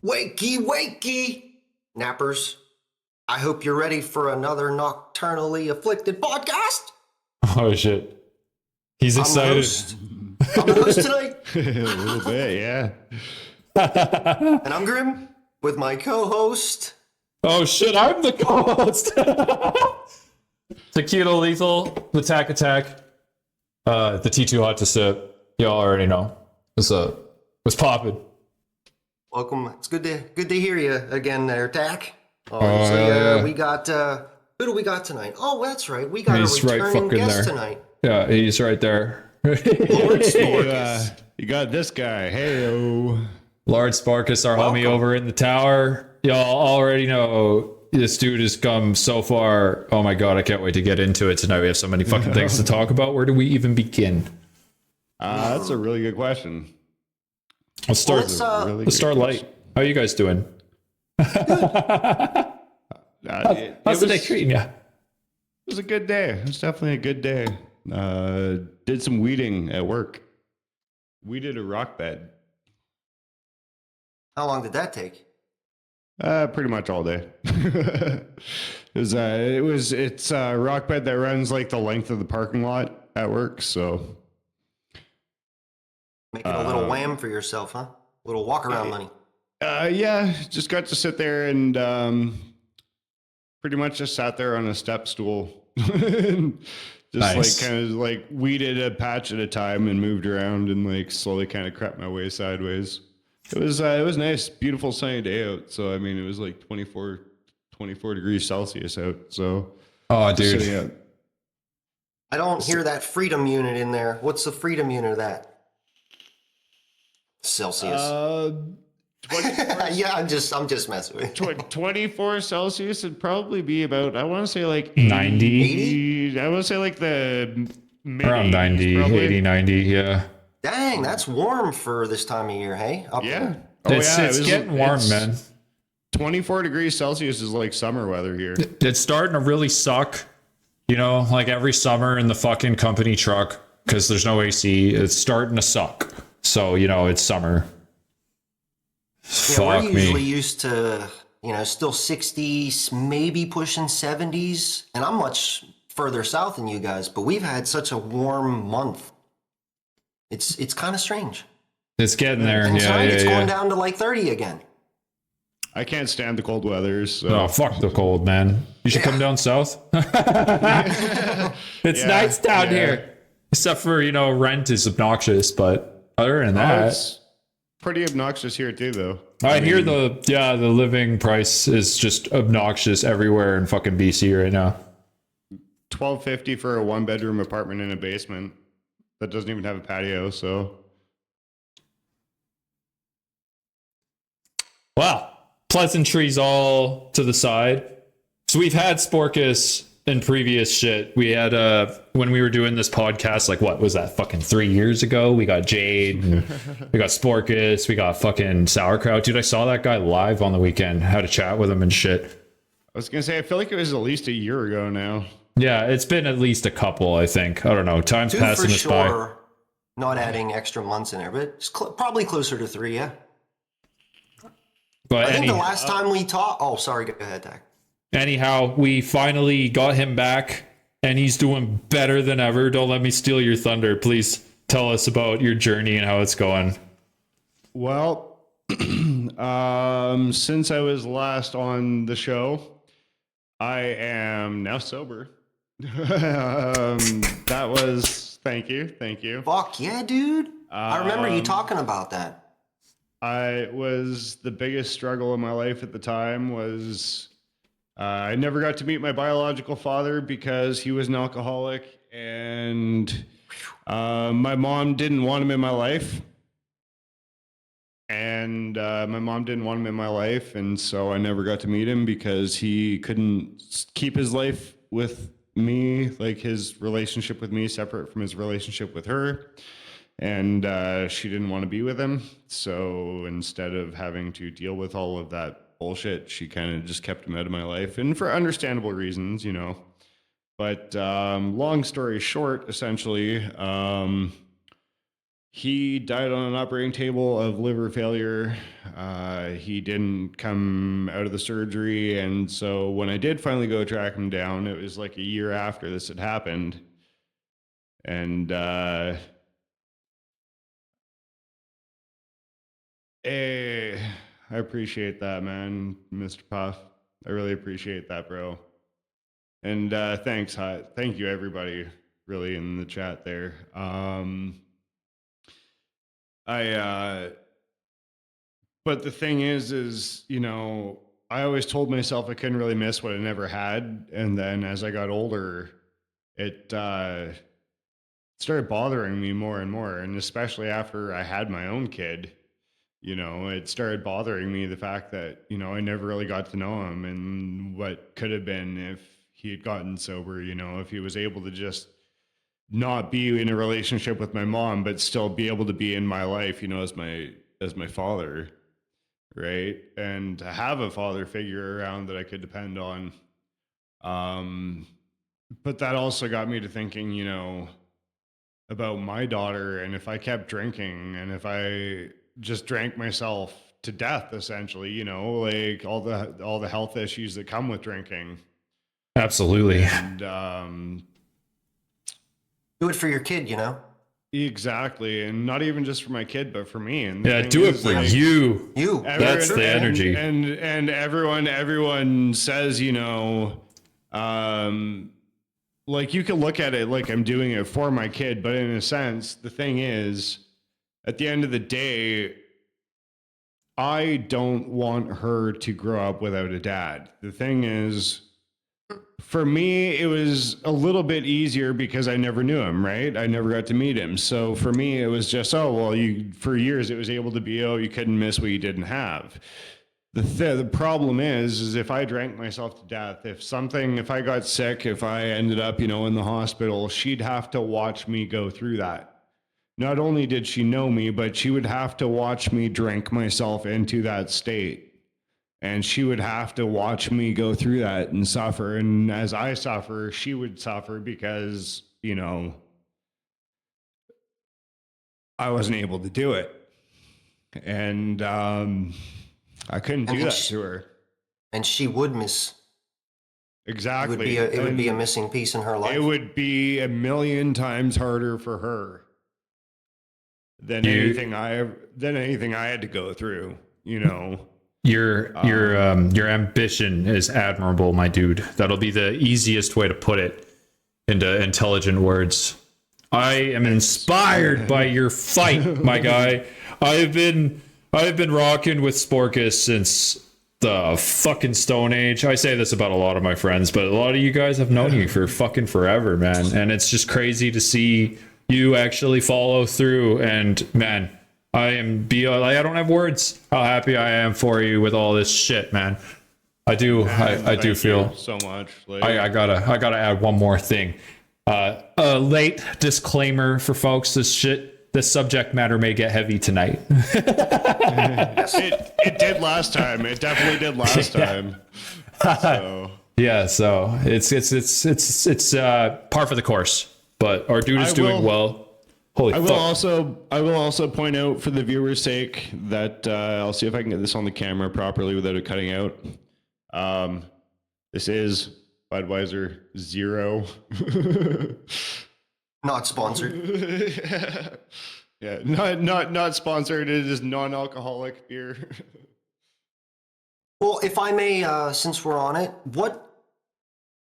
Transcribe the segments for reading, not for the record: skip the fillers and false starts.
Wakey, wakey, nappers. I hope you're ready for another Nocturnally Afflicted podcast. Oh, shit. He's excited. I'm the host tonight. A little bit, yeah. And I'm Grim with my co-host. Oh, shit. I'm the co-host. Tequila Lethal, the Tack Attack, the T2 Hot to Sip. Y'all already know. What's up? What's poppin'? Welcome. It's good to hear you again there, Tack. We got who do we got tonight? Oh, that's right. We got He's a returning right guest there. tonight. Yeah, he's right there. LordSporkus. You got this guy. Hey-o. LordSporkus, our Welcome. homie over in the tower. Y'all already know this dude has come so far. Oh my god, I can't wait to get into it tonight. We have so many fucking things to talk about. Where do we even begin? That's a really good question. Let's start. Let's Let's start light. How are you guys doing? How's the day treating you? It was a good day. It was definitely a good day. Did some weeding at work. Weeded a rock bed. How long did that take? Pretty much all day. It's a rock bed that runs like the length of the parking lot at work. So Making a little wham for yourself, huh? A little walk around money. yeah, just got to sit there and pretty much just sat there on a step stool. Just Nice. like kind of like weeded a patch at a time and moved around and like slowly kind of crept my way sideways. It was nice, beautiful sunny day out. So I mean, it was like 24 degrees Celsius out. So Oh, just dude. sitting out. I don't hear that freedom unit in there. What's the freedom unit of that? Celsius. 24, Yeah, I'm just messing with you. 24 Celsius would probably be about, I want to say like 90? 80. I want to say like the mid Around 90, 80, 90, yeah. Dang, that's warm for this time of year, hey? Up Yeah. there. It's getting warm, man. 24 degrees Celsius is like summer weather here. It's starting to really suck. You know, like every summer in the fucking company truck, because there's no AC, it's starting to suck. So, you know, it's summer. Yeah, we're Fuck usually me. used to, still 60s, maybe pushing 70s. And I'm much further south than you guys, but we've had such a warm month. It's kind of strange. It's getting there. And Yeah, tonight it's going yeah. down to like 30 again. I can't stand the cold weather. So. Oh, fuck the cold, man. You should come down south. It's Yeah, nice down yeah. here. Except for, rent is obnoxious, but other than that. It's pretty obnoxious here too, though. I hear mean, the living price is just obnoxious everywhere in fucking BC right now. $12.50 for a 1-bedroom apartment in a basement that doesn't even have a patio. So Wow. Pleasantries all to the side. So we've had Sporkus in previous shit. We had when we were doing this podcast, like what was that, fucking 3 years ago? We got Jade, and we got Sporkus, we got fucking Sauerkraut. Dude, I saw that guy live on the weekend. Had a chat with him and shit. I was gonna say, I feel like it was at least a year ago now. Yeah, it's been at least a couple, I think. I don't know. Time's 2 passing for us by. sure. Not adding extra months in there, but it's probably closer to 3, yeah. But I think the last time we talked... Oh, sorry, go ahead, Dak. anyhow, we finally got him back, and he's doing better than ever. Don't let me steal your thunder. Please tell us about your journey and how it's going. Well, since I was last on the show, I am now sober. That was thank you. Fuck yeah, dude. I remember you talking about that. The biggest struggle in my life at the time was I never got to meet my biological father because he was an alcoholic, and My mom didn't want him in my life. And my mom didn't want him in my life. And so I never got to meet him because he couldn't keep his life with me, like his relationship with me, separate from his relationship with her. And she didn't want to be with him. So instead of having to deal with all of that bullshit, she kind of just kept him out of my life. And for understandable reasons, you know. But long story short, essentially, he died on an operating table of liver failure. He didn't come out of the surgery. And so when I did finally go track him down, it was like a year after this had happened. And hey, I appreciate that, man, Mr. Puff. I really appreciate that, bro. And thanks, thank you, everybody, really, in the chat there. But the thing is, you know, I always told myself I couldn't really miss what I never had. And then as I got older, it started bothering me more and more. And especially after I had my own kid, you know, it started bothering me the fact that, you know, I never really got to know him and what could have been if he had gotten sober, you know, if he was able to just not be in a relationship with my mom, but still be able to be in my life, you know, as my father, right? And to have a father figure around that I could depend on. But that also got me to thinking, you know, about my daughter, and if I kept drinking and if I just drank myself to death, essentially, you know, like all the health issues that come with drinking. Absolutely. And Do it for your kid, you know? exactly. And not even just for my kid, but for me. And Yeah, do it for like, you. That's the energy. And everyone says, you know, like you can look at it like I'm doing it for my kid, but in a sense, the thing is, at the end of the day, I don't want her to grow up without a dad. The thing is, for me, it was a little bit easier because I never knew him, right? I never got to meet him. So for me, it was just, oh, well, for years, it was able to be, oh, you couldn't miss what you didn't have. The problem is if I drank myself to death, if I got sick, if I ended up, you know, in the hospital, she'd have to watch me go through that. Not only did she know me, but she would have to watch me drink myself into that state. And she would have to watch me go through that and suffer. And as I suffer, she would suffer because, you know, I wasn't able to do it. And I couldn't do that to her. And she would miss. Exactly. It would be a missing piece in her life. It would be a million times harder for her than anything I had to go through, you know. Your ambition is admirable, my dude. That'll be the easiest way to put it into intelligent words. I am inspired by your fight, my guy. I've been rocking with Sporkus since the fucking Stone Age. I say this about a lot of my friends, but a lot of you guys have known you for fucking forever, man. And it's just crazy to see you actually follow through. And man, I don't have words how happy I am for you with all this shit, man. I do. I do feel so much. Like, I gotta add one more thing. A late disclaimer for folks. This subject matter may get heavy tonight. it did last time. It definitely did last time. So. Yeah, so it's par for the course. But our dude is doing well. Holy fuck. I will also point out for the viewer's sake that I'll see if I can get this on the camera properly without it cutting out. This is Budweiser Zero. Not sponsored. Yeah, not sponsored. It is non-alcoholic beer. Well, if I may, since we're on it,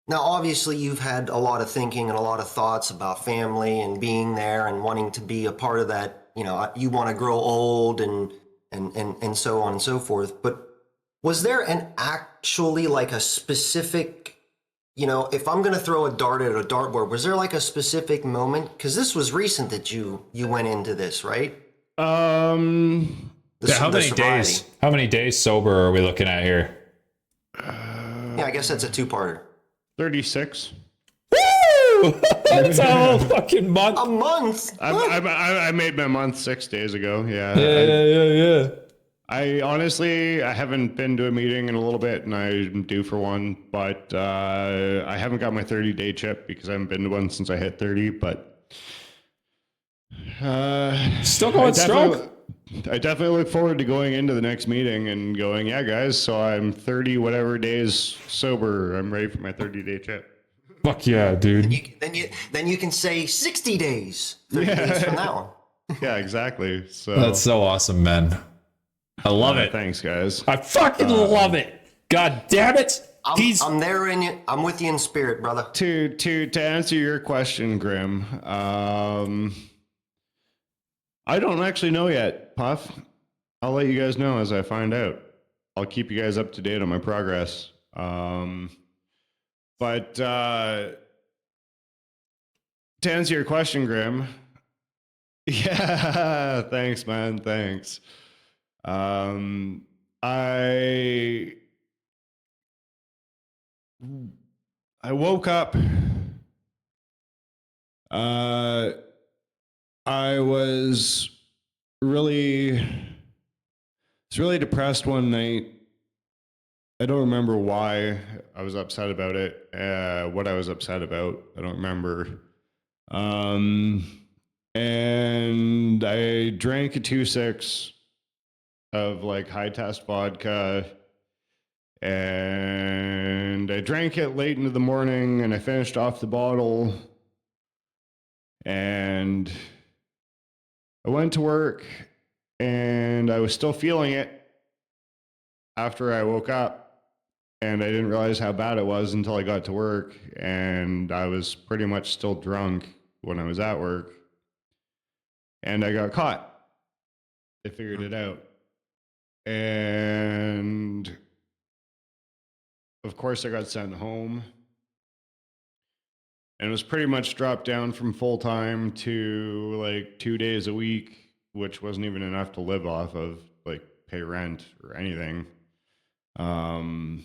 now obviously you've had a lot of thinking and a lot of thoughts about family and being there and wanting to be a part of that, you know, you want to grow old and so on and so forth. But was there actually like a specific You know, if I'm gonna throw a dart at a dartboard, was there like a specific moment? Because this was recent that you went into this, right? Um, Yeah, how The many sobriety. days? How many days sober are we looking at here? Yeah, I guess that's a two-parter. 36. Woo! That's a whole fucking month. A month. I made my month 6 days ago. Yeah. Yeah. I honestly, I haven't been to a meeting in a little bit, and I'm due for one. But I haven't got my 30-day chip because I haven't been to one since I hit 30. But Still going strong. I definitely look forward to going into the next meeting and going, yeah, guys. So I'm 30 whatever days sober. I'm ready for my 30-day chip. Fuck yeah, dude. Then you can say 60 days, 30 days from now. Yeah, exactly. So That's so awesome, man. I love it. Thanks, guys. I fucking love it. God damn it. I'm there in you. I'm with you in spirit, brother. To answer your question, Grim, I don't actually know yet, Puff. I'll let you guys know as I find out. I'll keep you guys up to date on my progress. But to answer your question, Grim, yeah, thanks, man, thanks. I woke up. I was really depressed one night. I don't remember why I was upset about it. What I was upset about, I don't remember. And I drank a 2-6 of like high test vodka, and I drank it late into the morning, and I finished off the bottle, and I went to work, and I was still feeling it after I woke up, and I didn't realize how bad it was until I got to work, and I was pretty much still drunk when I was at work, and I got caught. They figured it out. And of course, I got sent home, and it was pretty much dropped down from full time to like 2 days a week, which wasn't even enough to live off of, like pay rent or anything. And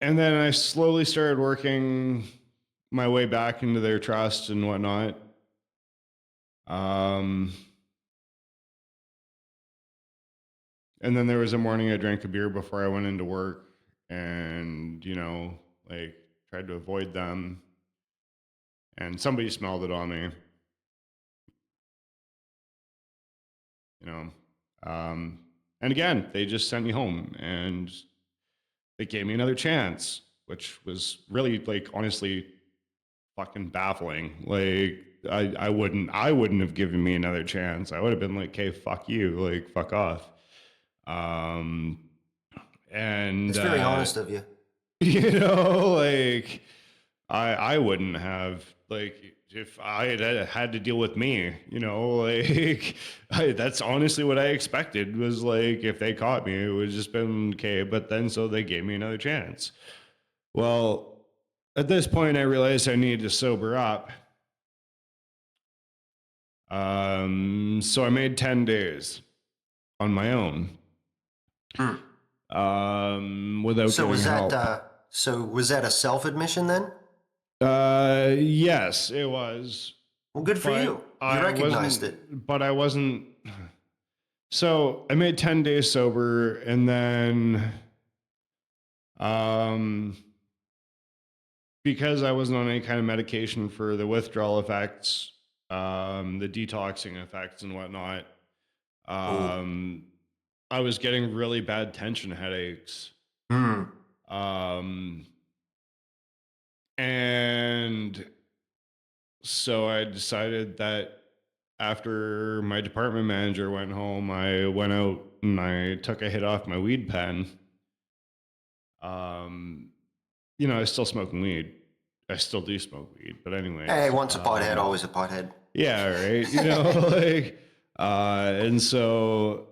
then I slowly started working my way back into their trust and whatnot. And then there was a morning I drank a beer before I went into work, and, like tried to avoid them. And somebody smelled it on me, you know. And again, they just sent me home, and they gave me another chance, which was really, like, honestly fucking baffling. Like, I wouldn't have given me another chance. I would have been like, okay, fuck you, like, fuck off. And It's very honest of you. like, I wouldn't have, like, if I had to deal with me, like, that's honestly what I expected, was like, if they caught me, it would have just been okay. But then, so they gave me another chance. Well, at this point, I realized I needed to sober up. So I made 10 days on my own. Without getting help. So was that a self-admission then? Yes, it was. Well, good for you. You recognized it. But I wasn't. So I made 10 days sober, and then, because I wasn't on any kind of medication for the withdrawal effects, the detoxing effects and whatnot, I was getting really bad tension headaches. And so I decided that after my department manager went home, I went out and I took a hit off my weed pen. I was still smoking weed. I still do smoke weed, but anyway. Hey, once a pothead, always a pothead. Yeah, right. Like, and so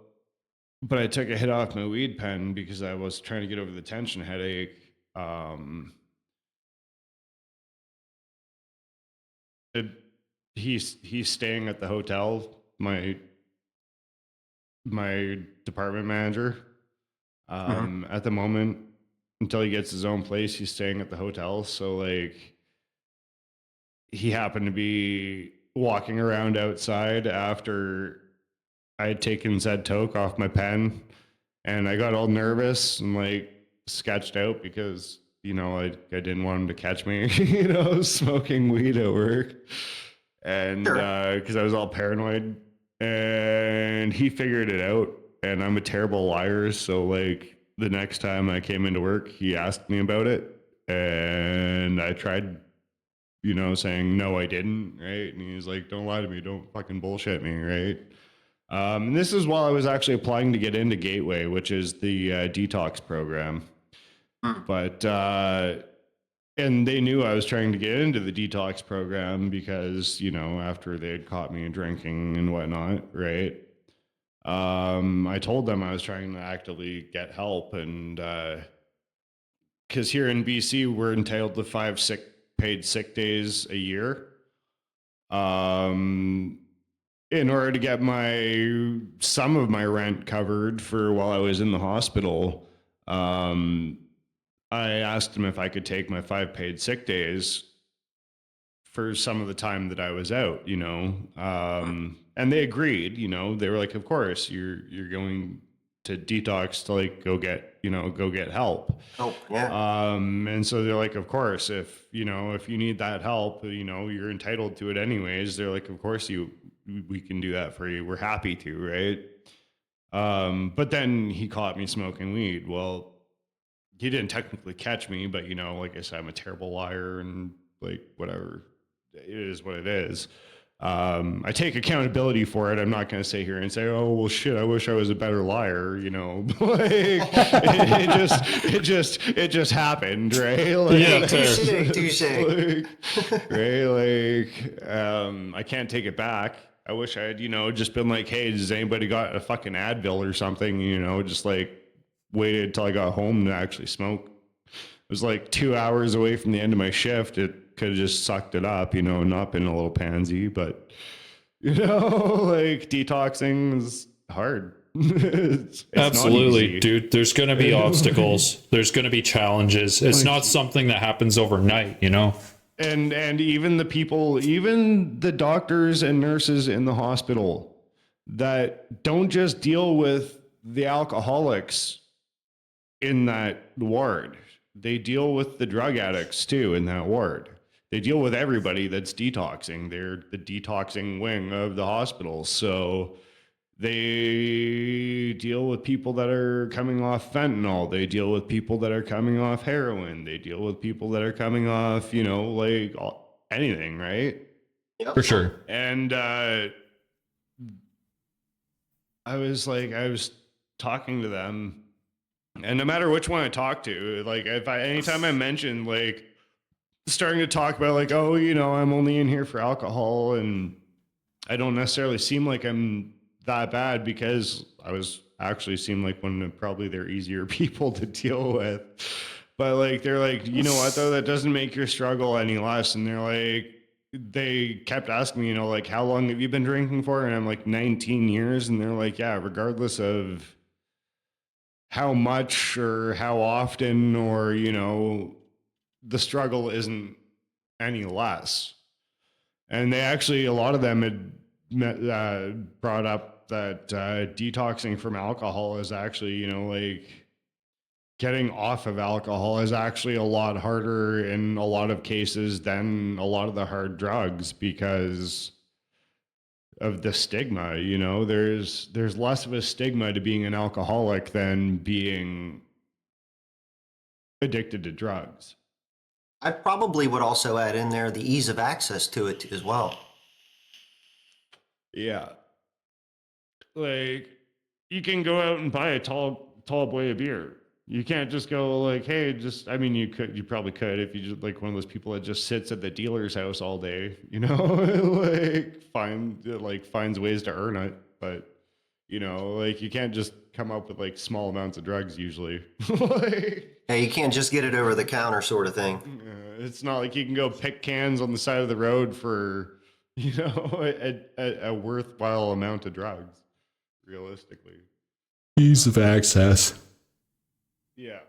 but I took a hit off my weed pen because I was trying to get over the tension headache. It, he's staying at the hotel. My department manager. At the moment, until he gets his own place, he's staying at the hotel. So like, he happened to be walking around outside after I had taken said toke off my pen, and I got all nervous and like sketched out because I didn't want him to catch me, smoking weed at work, and because I was all paranoid, and he figured it out, and I'm a terrible liar, so like the next time I came into work, he asked me about it, and I tried saying no, I didn't, right? And he was like, "Don't lie to me, don't fucking bullshit me," right? And this is while I was actually applying to get into Gateway, which is the detox program. But and they knew I was trying to get into the detox program because after they had caught me drinking and whatnot, right? I told them I was trying to actively get help, and because here in BC we're entitled to 5 paid sick days a year. In order to get some of my rent covered for while I was in the hospital, I asked them if I could take my 5 paid sick days for some of the time that I was out, and they agreed. They were like, "Of course, you're going to detox to like go get help." Oh, yeah. And so they're like, "Of course, if you need that help, you're entitled to it anyways." They're like, "Of course we can do that for you. We're happy to," right? But then he caught me smoking weed. Well, he didn't technically catch me, but like I said, I'm a terrible liar, and like whatever, it is what it is. I take accountability for it. I'm not going to sit here and say, "Oh well, shit, I wish I was a better liar." Like it just happened, right? Like, Yeah, touche. right? Like, I can't take it back. I wish I had, just been like, "Hey, does anybody got a fucking Advil or something?" Just like waited till I got home to actually smoke. It was like 2 hours away from the end of my shift. It could have just sucked it up, not been a little pansy, but like detoxing is hard. It's Absolutely, not easy. dude. There's going to be obstacles. There's going to be challenges. It's not something that happens overnight, And even the doctors and nurses in the hospital that don't just deal with the alcoholics in that ward. They deal with the drug addicts too in that ward. They deal with everybody that's detoxing. They're the detoxing wing of the hospital. So they deal with people that are coming off fentanyl. They deal with people that are coming off heroin. They deal with people that are coming off, like anything, right? Yep. For sure. And I was talking to them, and no matter which one I talk to, like anytime I mention like starting to talk about like, "Oh, I'm only in here for alcohol, and I don't necessarily seem like I'm that bad," because I was actually seem like one of probably they're easier people to deal with. But like they're like, "You know what though, that doesn't make your struggle any less." And they're like, they kept asking me, like, "How long have you been drinking for?" And I'm like, 19 years. And they're like, "Yeah, regardless of how much or how often, or the struggle isn't any less." And they actually, a lot of them had brought up that detoxing from alcohol is actually, like getting off of alcohol is actually a lot harder in a lot of cases than a lot of the hard drugs because of the stigma. There's less of a stigma to being an alcoholic than being addicted to drugs. I probably would also add in there the ease of access to it as well. Yeah. Like, you can go out and buy a tall boy of beer. You can't just go like, "Hey, you probably could if you just like one of those people that just sits at the dealer's house all day, like finds ways to earn it. But You know, like you can't just come up with like small amounts of drugs usually. Like, Yeah, you can't just get it over the counter sort of thing. it's not like you can go pick cans on the side of the road for, you know, a worthwhile amount of drugs, realistically. Ease of access. Yeah.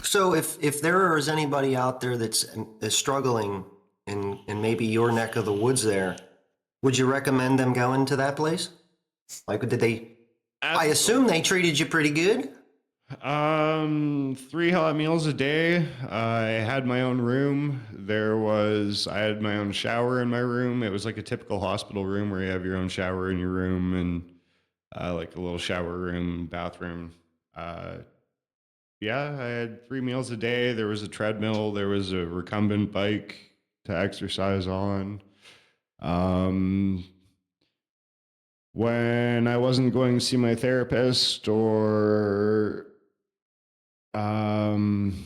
So if there is anybody out there that's is struggling in maybe your neck of the woods there, would you recommend them going to that place? Like, did they? I assume they treated you pretty good. 3 hot meals a day. I had my own room. I had my own shower in my room. It was like a typical hospital room where you have your own shower in your room and like a little shower room, bathroom. Uh, yeah, I had 3 meals a day. There was a treadmill. There was a recumbent bike to exercise on. Um, when I wasn't going to see my therapist or um,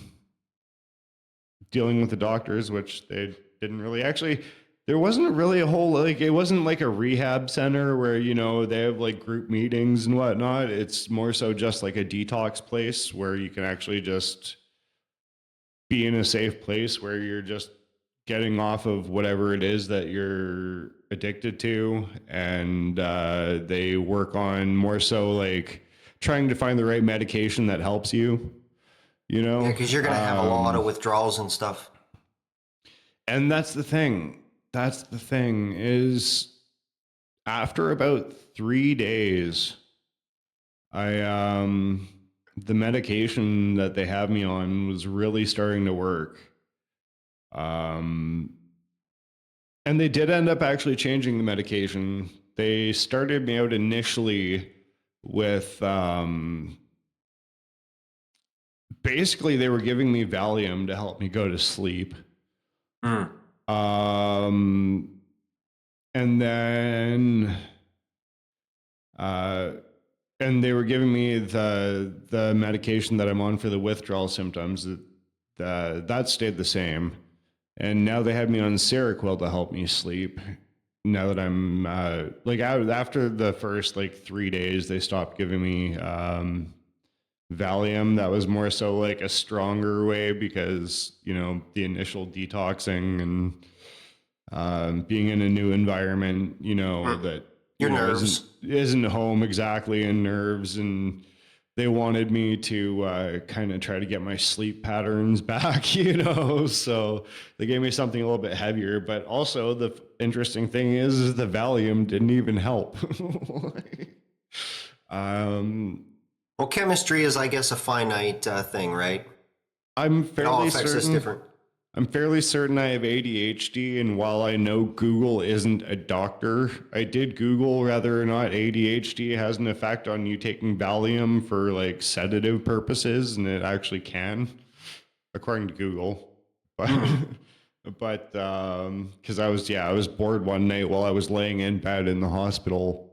dealing with the doctors, which they didn't really actually. There wasn't really a whole like it wasn't like a rehab center where you know they have like group meetings and whatnot. It's more so just like a detox place where you can actually just be in a safe place where you're just getting off of whatever it is that you're addicted to, and they work on more so like trying to find the right medication that helps you. You Yeah, know, because you're gonna have a lot of withdrawals and stuff. and that's the thing. That's the thing is after about 3 days, I the medication that they have me on was really starting to work. Um, and they did end up actually changing the medication. They started me out initially with basically they were giving me Valium to help me go to sleep. Hmm. Um, and then uh, and they were giving me the medication that I'm on for the withdrawal symptoms. That stayed the same, and now they had me on Seroquel to help me sleep. Now that I'm like after the first like 3 days, they stopped giving me Valium. That was more so like a stronger way because you know the initial detoxing and being in a new environment, you know, that you Your know nerves. isn't home exactly, and nerves, and they wanted me to kind of try to get my sleep patterns back, you know. So they gave me something a little bit heavier, but also the interesting thing is the Valium didn't even help. um, Well, chemistry is, I guess, a finite thing, right? I'm It all fairly affects us certain. different. I'm fairly certain I have ADHD, and while I know Google isn't a doctor, I did Google whether or not ADHD has an effect on you taking Valium for like sedative purposes, and it actually can, according to Google. But Hmm. because I was bored one night while I was laying in bed in the hospital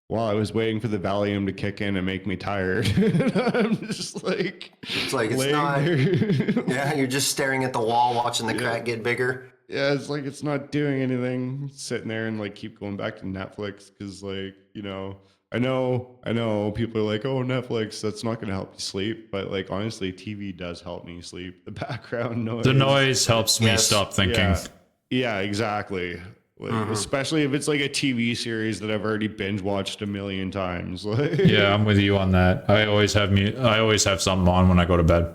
while I was waiting for the Valium to kick in and make me tired. I'm just like It's like it's laying not. there. Yeah, you're just staring at the wall, watching the Yeah. crack get bigger. Yeah, it's like it's not doing anything. Sitting there and like keep going back to Netflix because like you know I know people are like, oh, Netflix, that's not going to help you sleep, but like honestly, TV does help me sleep. The background The noise. noise helps me Yes. stop thinking. Yeah, yeah, exactly. Like especially if it's like a TV series that I've already binge watched a million times. Like Yeah, I'm with you on that. I always have something on when I go to bed.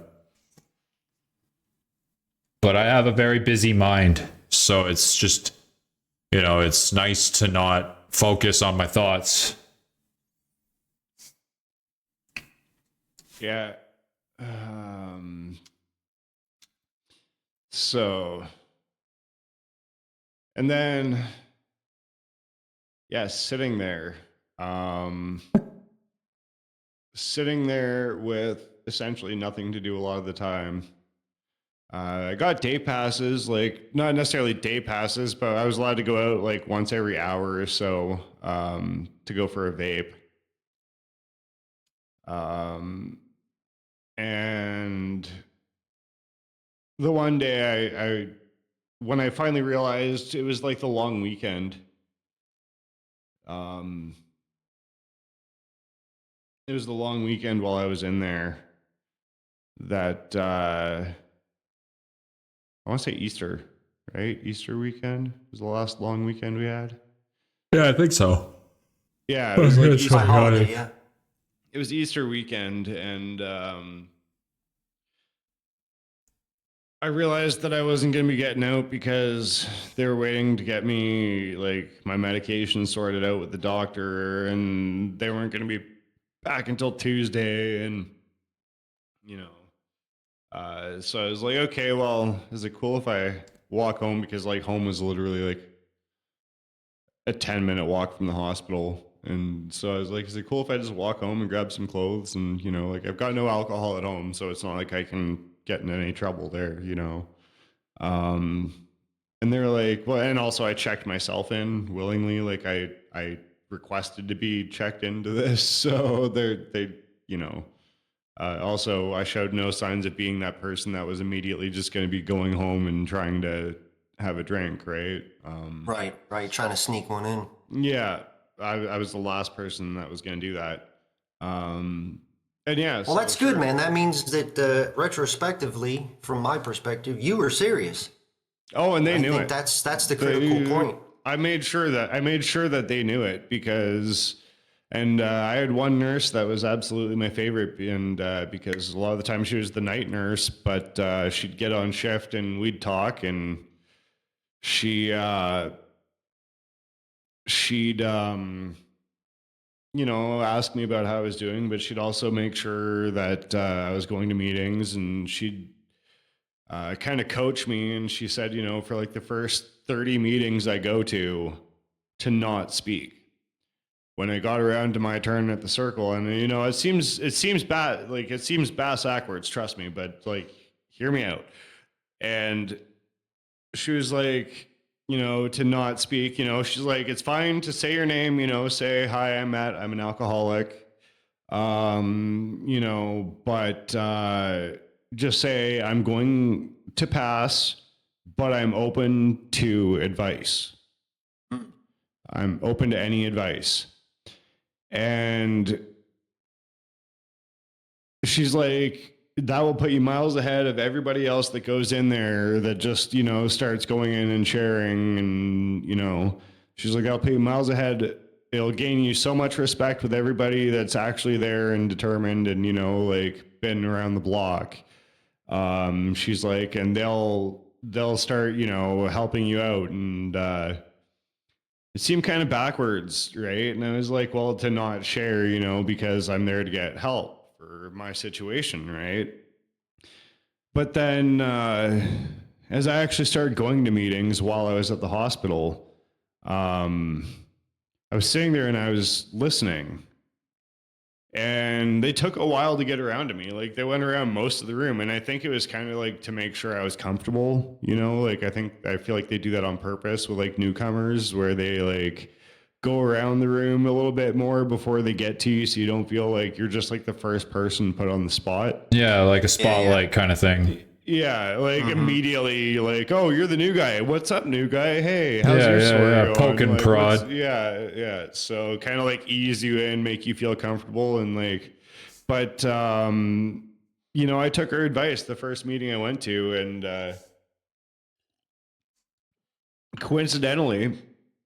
But I have a very busy mind, so it's just, you know, it's nice to not focus on my thoughts. yeah. Um. So, and then yeah, um, sitting there with essentially nothing to do a lot of the time. I got day passes, like not necessarily day passes, but I was allowed to go out like once every hour or so to go for a vape. Um, and the one day I when I finally realized it was like the long weekend, It was the long weekend while I was in there that I want to say Easter, right? Easter weekend was the last long weekend we had. Yeah, I think so. Yeah, it was like It's my holiday, yeah. it was Easter weekend, and I realized that I wasn't going to be getting out because they were waiting to get me like my medication sorted out with the doctor, and they weren't going to be back until Tuesday, and you know, so I was like, okay, well, is it cool if I walk home, because like home was literally like a 10-minute walk from the hospital. And so I was like, is it cool if I just walk home and grab some clothes? And, you know, like I've got no alcohol at home, so it's not like I can get in any trouble there, you know? And they were like, well, and also I checked myself in willingly. Like I requested to be checked into this. So they, you know, also I showed no signs of being that person that was immediately just going to be going home and trying to have a drink. Right. Right. Trying to sneak one in. Yeah, I was the last person that was going to do that. And yeah, Well, that's good, man. That means that retrospectively, from my perspective, you were serious. Oh, and they knew I think it. that's the critical point. I made sure that they knew it, because, and I had one nurse that was absolutely my favorite, and because a lot of the time she was the night nurse, but she'd get on shift and we'd talk, and she'd you know, ask me about how I was doing, but she'd also make sure that I was going to meetings, and she'd kind of coach me. And she said, you know, for like the first 30 meetings I go to not speak. When I got around to my turn at the circle, and you know, it seems bad, like it seems bass backwards, trust me, but like, hear me out. And she was like, you know, to not speak, you know, she's like, it's fine to say your name, you know, say, hi, I'm Matt, I'm an alcoholic. You know, but just say I'm going to pass, but I'm open to advice. I'm open to any advice. And she's like, that will put you miles ahead of everybody else that goes in there that just, you know, starts going in and sharing. And, you know, she's like, I'll put you miles ahead. It'll gain you so much respect with everybody that's actually there and determined and, you know, like been around the block. She's like, and they'll start, you know, helping you out. And it seemed kind of backwards, right? And I was like, well, to not share, you know, because I'm there to get help for my situation, right? But then as I actually started going to meetings while I was at the hospital, I was sitting there and I was listening, and they took a while to get around to me. Like they went around most of the room, and I think it was kind of like to make sure I was comfortable, you know, like I feel like they do that on purpose with like newcomers, where they like go around the room a little bit more before they get to you, so you don't feel like you're just like the first person put on the spot. Yeah, like a spotlight kind of thing. Yeah, like immediately, like, oh, you're the new guy. What's up, new guy? Hey, how's your story going? Poke and like, prod. Yeah. So kind of like ease you in, make you feel comfortable, and like, but you know, I took her advice the first meeting I went to, and coincidentally,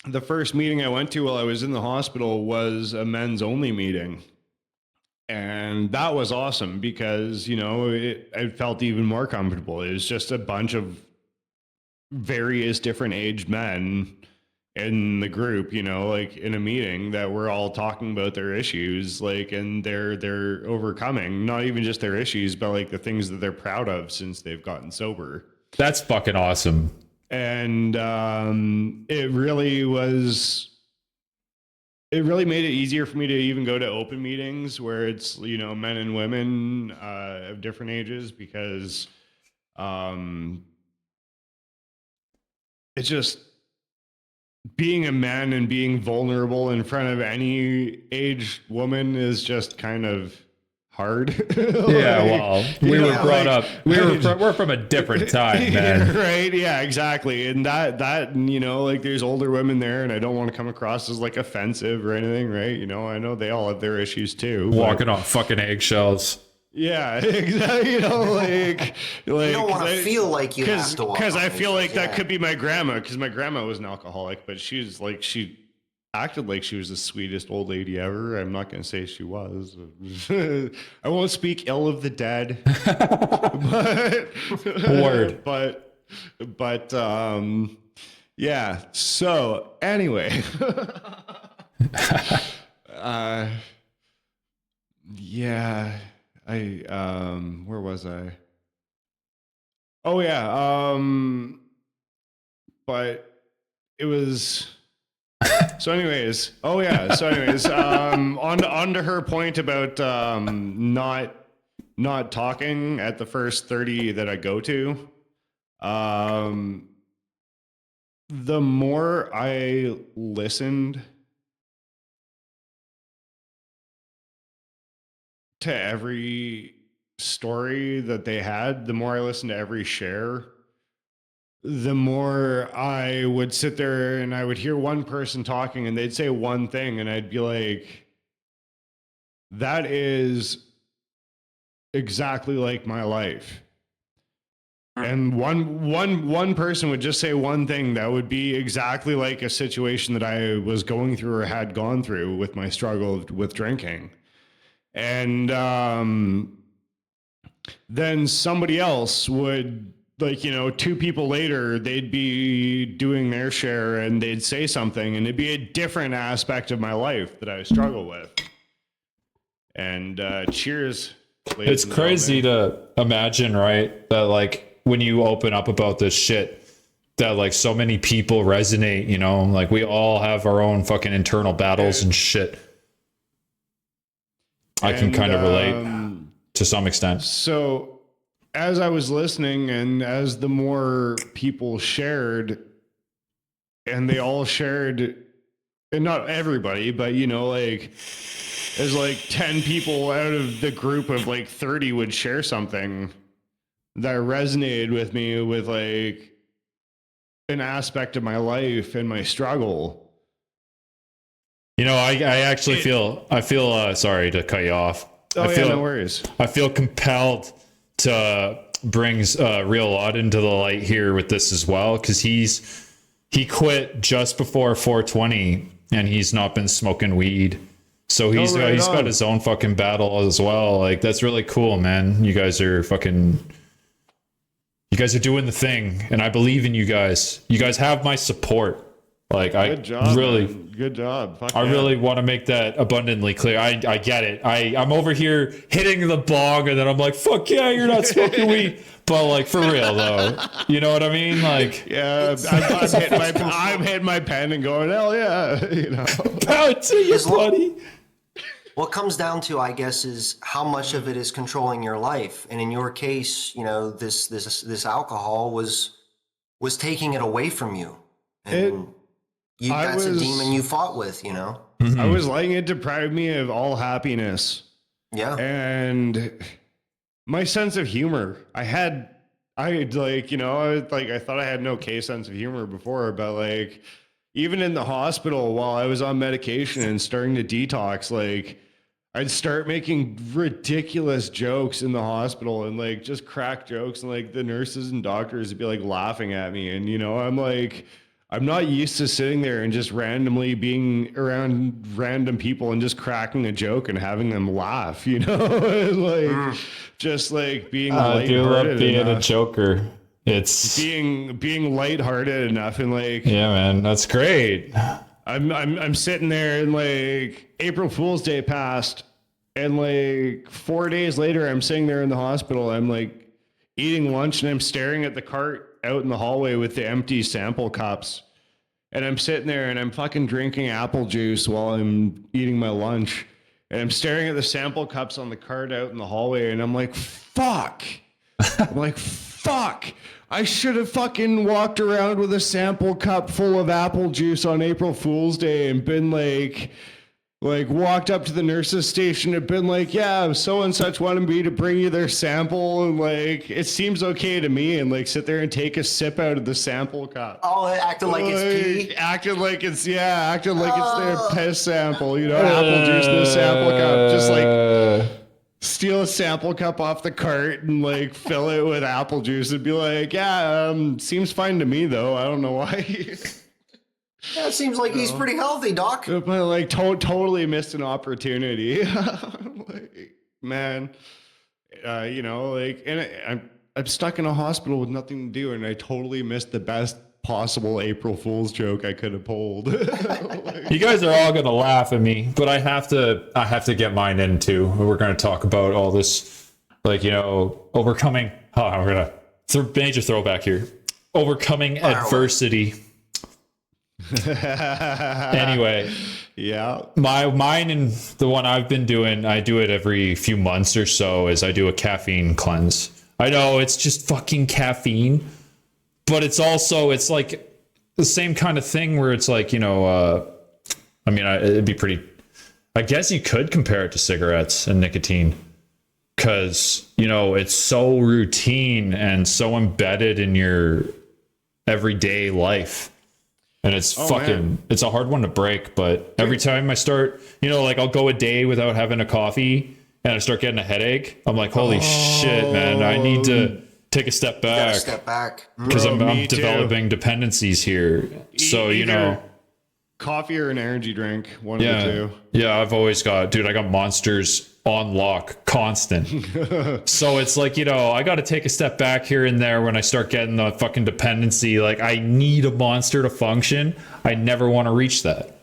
the first meeting I went to while I was in the hospital was a men's only meeting. And that was awesome because, you know, I felt even more comfortable. It was just a bunch of various different aged men in the group, you know, like in a meeting that we're all talking about their issues, like, and they're overcoming not even just their issues, but like the things that they're proud of since they've gotten sober. That's fucking awesome. And it really made it easier for me to even go to open meetings where it's, you know, men and women of different ages, because it's just being a man and being vulnerable in front of any aged woman is just kind of hard. Yeah, well, we were brought up. We're from a different time, man. Right? Yeah, exactly. And that you know, like there's older women there, and I don't want to come across as like offensive or anything, right? You know, I know they all have their issues too. Walking on fucking eggshells. Yeah, exactly. You know, like You don't want to feel like you have to walk. because I on feel like eggshells, that could be my grandma, because my grandma was an alcoholic, but she acted like she was the sweetest old lady ever. I'm not going to say she was. I won't speak ill of the dead. Word. But yeah. So anyway, yeah. Where was I? Oh yeah. But it was. So anyways, on to her point about not talking at the first 30 that I go to. The more I listened to every story that they had, the more I listened to every share, the more I would sit there and I would hear one person talking and they'd say one thing and I'd be like, that is exactly like my life. And one person would just say one thing that would be exactly like a situation that I was going through or had gone through with my struggle with drinking. And then somebody else would, like, you know, two people later, they'd be doing their share and they'd say something and it'd be a different aspect of my life that I struggle with. And cheers. It's crazy to imagine, right? That like when you open up about this shit, that like so many people resonate, you know, like we all have our own fucking internal battles and shit. I can kind of relate to some extent. So as I was listening and as the more people shared, and they all shared, and not everybody, but you know, like as like 10 people out of the group of like 30 would share something that resonated with me with like an aspect of my life and my struggle. You know, I actually feel sorry to cut you off. No worries. I feel compelled to bring Real Lot into the light here with this as well, because he quit just before 420 and he's not been smoking weed, so he's got his own fucking battle as well. Like that's really cool, man. You guys are doing the thing, and I believe in you guys. You guys have my support. Like good job. Fuck I really want to make that abundantly clear. I get it. I'm over here hitting the bong and then I'm like, fuck yeah, you're not smoking weed. But like for real though, you know what I mean? Like, yeah, I'm hitting my pen and going, hell yeah, you know. Power to you, buddy. What comes down to, I guess, is how much of it is controlling your life. And in your case, you know, this alcohol was taking it away from you. And that's a demon you fought with, you know? I was letting it deprive me of all happiness. Yeah. And my sense of humor. I thought I had an okay sense of humor before, but like even in the hospital while I was on medication and starting to detox, like I'd start making ridiculous jokes in the hospital and like just crack jokes, and like the nurses and doctors would be like laughing at me. And, you know, I'm not used to sitting there and just randomly being around random people and just cracking a joke and having them laugh, you know, just like being I do love being enough. a joker. It's being lighthearted enough, and like, yeah, man, that's great. I'm sitting there and like April Fool's Day passed, and like 4 days later, I'm sitting there in the hospital. I'm like eating lunch and I'm staring at the cart out in the hallway with the empty sample cups, and I'm sitting there and I'm fucking drinking apple juice while I'm eating my lunch, and I'm staring at the sample cups on the cart out in the hallway, and I'm like, fuck. I should have fucking walked around with a sample cup full of apple juice on April Fool's Day and been like, Like walked up to the nurse's station and been like, yeah, so and such wanted me to bring you their sample, and like it seems okay to me, and like sit there and take a sip out of the sample cup. Oh, acting like it's pee. Acting like it's their piss sample, you know, apple juice in the sample cup. Just like steal a sample cup off the cart and like fill it with apple juice and be like, yeah, seems fine to me though. I don't know why. Yeah, it seems like he's pretty healthy, Doc. But like totally missed an opportunity. Like, man, you know, like, and I'm stuck in a hospital with nothing to do, and I totally missed the best possible April Fool's joke I could have pulled. Like, You guys are all gonna laugh at me, but I have to get mine in too. We're gonna talk about all this, like, you know, overcoming. Oh, we're gonna major throwback here. Overcoming adversity. Anyway, yeah, mine and the one I've been doing, I do it every few months or so, is I do a caffeine cleanse. I know it's just fucking caffeine, but it's like the same kind of thing where it's like, you know, I mean, it'd be pretty, I guess you could compare it to cigarettes and nicotine, because, you know, it's so routine and so embedded in your everyday life. And it's it's a hard one to break, but every time I start, you know, like I'll go a day without having a coffee and I start getting a headache. I'm like, holy shit, man, I need to take a step back. Because I'm developing dependencies here. So, you know, coffee or an energy drink, one of the two. Yeah, I've always got, dude, I got Monsters on lock, constant. So it's like, you know, I got to take a step back here and there when I start getting the fucking dependency. Like, I need a Monster to function. I never want to reach that.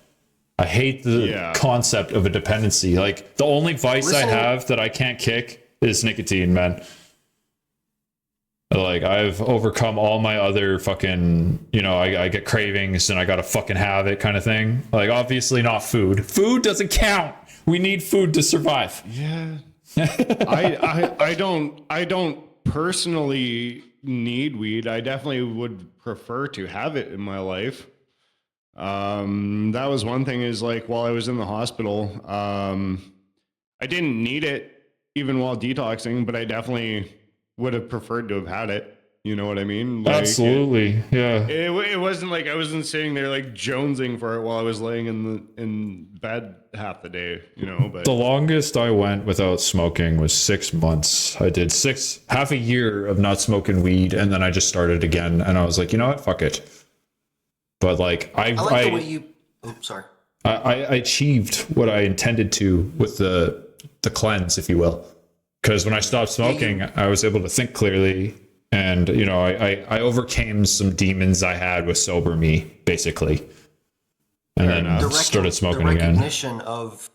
I hate the concept of a dependency. Like, the only vice I have that I can't kick is nicotine, man. Like, I've overcome all my other fucking, you know, I get cravings and I gotta fucking have it kind of thing. Like, obviously not food. Food doesn't count. We need food to survive. Yeah. I don't personally need weed. I definitely would prefer to have it in my life. That was one thing, is like, while I was in the hospital, I didn't need it even while detoxing, but I definitly would have preferred to have had it. You know what I mean? Like, absolutely. It wasn't like I wasn't sitting there like jonesing for it while I was laying in bed half the day, you know. But the longest I went without smoking was 6 months. I did half a year of not smoking weed, and then I just started again, and I was like, you know what, fuck it. But like I like the way you. Oh, sorry. I achieved what I intended to with the cleanse, if you will, because when I stopped smoking, I was able to think clearly. And, you know, I overcame some demons I had with sober me, basically. And then started smoking again. The recognition of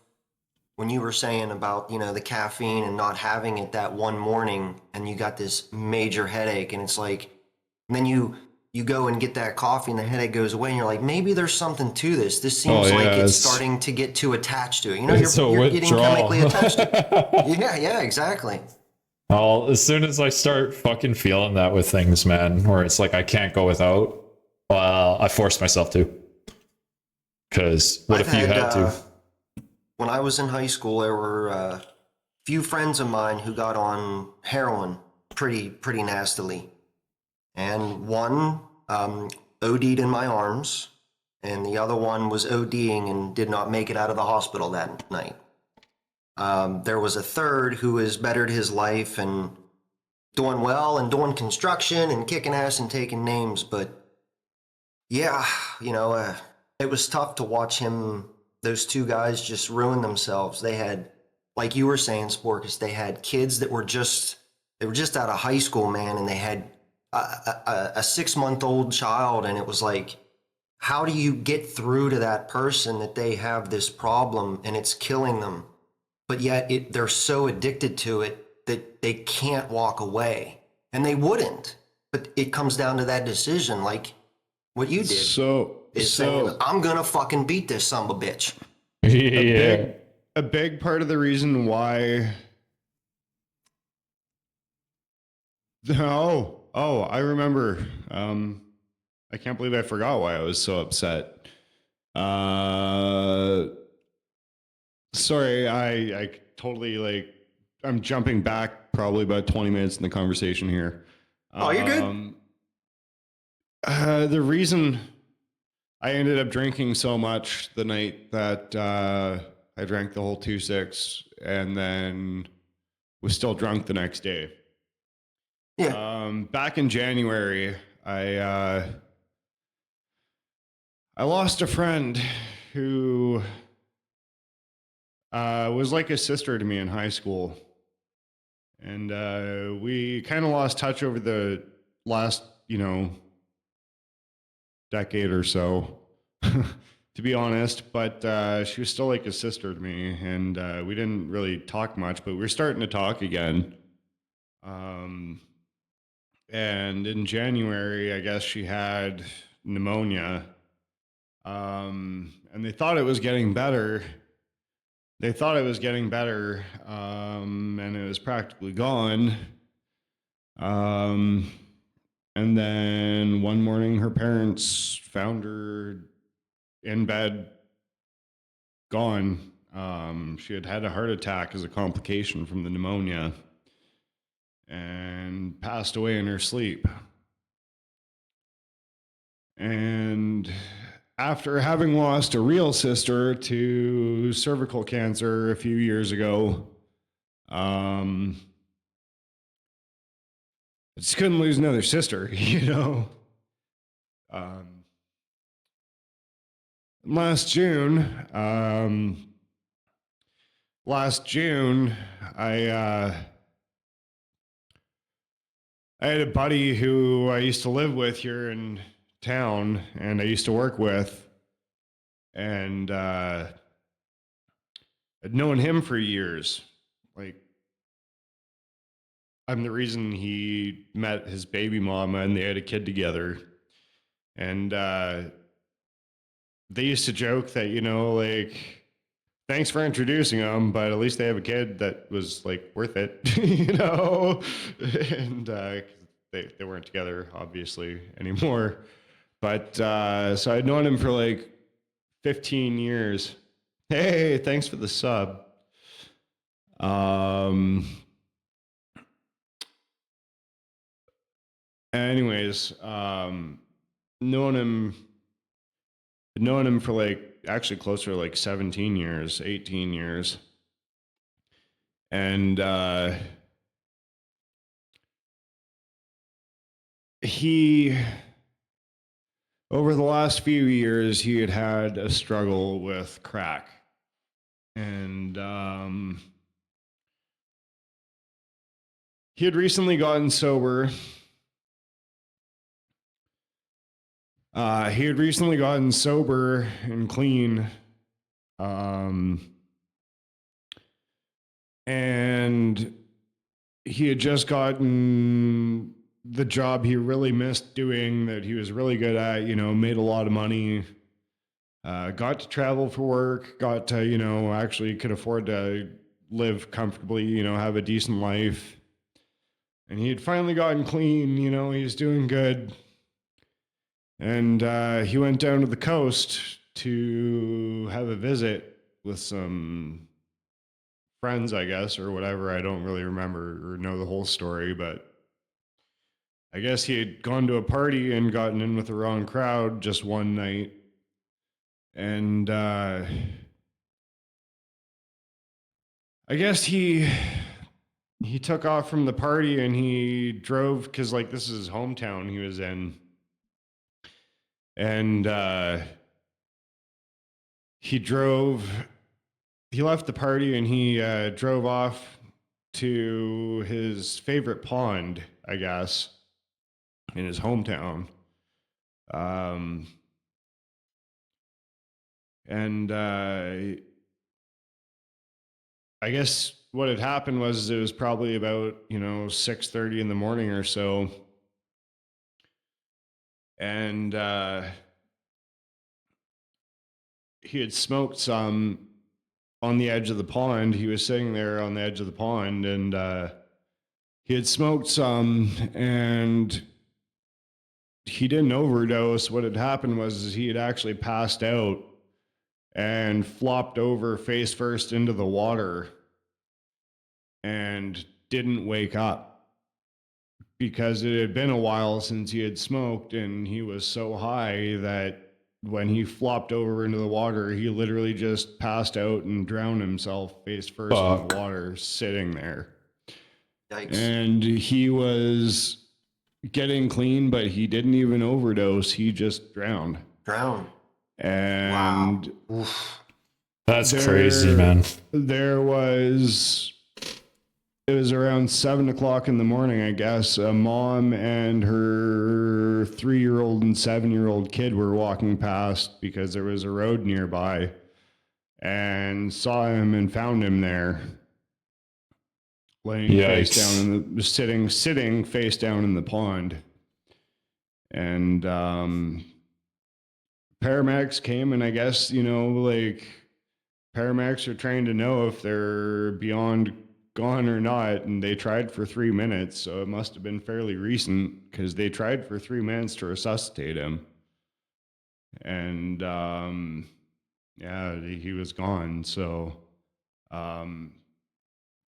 when you were saying about, you know, the caffeine and not having it that one morning, and you got this major headache, and it's like, and then you go and get that coffee and the headache goes away, and you're like, maybe there's something to this. This seems like it's starting to get too attached to it. You know, you're getting chemically attached to it. Yeah, exactly. Well, as soon as I start fucking feeling that with things, man, where it's like I can't go without, well, I force myself to. Because what if you had to? When I was in high school, there were a few friends of mine who got on heroin pretty nastily. And one OD'd in my arms, and the other one was ODing and did not make it out of the hospital that night. There was a third who has bettered his life and doing well and doing construction and kicking ass and taking names. But yeah, you know, it was tough to watch those two guys just ruin themselves. They had, like you were saying, Sporkus, they had kids that were just out of high school, man. And they had a 6-month-old child. And it was like, how do you get through to that person that they have this problem and it's killing them? But yet they're so addicted to it that they can't walk away, and they wouldn't. But it comes down to that decision, like what you did. Saying, I'm gonna fucking beat this son of a bitch. Yeah. A big part of the reason why. Oh, I remember. I can't believe I forgot why I was so upset. Sorry, I totally like, I'm jumping back probably about 20 minutes in the conversation here. Oh, you're good. The reason I ended up drinking so much the night that I drank the whole 2-6 and then was still drunk the next day. Yeah. Back in January, I lost a friend who was like a sister to me in high school. And we kind of lost touch over the last, decade or so, to be honest. But she was still like a sister to me. And we didn't really talk much, but we were starting to talk again. And in January, I guess she had pneumonia. And they thought it was getting better. And it was practically gone. And then one morning, her parents found her in bed, gone. She had had a heart attack as a complication from the pneumonia and passed away in her sleep. And after having lost a real sister to cervical cancer a few years ago, I just couldn't lose another sister, Last June, I had a buddy who I used to live with here in town, and I used to work with, and I'd known him for years. Like, I'm the reason he met his baby mama, and they had a kid together. And they used to joke that, like, thanks for introducing them, but at least they have a kid that was like worth it, And they weren't together, obviously, anymore. But so I'd known him for like 15 years. Hey, thanks for the sub. Anyways, known him for like actually closer to like 17 years, 18 years. And he, over the last few years, he had had a struggle with crack. And he had recently gotten sober. And clean. And he had just gotten the job he really missed doing, that he was really good at, made a lot of money, got to travel for work, got to, actually could afford to live comfortably, have a decent life. And he had finally gotten clean, he was doing good. And he went down to the coast to have a visit with some friends, I guess, or whatever. I don't really remember or know the whole story, but I guess he had gone to a party and gotten in with the wrong crowd just one night. And I guess he took off from the party and he drove, because like this is his hometown he was in. And he left the party and he drove off to his favorite pond, I guess, in his hometown. And I guess what had happened was it was probably about, 6:30 in the morning or so. And he had smoked some on the edge of the pond. He was sitting there on the edge of the pond, and he had smoked some, and he didn't overdose. What had happened was he had actually passed out and flopped over face first into the water and didn't wake up because it had been a while since he had smoked, and he was so high that when he flopped over into the water, he literally just passed out and drowned himself face first in Fuck. the water, sitting there. Yikes. And he was getting clean, but he didn't even overdose. He just drowned. Drown. And Wow. Oof. That's crazy, man. It was around 7 o'clock in the morning, I guess. A mom and her 3-year-old and 7-year-old kid were walking past because there was a road nearby, and saw him and found him there, laying face down in the sitting face down in the pond. And paramedics came, and I guess, paramedics are trying to know if they're beyond gone or not, and they tried for 3 minutes, so it must have been fairly recent, because they tried for 3 minutes to resuscitate him. And yeah, he was gone. So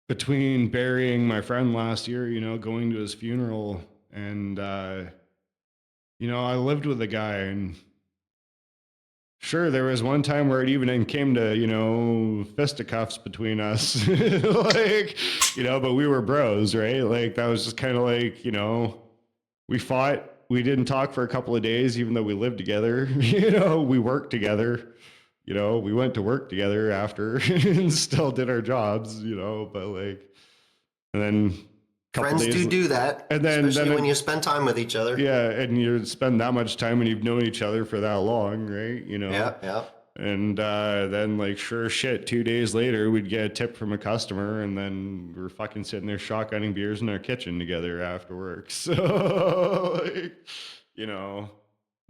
between burying my friend last year, going to his funeral, and I lived with a guy, and sure, there was one time where it even came to, fisticuffs between us, but we were bros, right? Like, that was just kind of like, we fought, we didn't talk for a couple of days, even though we lived together, we worked together, we went to work together after and still did our jobs, but and then Friends do that, and then especially when you spend time with each other. yeah, and you spend that much time and you've known each other for that long, right? Yeah. And then, sure shit, 2 days later, we'd get a tip from a customer, and then we're fucking sitting there shotgunning beers in our kitchen together after work. So,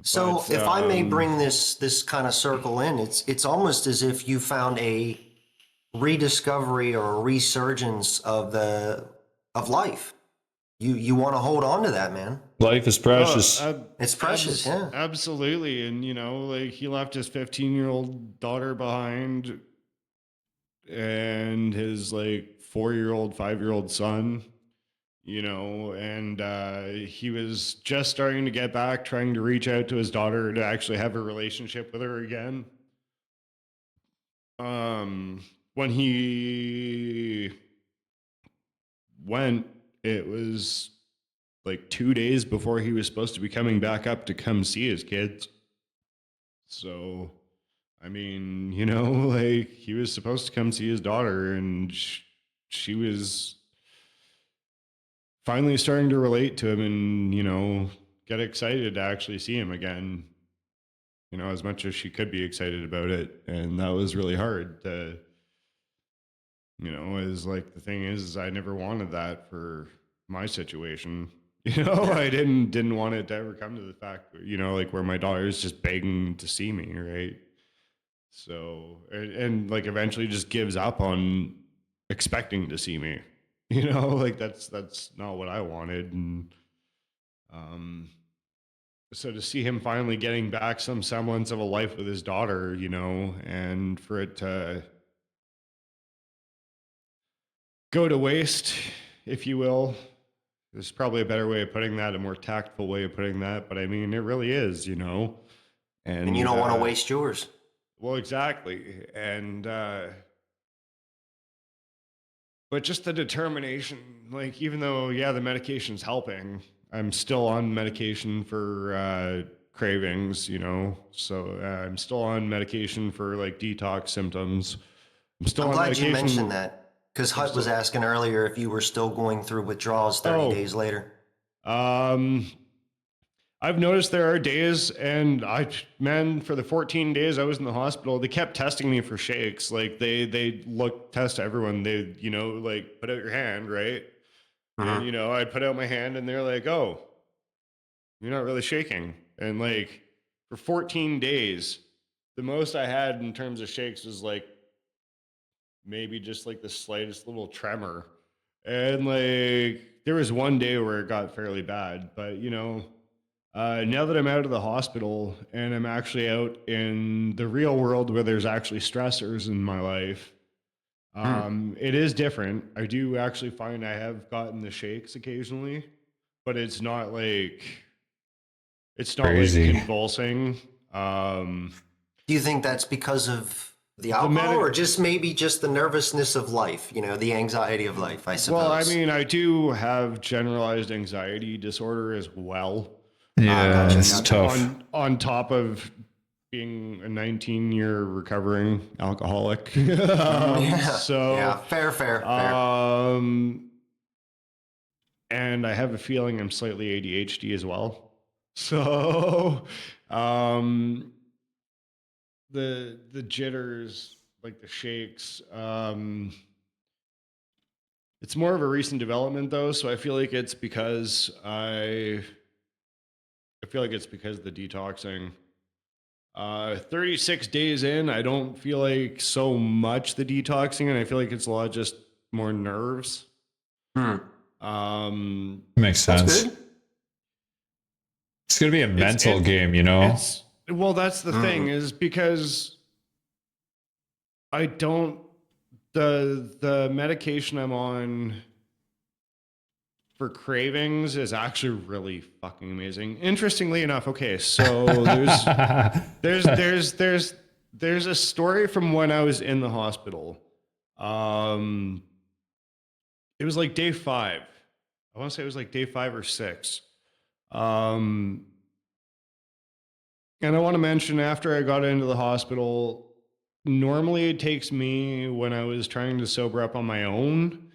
So But, if I may bring this kind of circle in, it's almost as if you found a rediscovery or a resurgence of life. You want to hold on to that, man. Life is precious. It's precious, yeah. Absolutely. And, he left his 15-year-old daughter behind, and his 4-year-old, 5-year-old son, and he was just starting to get back, trying to reach out to his daughter to actually have a relationship with her again. When he went, it was 2 days before he was supposed to be coming back up to come see his kids. So, I mean, he was supposed to come see his daughter, and she was finally starting to relate to him and, get excited to actually see him again, as much as she could be excited about it. And that was really hard to, is the thing is I never wanted that for my situation. I didn't want it to ever come to the fact, where my daughter is just begging to see me, right? So, and eventually just gives up on expecting to see me, that's not what I wanted. And so to see him finally getting back some semblance of a life with his daughter, and for it to go to waste, if you will. There's probably a better way of putting that, a more tactful way of putting that, but I mean, it really is, And you don't want to waste yours. Well, exactly. And, but just the determination, even though, the medication's helping, I'm still on medication for, cravings, so I'm still on medication for detox symptoms. I'm glad you mentioned that. Because Hut was asking earlier if you were still going through withdrawals 30 days later. I've noticed there are days, and for the 14 days I was in the hospital, they kept testing me for shakes. They test everyone. They, put out your hand, right? Mm-hmm. And, I put out my hand, and they're like, "Oh, you're not really shaking." And for 14 days, the most I had in terms of shakes was maybe just the slightest little tremor. And there was one day where it got fairly bad, but Now that I'm out of the hospital and I'm actually out in the real world where there's actually stressors in my life, it is different. I do actually find I have gotten the shakes occasionally, but it's not like Crazy. convulsing. Do you think that's because of the The alcohol, or medic. just maybe just the nervousness of life? You know, the anxiety of life, I suppose. Well, I mean, I do have generalized anxiety disorder as well. Yeah, Gotcha, it's gotcha. tough. On top of being a 19-year recovering alcoholic. Yeah, So, fair. and I have a feeling I'm slightly ADHD as well. So, the jitters, like the shakes, it's more of a recent development though, so I feel like it's because I feel like it's because of the detoxing. 36 days in, I don't feel like so much the detoxing, and I feel like it's a lot just more nerves. Hmm. Makes That's sense. good. It's gonna be a mental game, you know. It's well, that's the thing is because I don't the medication I'm on for cravings is actually really fucking amazing. Interestingly enough, okay, so there's a story from when I was in the hospital. It was like day 5. I want to say it was like day 5 or 6. And I want to mention after I got into the hospital, normally it takes me when I was trying to sober up on my own,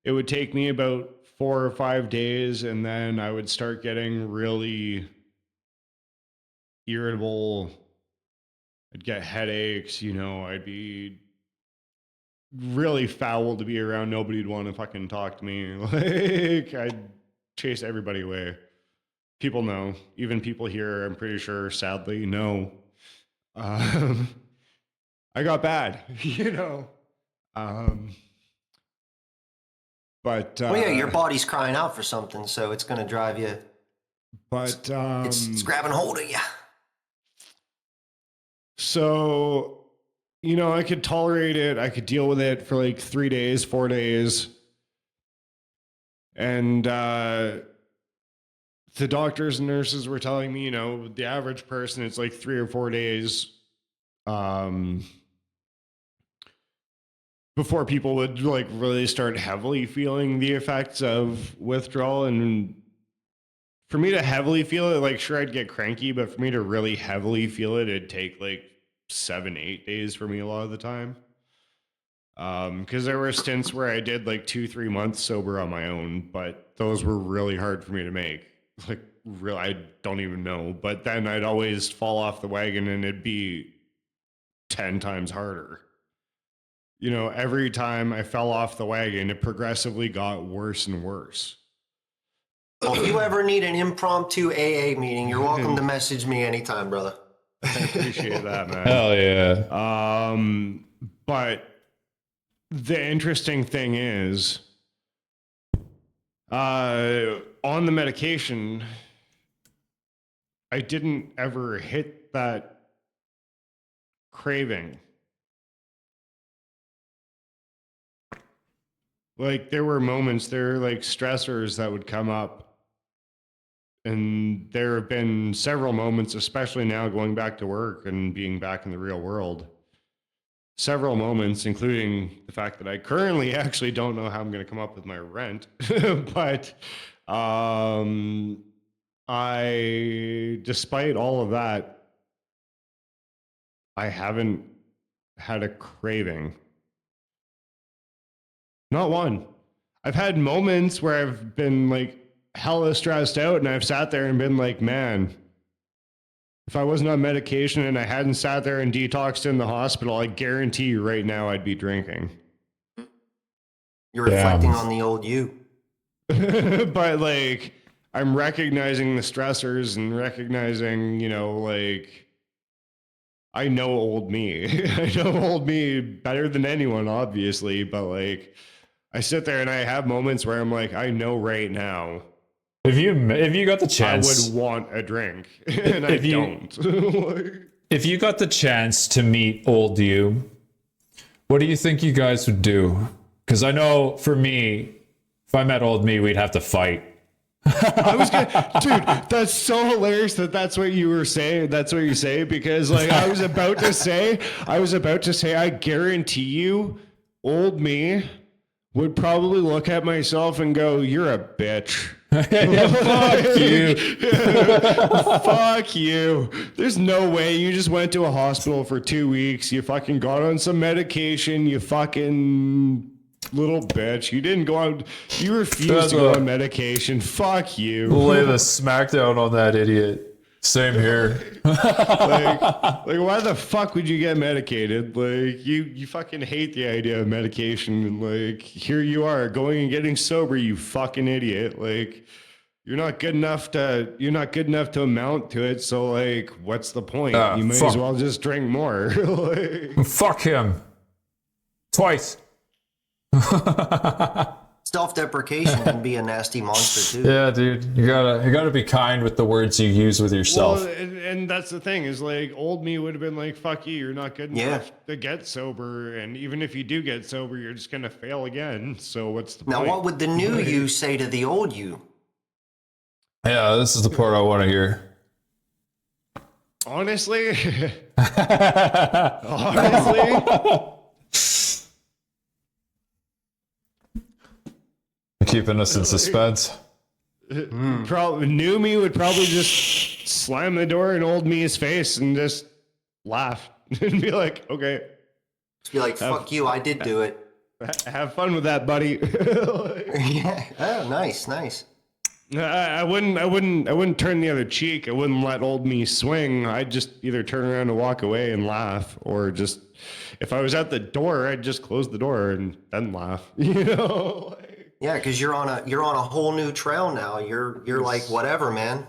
it would take me about 4 or 5 days, and then I would start getting really irritable. I'd get headaches, I'd be really foul to be around. Nobody'd want to fucking talk to me. Like, I'd chase everybody away. People know. Even people here, I'm pretty sure, sadly, know. Um, I got bad, Um, but Well, yeah, your body's crying out for something, so it's going to drive you. but It's grabbing hold of you. so I could tolerate it. I could deal with it for like 3 days, 4 days, and the doctors and nurses were telling me, the average person, it's like 3 or 4 days before people would like really start heavily feeling the effects of withdrawal. And for me to heavily feel it, like, sure, I'd get cranky, but for me to really heavily feel it, it'd take like 7, 8 days for me a lot of the time. Because there were stints where I did like 2, 3 months sober on my own, but those were really hard for me to make. Like, real, I don't even know. But then I'd always fall off the wagon, and it'd be 10 times harder. Every time I fell off the wagon, it progressively got worse and worse. Well, if you ever need an impromptu AA meeting, you're welcome to message me anytime, brother. I appreciate that, man. Hell yeah. But the interesting thing is, on the medication, I didn't ever hit that craving. Like, there were like stressors that would come up. And there have been several moments, especially now going back to work and being back in the real world. Several moments, including the fact that I currently actually don't know how I'm going to come up with my rent. But despite all of that, I haven't had a craving. Not one. I've had moments where I've been like hella stressed out, and I've sat there and been like, man, if I wasn't on medication and I hadn't sat there and detoxed in the hospital, I guarantee you right now I'd be drinking. You're reflecting on the old you. But like, I'm recognizing the stressors and recognizing, like, I know old me. I know old me better than anyone, obviously, but like, I sit there and I have moments where I'm like, I know right now If you got the I chance, would want a drink, and I if you- don't. if you got the chance to meet old you, what do you think you guys would do? Because I know for me, if I met old me, we'd have to fight. I was gonna, dude. That's so hilarious that's what you were saying. That's what you say because, like, I was about to say, I guarantee you, old me would probably look at myself and go, "You're a bitch." Fuck you. Fuck you. There's no way you just went to a hospital for 2 weeks. You fucking got on some medication. You fucking little bitch. You didn't go on. You refused to go on medication. Fuck you. Lay the smackdown on that idiot. Same here. like why the fuck would you get medicated? Like you fucking hate the idea of medication, and like here you are going and getting sober, you fucking idiot. Like you're not good enough to amount to it, so like what's the point? You might as well just drink more. Like, Fuck him. Twice. Self-deprecation can be a nasty monster too. Yeah, dude. You gotta be kind with the words you use with yourself. well, and that's the thing is like old me would have been like, fuck you, you're not good enough to get sober, and even if you do get sober, you're just gonna fail again. So what's the Now, point? what would the new you say to the old you? Yeah, this is the part I want to hear. Honestly, Keeping us in suspense. probably new me would probably just slam the door in old me's face and just laugh and be like, okay, Just be like, fuck you, I did do it. have fun with that, buddy. Yeah. Oh, nice. I wouldn't turn the other cheek. I wouldn't let old me swing. I'd just either turn around and walk away and laugh, or just, if I was at the door, I'd just close the door and then laugh, you know? Yeah, because you're on a whole new trail now. You're like, whatever, man.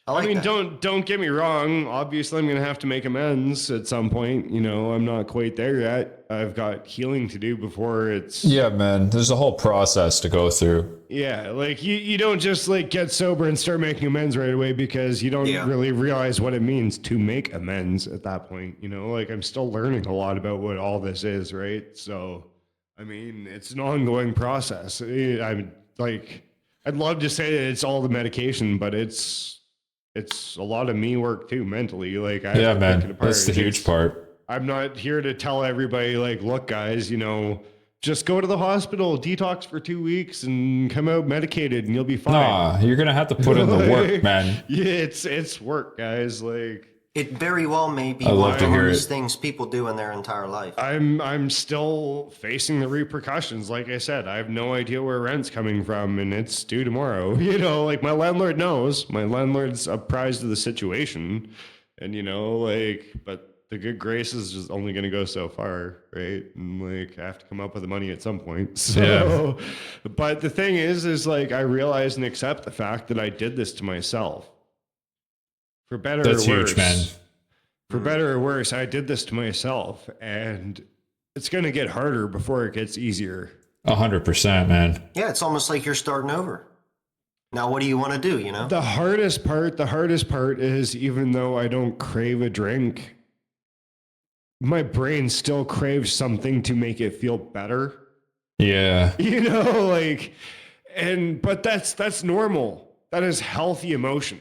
I mean, don't get me wrong. Obviously, I'm gonna have to make amends at some point. You know, I'm not quite there yet. I've got healing to do before it's. Yeah, man. There's a whole process to go through. Yeah, like you don't just like get sober and start making amends right away because you don't really realize what it means to make amends at that point. You know, like I'm still learning a lot about what all this is, right? So, I mean, it's an ongoing process. I'm like, I'd love to say that it's all the medication, but it's a lot of me work too mentally. Like, I have to pick it apart. That's the huge part. I'm not here to tell everybody like, look, guys, you know, just go to the hospital, detox for 2 weeks, and come out medicated, and you'll be fine. Nah, you're gonna have to put in the work, man. Yeah, it's work, guys. Like, it very well may be I one love of to the hear hardest it. things people do in their entire life. I'm still facing the repercussions. Like I said, I have no idea where rent's coming from, and it's due tomorrow. You know, like my landlord knows. My landlord's apprised of the situation, and you know, like, but the good grace is just only going to go so far, right? And like, I have to come up with the money at some point. So, but the thing is like, I realize and accept the fact that I did this to myself. For better or worse. That's huge, man. For better or worse, I did this to myself, and it's going to get harder before it gets easier. 100%, man. Yeah, it's almost like you're starting over. Now, what do you want to do, you know? The hardest part is, even though I don't crave a drink, my brain still craves something to make it feel better. Yeah. You know, like, but that's normal. That is healthy emotion.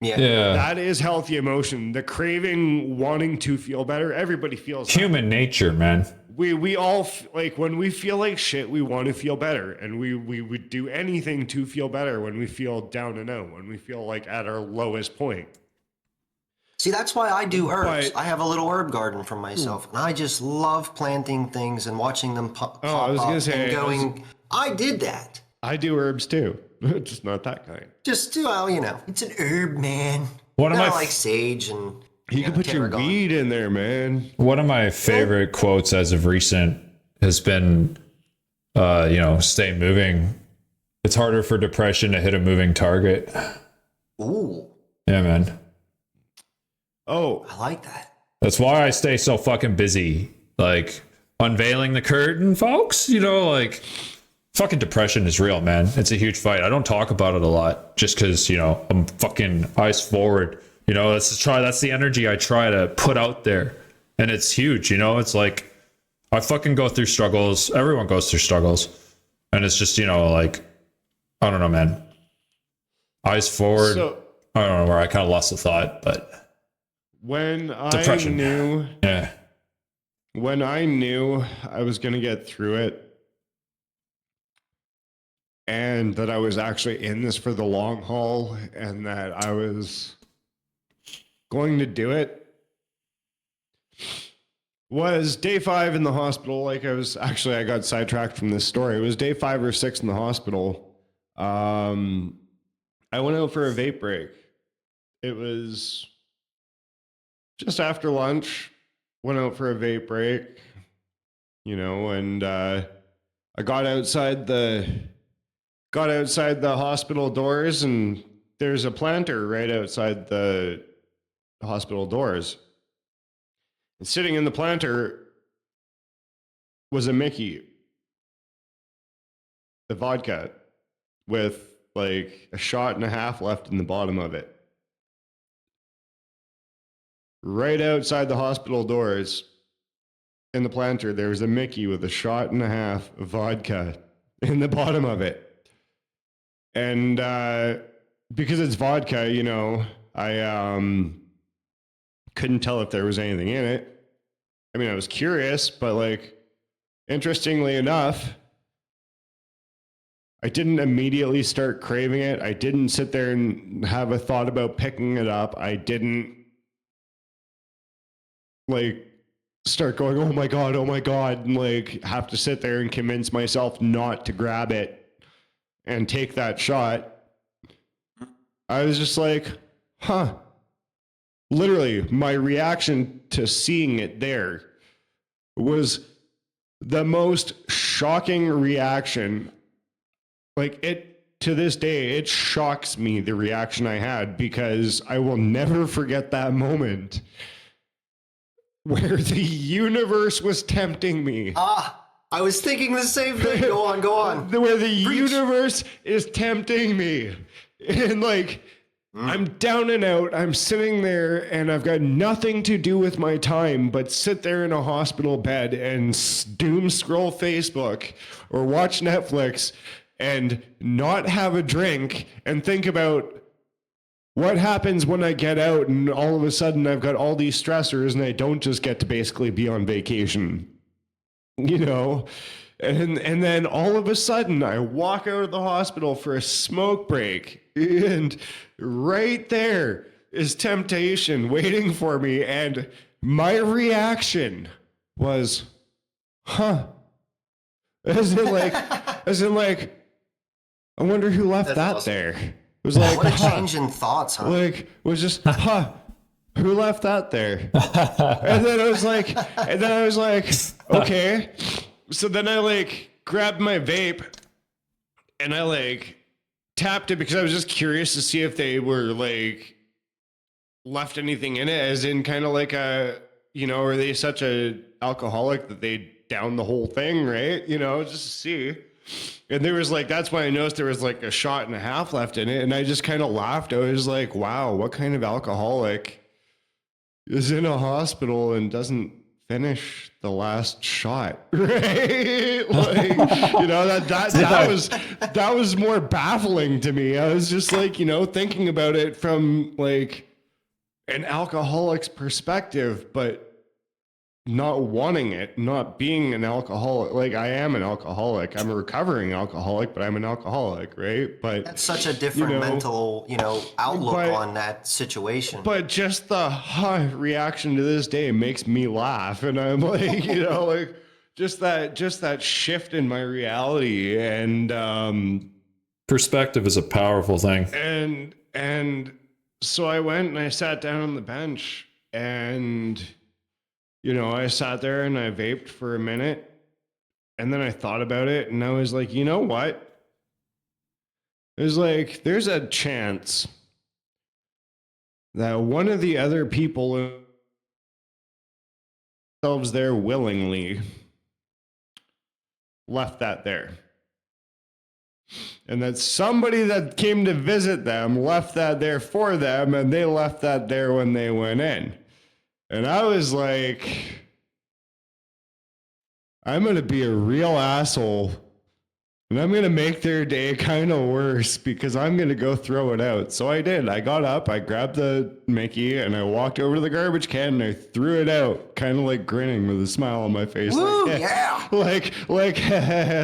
Yeah. That is healthy emotion. The craving, wanting to feel better. Everybody feels Human nature, man. We all like, when we feel like shit, we want to feel better, and we would do anything to feel better when we feel down and out, when we feel like at our lowest point. See, that's why I do herbs. But- I have a little herb garden for myself, and I just love planting things and watching them pop I was up gonna say, and going, I did that. I do herbs too, just not that kind. Just, well, you know, it's an herb, man. One of I my like sage and You can put your tarragon. weed in there, man. One of my favorite quotes as of recent has been, stay moving. It's harder for depression to hit a moving target. Ooh, Yeah, man. Oh, I like that. That's why I stay so fucking busy. Like, unveiling the curtain, folks. You know, like, fucking depression is real, man. It's a huge fight. I don't talk about it a lot just because, you know, I'm fucking eyes forward. You know, that's the energy I try to put out there. And it's huge, you know, it's like I fucking go through struggles. Everyone goes through struggles. And it's just, you know, like, I don't know, man. Eyes forward. So, I don't know where I kind of lost the thought, but when depression. When I knew I was going to get through it, and that I was actually in this for the long haul, and that I was going to do it, was day 5 in the hospital. Like I got sidetracked from this story. It was day 5 or 6 in the hospital. I went out for a vape break. It was just after lunch, went out for a vape break, you know, and I got outside the hospital doors, and there's a planter right outside the hospital doors. And sitting in the planter was a Mickey, the vodka, with like a shot and a half left in the bottom of it. Right outside the hospital doors in the planter, there was a Mickey with a shot and a half of vodka in the bottom of it. And because it's vodka, you know, I couldn't tell if there was anything in it. I mean, I was curious, but like, interestingly enough, I didn't immediately start craving it. I didn't sit there and have a thought about picking it up. I didn't like start going, oh my God, and like have to sit there and convince myself not to grab it and take that shot. I was just like, huh. Literally, my reaction to seeing it there was the most shocking reaction. Like, it, to this day, it shocks me, the reaction I had, because I will never forget that moment where the universe was tempting me. I was thinking the same thing. Go on. Where the universe is tempting me. And like, I'm down and out. I'm sitting there and I've got nothing to do with my time but sit there in a hospital bed and doom scroll Facebook or watch Netflix and not have a drink and think about what happens when I get out and all of a sudden I've got all these stressors and I don't just get to basically be on vacation, you know? And then all of a sudden I walk out of the hospital for a smoke break, and right there is temptation waiting for me. And my reaction was, huh? As in like, I wonder who left that awesome. there. It was like, What a change in thoughts, huh? like, it was just, huh? Who left that there? And then I was like, okay. So then I like grabbed my vape and I like tapped it because I was just curious to see if they were like left anything in it, as in kind of like a, you know, are they such a alcoholic that they down the whole thing, right? You know, just to see. And there was like, that's when I noticed there was like a shot and a half left in it. And I just kind of laughed. I was like, wow, what kind of alcoholic is in a hospital and doesn't finish the last shot, right? Like, you know, that was more baffling to me. I was just like, you know, thinking about it from like an alcoholic's perspective, but not wanting it, not being an alcoholic. Like, I am an alcoholic. I'm a recovering alcoholic, but I'm an alcoholic, right? But That's such a different mental, outlook on that situation. But just the reaction to this day makes me laugh, and I'm like, you know, like just that shift in my reality, and perspective is a powerful thing. And so I went and I sat down on the bench, and you know, I sat there and I vaped for a minute, and then I thought about it, and I was like, you know what? It was like, there's a chance that one of the other people themselves there willingly left that there. And that somebody that came to visit them left that there for them, and they left that there when they went in. And I was like, I'm going to be a real asshole. And I'm going to make their day kind of worse because I'm going to go throw it out. So I did. I got up, I grabbed the Mickey, and I walked over to the garbage can and I threw it out, kind of like grinning with a smile on my face. Woo, like, yeah. Like,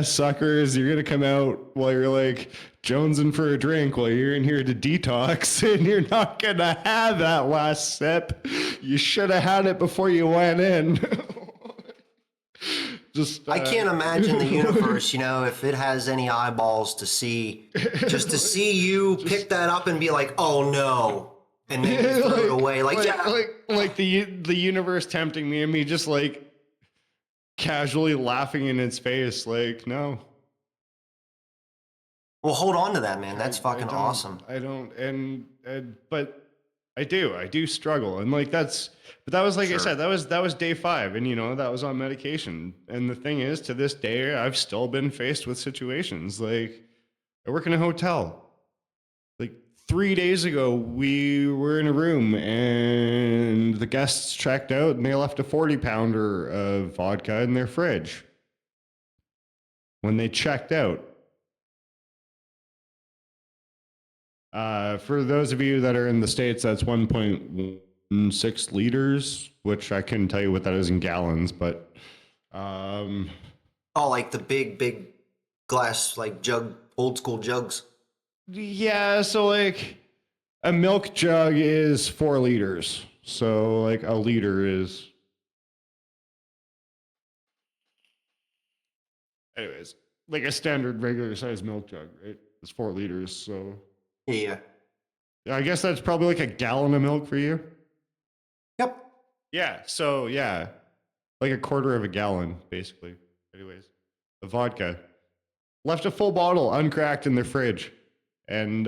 suckers, you're going to come out while you're like jonesing for a drink while you're in here to detox, and you're not going to have that last sip. You should have had it before you went in. I can't imagine the universe, if it has any eyeballs to see, just to see you pick that up and be like, oh no, and then you throw it away. Like the universe tempting me and me just like casually laughing in its face. Like, no. Well, hold on to that, man. That's fucking awesome. But I do struggle. And like, but that was, like I said, that was day 5. And that was on medication. And the thing is, to this day, I've still been faced with situations. Like, I work in a hotel. Like 3 days ago, we were in a room and the guests checked out and they left a 40-pounder of vodka in their fridge when they checked out. For those of you that are in the States, that's 1.16 liters, which I couldn't tell you what that is in gallons, but... like the big glass, like jug, old school jugs. Yeah, so like a milk jug is 4 liters. So like a liter is... Anyways, like a standard regular size milk jug, right? It's 4 liters, so... Yeah. I guess that's probably like a gallon of milk for you. Yep. Yeah. So yeah, like a quarter of a gallon, basically. Anyways, the vodka left a full bottle uncracked in their fridge, and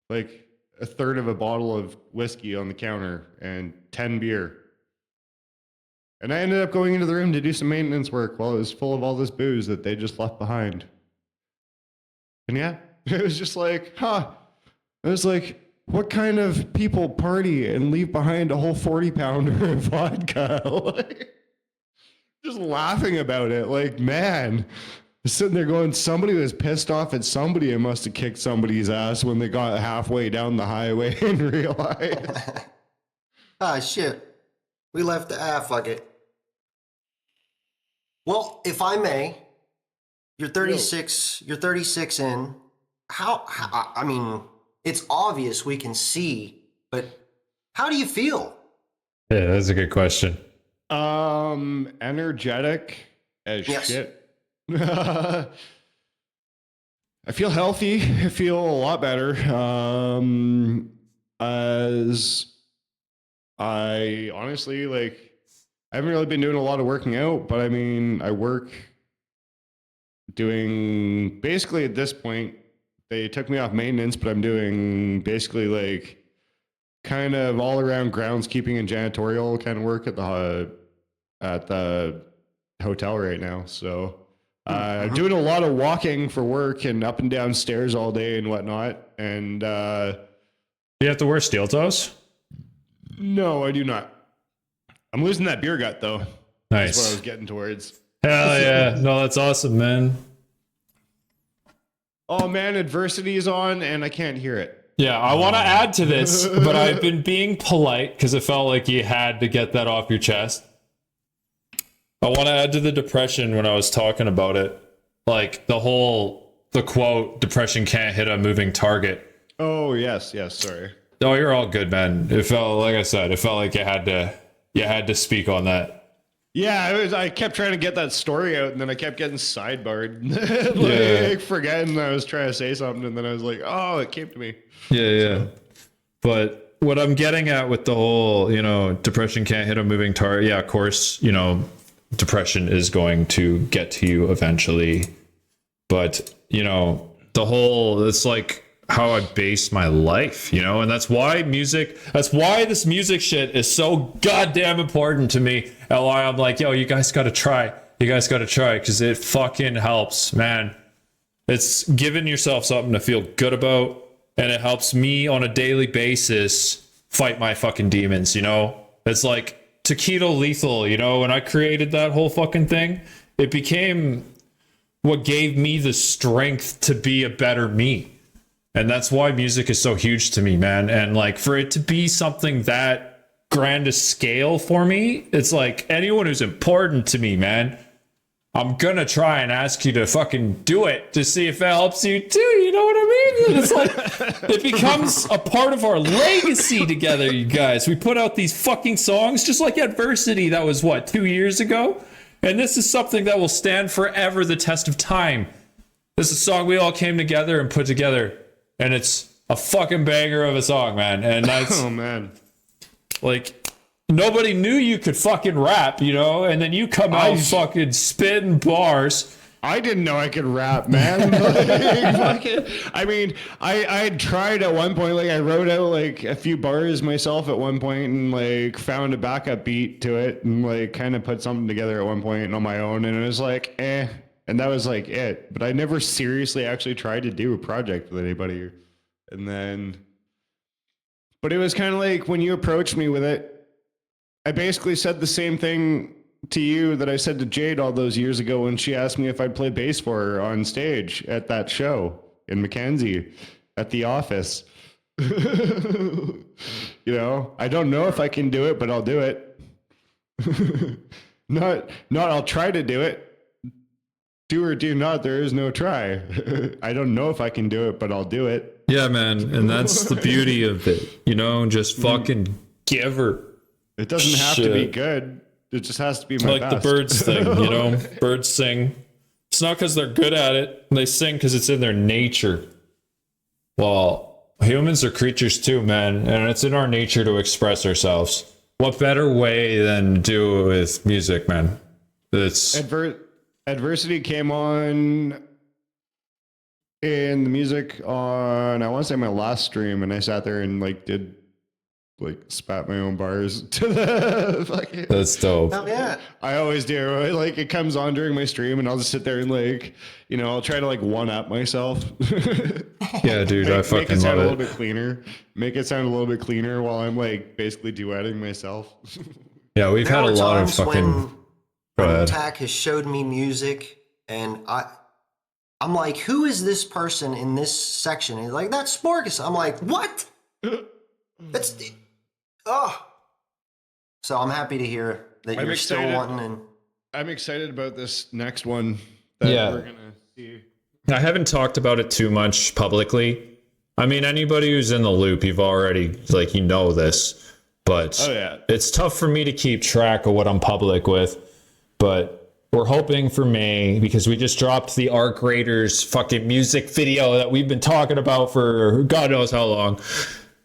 like a third of a bottle of whiskey on the counter and 10 beer. And I ended up going into the room to do some maintenance work while it was full of all this booze that they just left behind. And yeah. It was just like, I was like, what kind of people party and leave behind a whole 40-pounder of vodka? Like, just laughing about it. Like, man, sitting there going, somebody was pissed off at somebody and must have kicked somebody's ass when they got halfway down the highway and realized. Shit. We left the fuck it. Well, if I may, you're 36 in. How, I mean, it's obvious we can see, but how do you feel? Yeah, that's a good question. Energetic as shit. I feel healthy. I feel a lot better. As I honestly, like, I haven't really been doing a lot of working out, but I mean, I work doing basically at this point, they took me off maintenance, but I'm doing basically like kind of all around groundskeeping and janitorial kind of work at the hotel right now. So I'm doing a lot of walking for work and up and down stairs all day and whatnot. And do you have to wear steel toes? No, I do not. I'm losing that beer gut though. Nice. That's what I was getting towards. Hell yeah. No, that's awesome, man. Oh man, adversity is on and I can't hear it. Yeah, I want to add to this, but I've been being polite because it felt like you had to get that off your chest. I want to add to the depression when I was talking about it. Like the quote, depression can't hit a moving target. Oh, yes, sorry. Oh, you're all good, man. It felt, like I said, it felt like you had to speak on that. Yeah, I kept trying to get that story out, and then I kept getting sidebarred. Forgetting I was trying to say something, and then I was like, oh, it came to me. Yeah. But what I'm getting at with the whole, depression can't hit a moving target. Yeah, of course, depression is going to get to you eventually. But, it's like how I base my life, and that's why this music shit is so goddamn important to me. And why I'm like, yo, you guys got to try because it fucking helps, man. It's giving yourself something to feel good about, and it helps me on a daily basis fight my fucking demons, you know? It's like Taquito Lethal, you know, when I created that whole fucking thing, it became what gave me the strength to be a better me. And that's why music is so huge to me, man. And like for it to be something that grand a scale for me, it's like anyone who's important to me, man, I'm gonna try and ask you to fucking do it to see if it helps you too. You know what I mean? And it's like it becomes a part of our legacy together, you guys. We put out these fucking songs, just like Adversity. That was what, 2 years ago? And this is something that will stand forever the test of time. This is a song we all came together and put together, and it's a fucking banger of a song, man. And that's Oh man. like. Nobody knew you could fucking rap, you know, and then you come out fucking spitting bars. I didn't know I could rap, man. I mean, I tried at one point, like I wrote out like a few bars myself at one point and like found a backup beat to it and like kind of put something together at one point on my own, and it was like, and that was like it. But I never seriously actually tried to do a project with anybody. And then, but it was kind of like when you approached me with it, I basically said the same thing to you that I said to Jade all those years ago when she asked me if I'd play bass for her on stage at that show in Mackenzie at the office. You know, I don't know if I can do it, but I'll do it. Not I'll try to do it. Do or do not, there is no try. I don't know if I can do it, but I'll do it. Yeah, man. And that's the beauty of it, you know, just fucking give her. It doesn't have to be good. It just has to be my like best. the birds thing, you know? Birds sing. It's not because they're good at it. They sing because it's in their nature. Well, humans are creatures too, man. And it's in our nature to express ourselves. What better way than to do it with music, man? It's Adversity came on in the music on, I want to say my last stream, and I sat there and like did like spat my own bars to the fucking. That's dope. Oh, yeah. I always do. Like it comes on during my stream, and I'll just sit there and like, you know, I'll try to like one up myself. Yeah, dude, I make fucking it sound love a little it. bit cleaner. Make it sound a little bit cleaner while I'm like basically duetting myself. Yeah, we've There had a are lot of times fucking. Go when ahead. Tack has showed me music, and I'm like, who is this person in this section? And he's like, that's Sporkus. I'm like, what? That's oh. So I'm happy to hear that I'm you're still excited. wanting. And I'm excited about this next one that Yeah. we're gonna see. I haven't talked about it too much publicly. I mean, anybody who's in the loop, you've already, like, you know this. But Oh yeah. it's tough for me to keep track of what I'm public with. But we're hoping for May, because we just dropped the Arc Raiders fucking music video that we've been talking about for God knows how long.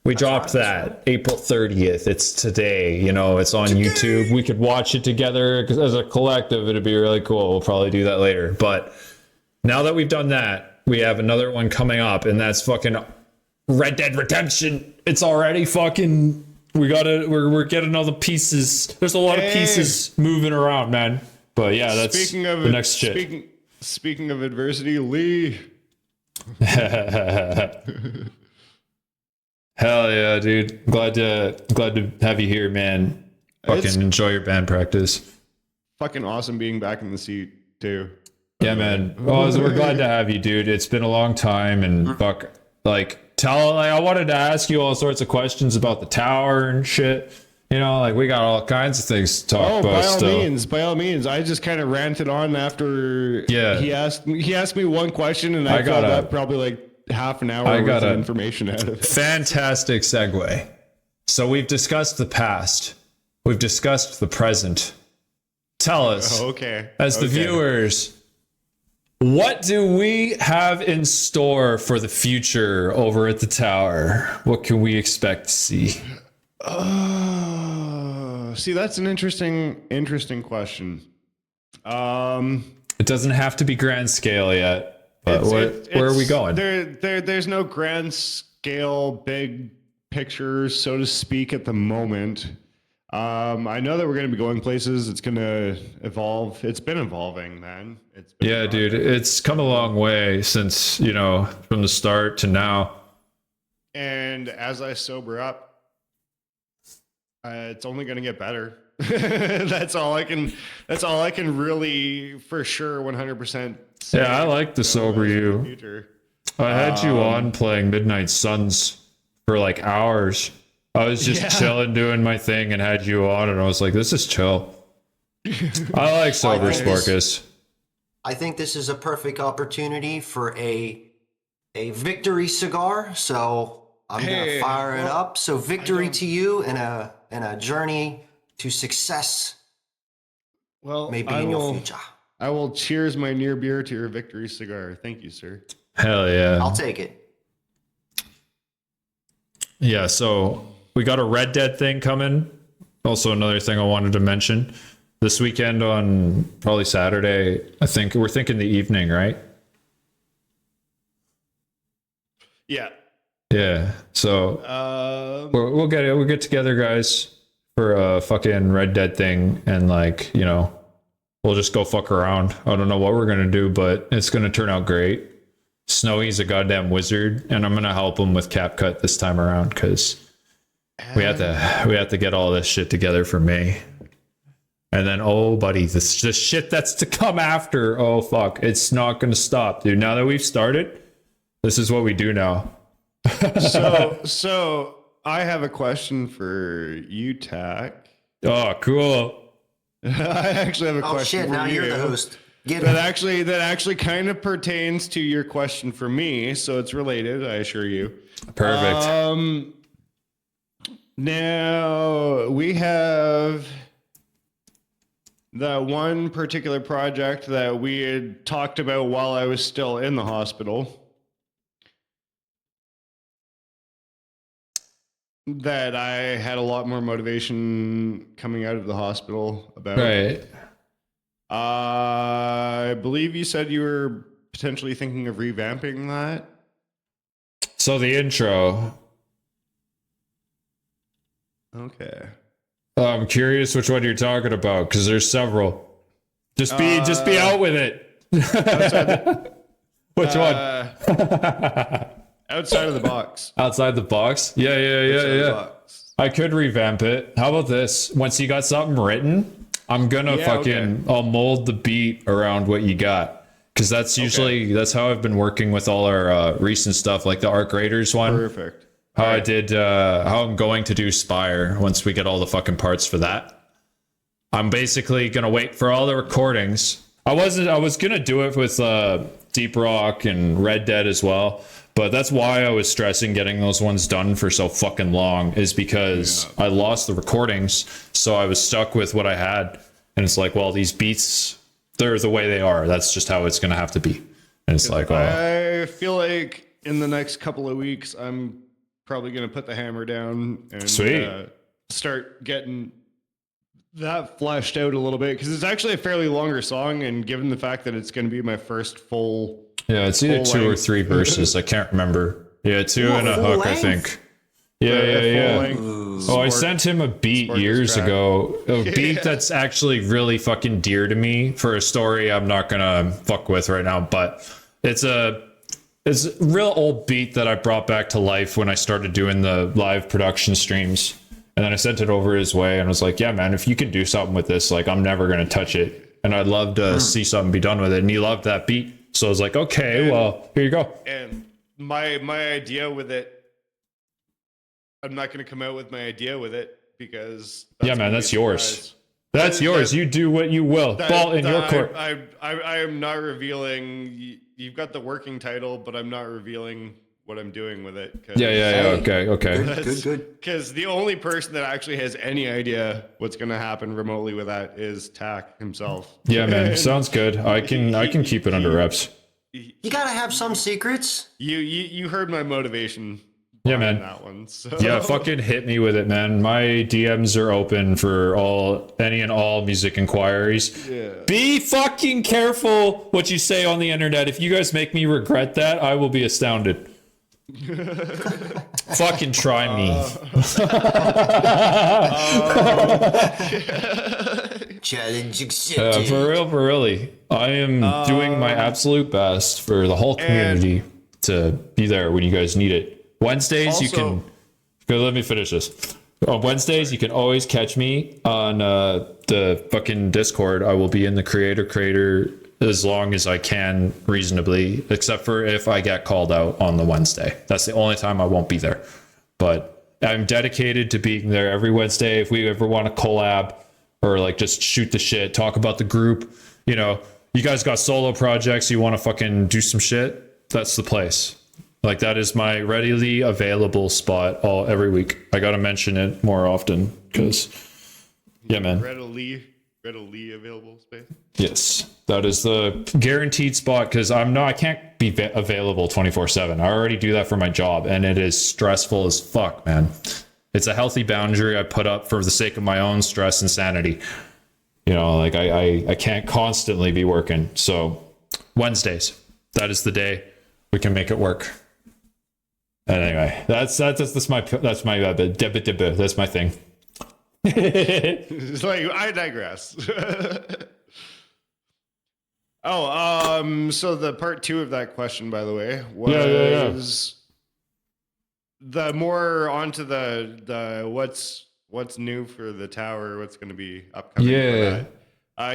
We dropped that April 30th. It's today, you know, it's on YouTube. We could watch it together as a collective. It'd be really cool. We'll probably do that later. But now that we've done that, we have another one coming up, and that's fucking Red Dead Redemption. It's already fucking, we're getting all the pieces. There's a lot of pieces moving around, man. But yeah, that's Speaking of the next shit. Speaking of adversity, Lee. Hell yeah, dude. Glad to have you here, man. Fucking It's- enjoy your band practice. Fucking awesome being back in the seat too. Yeah, man. Well, we're glad to have you, dude. It's been a long time, and fuck, like, I wanted to ask you all sorts of questions about the tower and shit. You know, like, we got all kinds of things to talk Oh, about still. by all means. I just kind of ranted on after Yeah. he asked me one question, and I I got filled a- up probably like half an hour I worth got of a- information out of it. Fantastic segue. So we've discussed the past. We've discussed the present. Tell us, Okay. as the Okay. viewers, what do we have in store for the future over at the tower? What can we expect to see? See, that's an interesting question. It doesn't have to be grand scale yet, but where are we going? There's no grand scale, big picture, so to speak, at the moment. I know that we're going to be going places. It's going to evolve. It's been evolving, man. It's been Yeah, dude, it's come a long way since, from the start to now. And as I sober up, it's only going to get better. That's all I can really for sure 100% say. Yeah, I like the sober you. I had you on playing Midnight Suns for like hours. I was just chilling, doing my thing, and had you on, and I was like, this is chill. I like sober Sporkus. I think this is a perfect opportunity for a victory cigar. So I'm gonna fire it up. So victory to you and a journey to success. Well, maybe in your future. I will cheers my near beer to your victory cigar. Thank you, sir. Hell yeah. I'll take it. Yeah, so we got a Red Dead thing coming. Also, another thing I wanted to mention. This weekend on probably Saturday, I think we're thinking the evening, right? Yeah. Yeah. So we'll get together, guys, for a fucking Red Dead thing, and we'll just go fuck around. I don't know what we're gonna do, but it's gonna turn out great. Snowy's a goddamn wizard, and I'm gonna help him with CapCut this time around because we have to get all this shit together for May. And then, oh, buddy, the shit that's to come after. Oh, fuck. It's not going to stop, dude. Now that we've started, this is what we do now. So I have a question for you, Tack. Oh, cool. I actually have a question for you. Oh, shit, now you're the host. That actually kind of pertains to your question for me, so it's related, I assure you. Perfect. Now, we have the one particular project that we had talked about while I was still in the hospital that I had a lot more motivation coming out of the hospital about. Right. I believe you said you were potentially thinking of revamping that. So the intro. Okay. I'm curious which one you're talking about because there's several. Just be out with it. Which one? Outside of the box. Outside the box? Yeah. I could revamp it. How about this? Once you got something written, I'm gonna I'll mold the beat around what you got. Because that's usually that's how I've been working with all our recent stuff, like the Arc Raiders one. Perfect. How I did how I'm going to do Spire once we get all the fucking parts for that. I'm basically gonna wait for all the recordings. I was gonna do it with Deep Rock and Red Dead as well, but that's why I was stressing getting those ones done for so fucking long, is because I lost the recordings, so I was stuck with what I had, and it's like, well, these beats, they're the way they are. That's just how it's gonna have to be. And it's like, I feel like in the next couple of weeks, I'm probably gonna put the hammer down and start getting that fleshed out a little bit, because it's actually a fairly longer song, and given the fact that it's going to be my first full it's either 2 or 3 verses. I can't remember. Yeah, 2 and a hook, I think. Yeah. I sent him a beat years ago, a beat that's actually really fucking dear to me for a story I'm not gonna fuck with right now, but it's a real old beat that I brought back to life when I started doing the live production streams. And then I sent it over his way and was like, yeah, man, if you can do something with this, like, I'm never going to touch it. And I'd love to see something be done with it. And he loved that beat. So I was like, okay, well, here you go. And my idea with it, I'm not going to come out with my idea with it because... that's yours. That's yours. You do what you will. Ball in your court. I am not revealing... You've got the working title, but I'm not revealing what I'm doing with it. Okay. Good. Because the only person that actually has any idea what's going to happen remotely with that is Tack himself. Yeah, man. Sounds good. I can keep it under wraps. You gotta have some secrets. You heard my motivation. Yeah, man. That one. So. Yeah, fucking hit me with it, man. My DMs are open for any and all music inquiries. Yeah. Be fucking careful what you say on the internet. If you guys make me regret that, I will be astounded. Fucking try me. Challenge accepted. For real, for really. I am doing my absolute best for the whole community to be there when you guys need it. Wednesdays, you can... Let me finish this. On Wednesdays, you can always catch me on the fucking Discord. I will be in the creator as long as I can reasonably, except for if I get called out on the Wednesday. That's the only time I won't be there. But I'm dedicated to being there every Wednesday. If we ever want to collab or like just shoot the shit, talk about the group, you know, you guys got solo projects, you want to fucking do some shit, that's the place. Like that is my readily available spot every week. I got to mention it more often because, yeah, man. Readily available space. Yes, that is the guaranteed spot because I can't be available 24/7. I already do that for my job, and it is stressful as fuck, man. It's a healthy boundary I put up for the sake of my own stress and sanity. You know, like I can't constantly be working. So Wednesdays, that is the day we can make it work. Anyway, that's my thing. It's like I digress. So the part 2 of that question, by the way, was the more onto the what's new for the tower, what's going to be upcoming. Yeah. For that.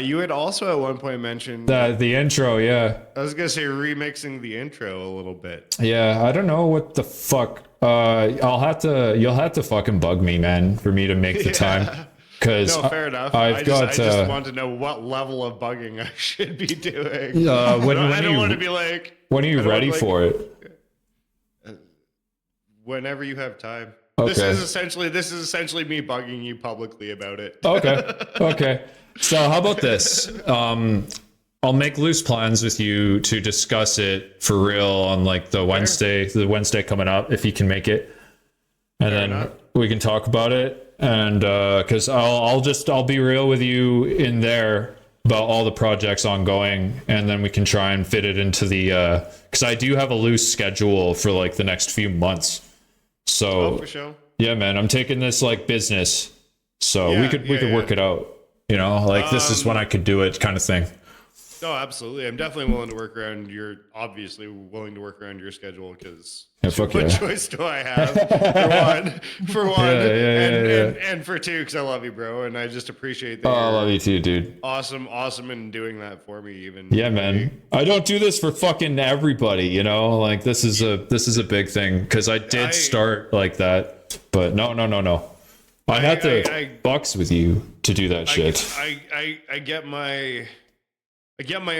You had also at one point mentioned the intro, yeah. I was gonna say remixing the intro a little bit. Yeah, I don't know what the fuck. You'll have to fucking bug me, man, for me to make the time. Cause no, fair enough. I just want to know what level of bugging I should be doing. I don't want to be like. When are you ready for it? Whenever you have time. Okay. This is essentially me bugging you publicly about it. Okay. So how about this? I'll make loose plans with you to discuss it for real on like the Wednesday coming up, if you can make it. And then we can talk about it. And because I'll be real with you in there about all the projects ongoing, and then we can try and fit it into the because I do have a loose schedule for like the next few months. So for sure. Yeah, man, I'm taking this like business, so we could work it out. You know, like this is when I could do it, kind of thing. No, absolutely. I'm definitely willing to work around your schedule because what choice do I have? For one, and for two, because I love you, bro, and I just appreciate that. I love you too, dude. Awesome in doing that for me, even. Yeah, man. I don't do this for fucking everybody, you know. Like this is a big thing because I did start like that, but no. I had to box with you to do that shit. I get my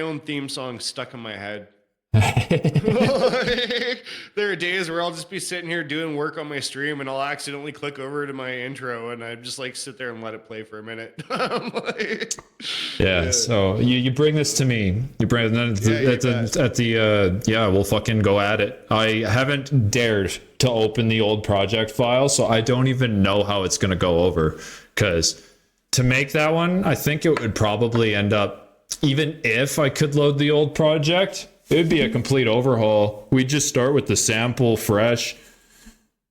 own theme song stuck in my head. There are days where I'll just be sitting here doing work on my stream and I'll accidentally click over to my intro and I just like sit there and let it play for a minute. So you bring this to me. You bring we'll fucking go at it. I haven't dared to open the old project file, so I don't even know how it's gonna go over. Because to make that one, I think it would probably end up, even if I could load the old project, it would be a complete overhaul. We'd just start with the sample fresh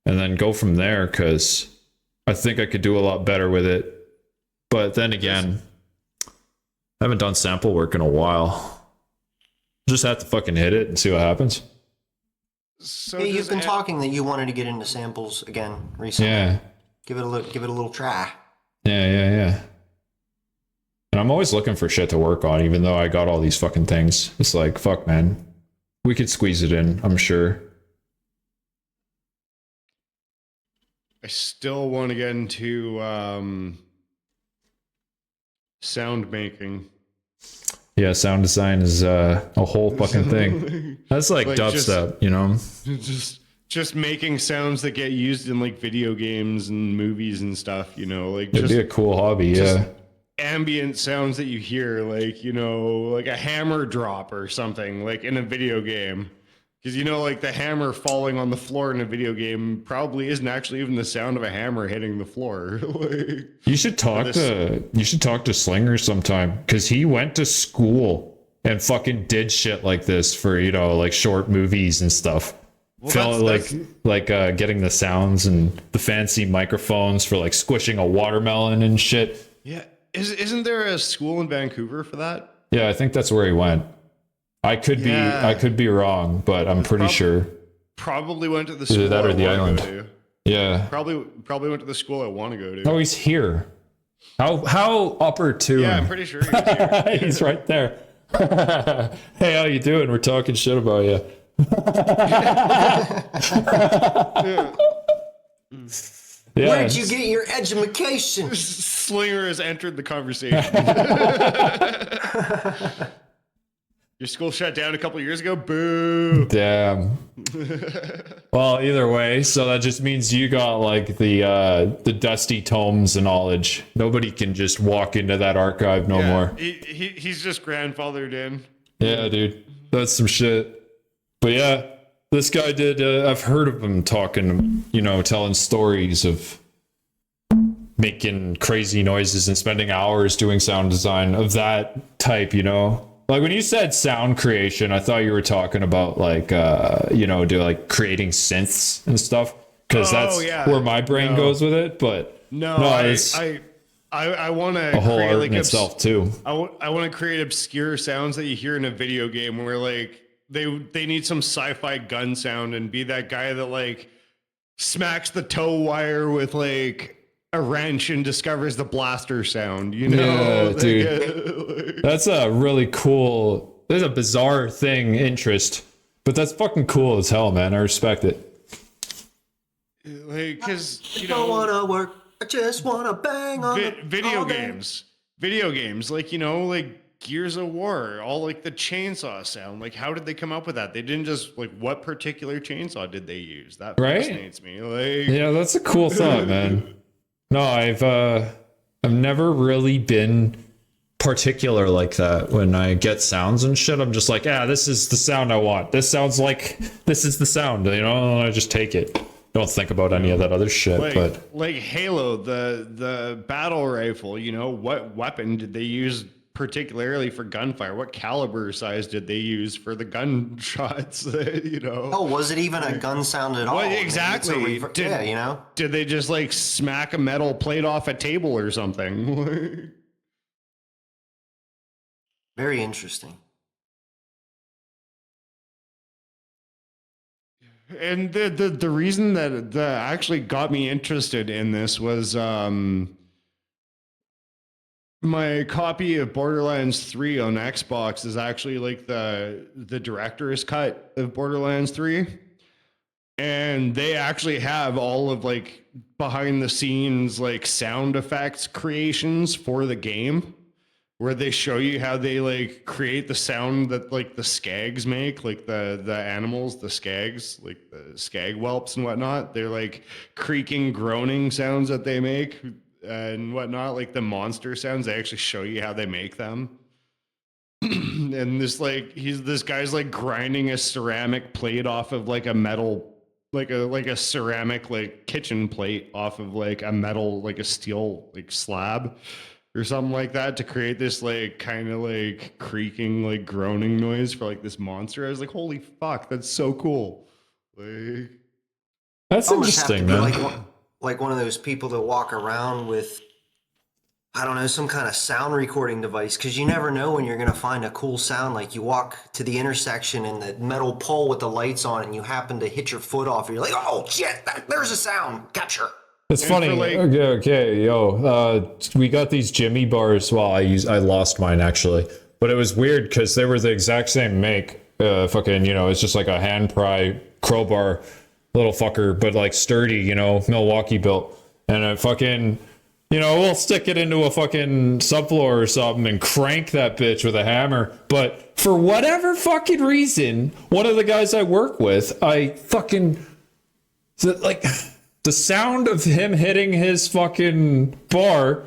and then go from there, because I think I could do a lot better with it. But then again, I haven't done sample work in a while. Just have to fucking hit it and see what happens. So hey, you've been talking that you wanted to get into samples again recently. Yeah. Give it a little try. Yeah. And I'm always looking for shit to work on, even though I got all these fucking things. It's like, fuck, man. We could squeeze it in, I'm sure. I still want to get into sound making. Yeah, sound design is a whole fucking thing. That's like dubstep, you know? Just making sounds that get used in like video games and movies and stuff, you know? Like it'd be a cool hobby, yeah. Ambient sounds that you hear, like, you know, like a hammer drop or something, like in a video game. Because, you know, like the hammer falling on the floor in a video game probably isn't actually even the sound of a hammer hitting the floor. Like, you should talk to Slinger sometime, because he went to school and fucking did shit like this for, you know, like short movies and stuff. Getting the sounds and the fancy microphones for like squishing a watermelon and shit. Yeah. Isn't there a school in Vancouver for that? Yeah, I think that's where he went. I could be wrong, but I'm pretty sure. Probably went to the school. Either that or the I island. to. Yeah. Probably went to the school I want to go to. Oh, he's here. How opportune. Yeah, I'm pretty sure he's here. He's right there. Hey, how you doing? We're talking shit about you. Yeah. Where did you get your education? Slinger has entered the conversation. Your school shut down a couple years ago? Boo. Damn. Well, either way, so that just means you got like the dusty tomes of knowledge. Nobody can just walk into that archive no more. He's just grandfathered in. Yeah, dude. That's some shit. But yeah, this guy did, I've heard of him talking, telling stories of making crazy noises and spending hours doing sound design of that type, Like when you said sound creation, I thought you were talking about like, creating synths and stuff. Because that's where my brain goes with it. But I want to a whole create art like in itself too. I want to create obscure sounds that you hear in a video game where like they need some sci-fi gun sound and be that guy that like smacks the tow wire with like a wrench and discovers the blaster sound, Yeah, dude. That's a really cool, there's a bizarre interest, but that's fucking cool as hell, man. I respect it. Like, cause I don't want to work. I just want to bang on video games, like, like Gears of War, all like the chainsaw sound. Like, how did they come up with that? They didn't just like, what particular chainsaw did they use? That fascinates me. Like, yeah, that's a cool thought, man. No, I've never really been particular like that. When I get sounds and shit, I'm just like, this is the sound I want. This sounds like this is the sound, and I just take it. Don't think about any of that other shit. Like Halo, the battle rifle, what weapon did they use particularly for gunfire? What caliber size did they use for the gunshots? Oh, was it even a gun sound at all? Well, exactly. Did they just like smack a metal plate off a table or something? Very interesting. And the reason that actually got me interested in this was my copy of Borderlands 3 on Xbox is actually like the director's cut of Borderlands 3. And they actually have all of like behind the scenes like sound effects creations for the game, where they show you how they like create the sound that like the skags make, like the animals, the skags, like the skag whelps and whatnot. They're like creaking, groaning sounds that they make and whatnot, like the monster sounds. They actually show you how they make them. And this guy's like grinding a ceramic plate off of like a metal, like a ceramic like kitchen plate off of like a metal, like a steel like slab or something like that, to create this like kind of like creaking, like groaning noise for like this monster. I was like, holy fuck, that's so cool. Like, that's interesting, man. Like one of those people that walk around with, I don't know, some kind of sound recording device, because you never know when you're going to find a cool sound. Like you walk to the intersection and the metal pole with the lights on and you happen to hit your foot off and you're like, oh shit, there's a sound capture. It's funny. Okay, we got these Jimmy bars. Well, I lost mine actually, but it was weird because they were the exact same make. It's just like a hand pry crowbar, little fucker, but like sturdy, Milwaukee built, and it fucking, we'll stick it into a fucking subfloor or something and crank that bitch with a hammer. But for whatever fucking reason, one of the guys I work with, the sound of him hitting his fucking bar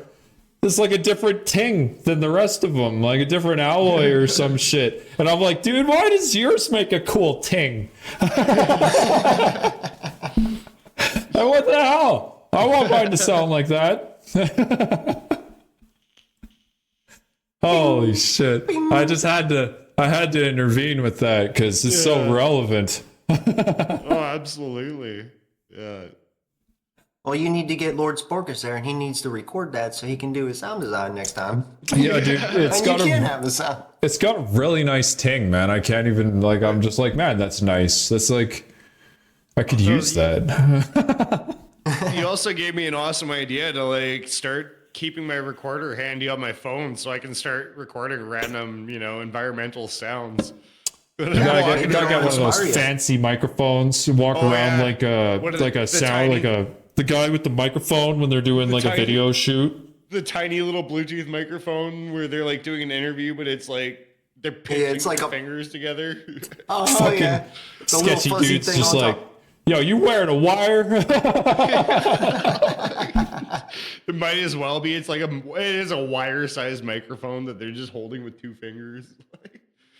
is like a different ting than the rest of them, like a different alloy or some shit. And I'm like, dude, why does yours make a cool ting? And what the hell? I want mine to sound like that. Holy shit. I had to intervene with that because it's so relevant. Oh, absolutely. Yeah. Well, you need to get LordSporkus there, and he needs to record that so he can do his sound design next time. Yeah, dude, it's And you got can't a have the sound. it's got a really nice ting, man. I can't even like. I'm just like, man, that's nice. That's like, I could use that. You also gave me an awesome idea to like start keeping my recorder handy on my phone so I can start recording random, environmental sounds. You gotta get one of those Inspire you. fancy microphones. You walk around yeah. like What are a the sound tiny- the guy with the microphone when they're doing like a tiny- video shoot. The tiny little Bluetooth microphone where they're like doing an interview, but it's like they're pinching it's like their a- fingers together. Oh, Fucking yeah. The little sketchy fuzzy dudes thing just on like, top. yo, you wearing a wire? It might as well be. It is a wire-sized microphone that they're just holding with two fingers.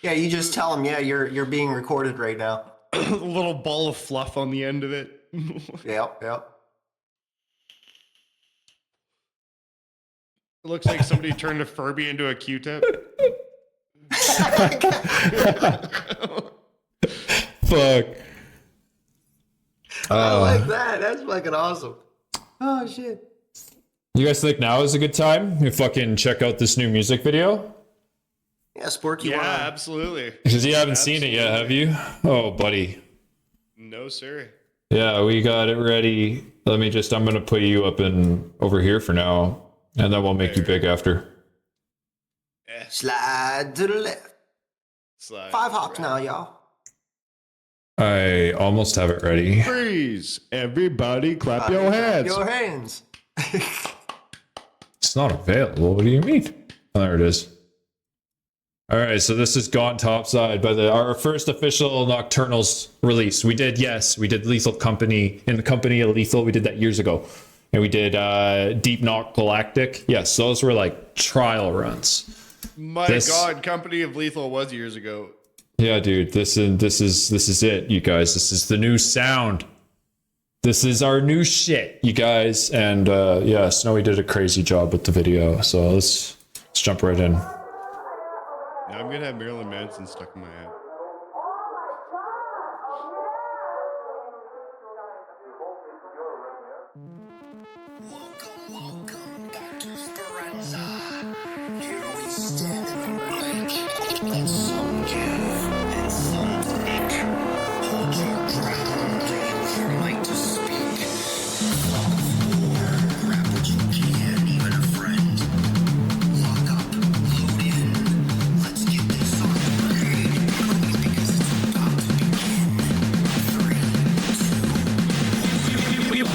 Yeah, you just tell him, yeah, you're being recorded right now. A little ball of fluff on the end of it. Yep. It looks like somebody turned a Furby into a Q-tip. Fuck. I like that. That's fucking awesome. Oh, shit. You guys think now is a good time to fucking check out this new music video? Yeah, Sporky. Yeah, absolutely. Because you haven't seen it yet, have you? Oh, buddy. No, sir. Yeah, we got it ready. I'm gonna put you up in over here for now, and then we'll make you big after. Slide to the left. Slide 5 hops now, y'all. I almost have it ready. Freeze! Everybody, clap your hands. Your hands. It's not available. What do you mean? Oh, there it is. All right, so this is Gone Topside by our first official Nocturnals release. We did Lethal Company in the company of Lethal. We did that years ago, and we did Deep Knock Galactic. Yes, those were like trial runs. My God, Company of Lethal was years ago. Yeah, dude, this is it, you guys. This is the new sound. This is our new shit, you guys. And yeah, Snowy did a crazy job with the video. So let's jump right in. Now I'm gonna have Marilyn Manson stuck in my head. Welcome back to Speranza. Here we stand in the light, and some give, and some take. Hold your ground, use your might to speak. Fog of war, grab what you can, even a friend. Lock up, load in, let's get this on the parade. Because it's about to begin. 3, 2, 1.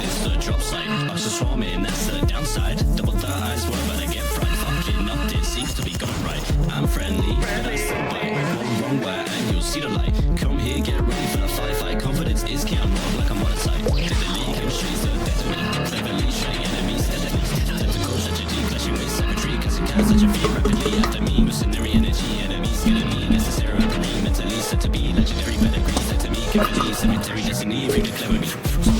It's the drop site, bugs are swarming, that's the downside. Double the eyes, what about I get fried? Fucking up, this seems to be going right. I'm friendly, but that's the bite. One wrong way, and you'll see the light. Come here, get ready for the fight. Confidence is key, I'm wrong like I'm on a side. Deadly chemistry's the death of me. Cleverly shutting enemies, deadly. Tactical strategy, clashing with symmetry. Casting down such a fear rapidly after me. Mercenary energy, enemies getting me. Necessary weaponry, mentally set to be. Legendary pedigree, set to me. Community, cemetery, destiny, if you declare me.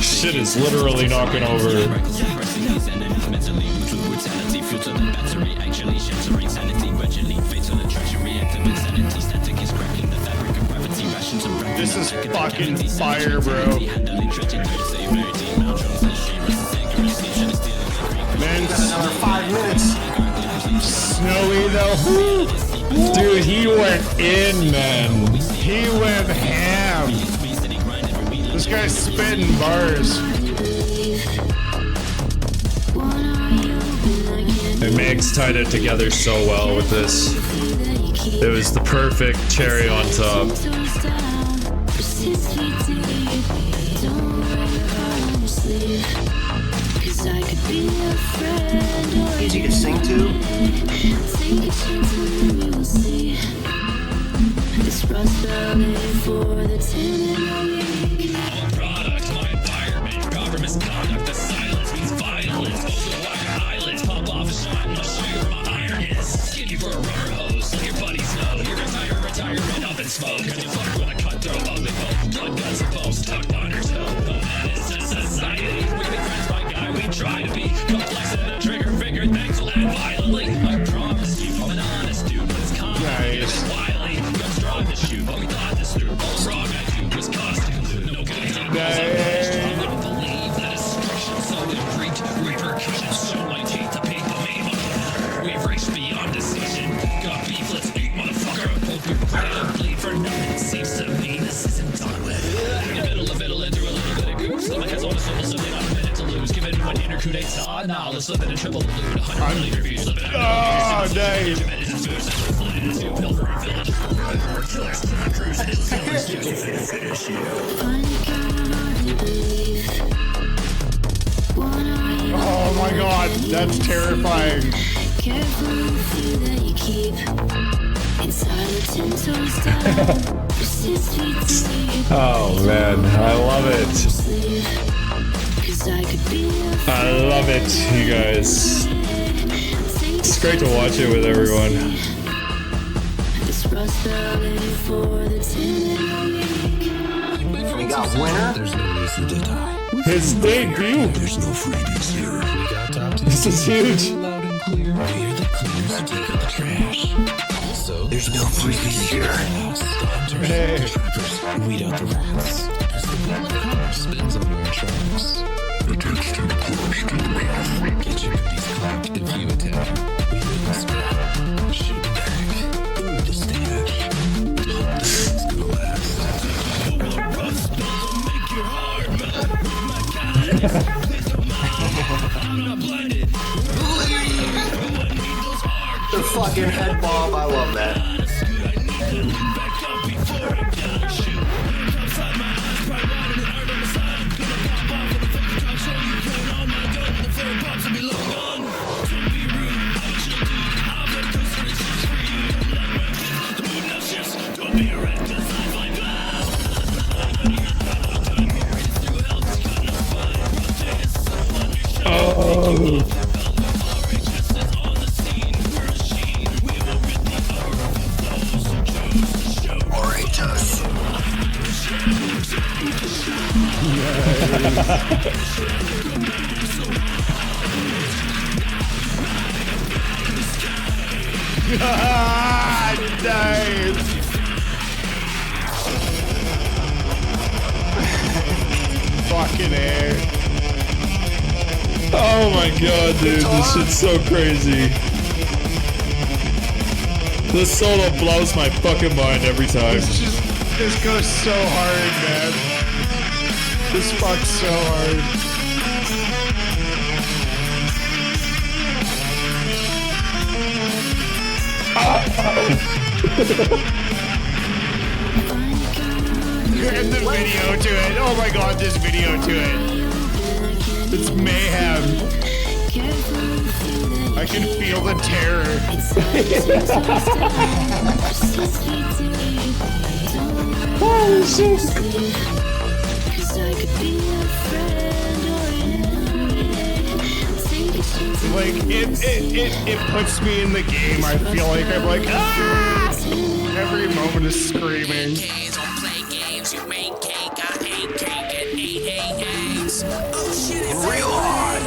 Shit is literally knocking over. Suppressing these enemies mentally, brutal brutality, fuel to the battery, actually shattering sanity, gradually fatal attraction, reactive insanity, static is cracking the fabric of gravity, rations of brain. This is fucking fire, bro. Man, Another 5 minutes. Snowy though. Dude, he went in, man. He went ham. This guy's spitting bars. And Megs tied it together so well with this. It was the perfect cherry on top. Easy to sing to. Product, my environment, government misconduct, the silence means violence. Open wide eyelids, pop off a shot, and I'll show you where my iron is. Skin you for a rubber hose, let your buddies know. You retire, retirement up in smoke. Cause you fuck with a cutthroat ugly folk. Blood, guts, and bones tucked on your toe. The menace to society. We be friends, my guy, we try to be. Complex and a trigger finger, things will end violently. I promise you, I'm an honest dude, but it's common. Nice. Wily, got strong to shoot, but we thought this through. All wrong, I An inner coup d'etat? Nah, let's live in a triple loot. 100 million views, live in a Oh, nice. Oh my god, that's terrifying. Oh man, I love it. I love it, you guys. It's great to watch it with everyone. We got winner. There's no reason to die. His debut. There's no freebies here. We got top to This is huge. loud and clear. Clear the clears, take out the trash. Also, There's no freebies here. the hunters, the trappers, weed out the rats. As the wheel of commerce spins on our tracks. It takes two close to the math. Get your booties clapped if you attack. We live in scrap. Shoot back. Ooh, the stash. Hope this is gonna last. The fucking head bob, I love that. Orators. Ah, nice. Fucking air. Oh my god, dude, this shit's so crazy. This solo blows my fucking mind every time. This goes so hard, man. This fucks so hard. And the video to it. Oh my god, this video to it. It's mayhem. I can feel the terror. Holy shit. Like, it puts me in the game. I feel like I'm like, ah! Every moment is screaming. Kids don't play games, you make cake, I ate cake and ate eggs. Oh shit, it's Real hard.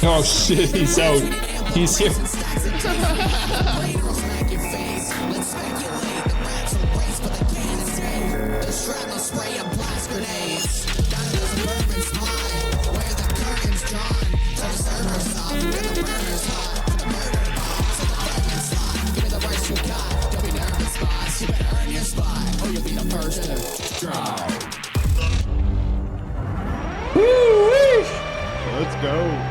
Oh shit, he's out. He's here. Let's go.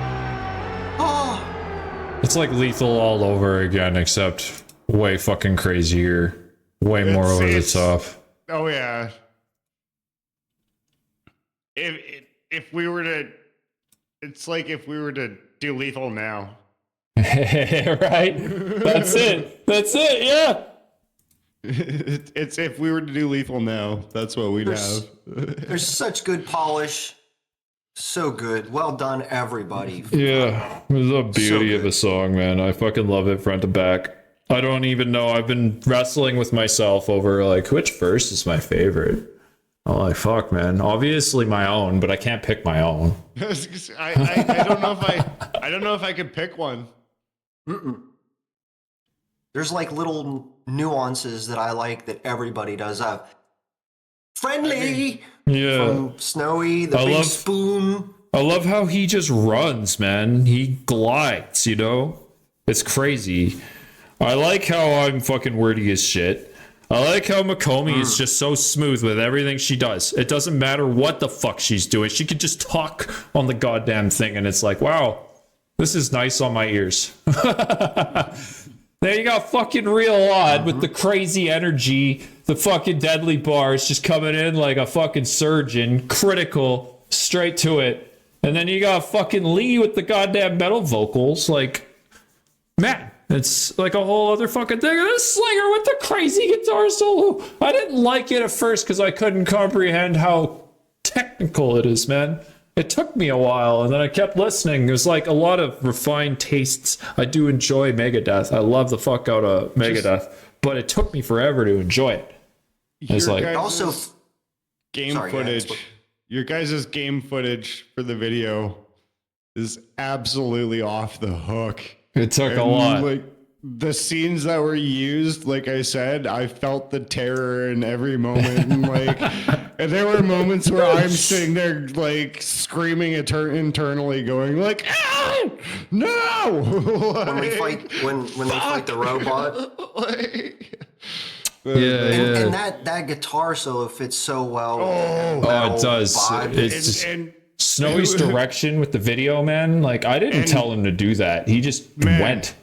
It's like Lethal all over again, except way fucking crazier. Way more over the top. Oh yeah. If we were to, it's like if we were to do Lethal now. Right? That's it. That's it, yeah. It's if we were to do Lethal now, that's what we'd have. There's such good polish. So good. Well done, everybody. Yeah. It was the beauty So of good. a song, man. I fucking love it front to back. I don't even know. I've been wrestling with myself over like which verse is my favorite. Oh, like fuck, man. Obviously my own, but I can't pick my own. I don't know if I don't know if I could pick one. There's like little nuances that I like that everybody does. Friendly Yeah. from Snowy, the I big love- spoon. I love how he just runs, man. He glides, you know? It's crazy. I like how I'm fucking wordy as shit. I like how Makomi is just so smooth with everything she does. It doesn't matter what the fuck she's doing. She could just talk on the goddamn thing, and it's like, wow, this is nice on my ears. There you got fucking Real Odd with the crazy energy, the fucking deadly bars just coming in like a fucking surgeon, critical, straight to it. And then you got fucking Lee with the goddamn metal vocals. Like, man, it's like a whole other fucking thing. And then Slinger with the crazy guitar solo. I didn't like it at first because I couldn't comprehend how technical it is, man. It took me a while, and then I kept listening. There's like a lot of refined tastes. I do enjoy Megadeth. I love the fuck out of Megadeth, but it took me forever to enjoy it. It's Your like guys' Also, game sorry, go ahead. footage. Your guys' game footage for the video is absolutely off the hook. it took a And, lot. Like the scenes that were used, like I said, I felt the terror in every moment. And like, and there were moments where I'm sitting there like screaming internally, going like, "Ah, no!" when we fight when they fight the robot. And that guitar solo fits so well. with the Oh, metal it does. vibe. It's just, and Snowy's direction with the video, man. Like, I didn't tell him to do that. He just went.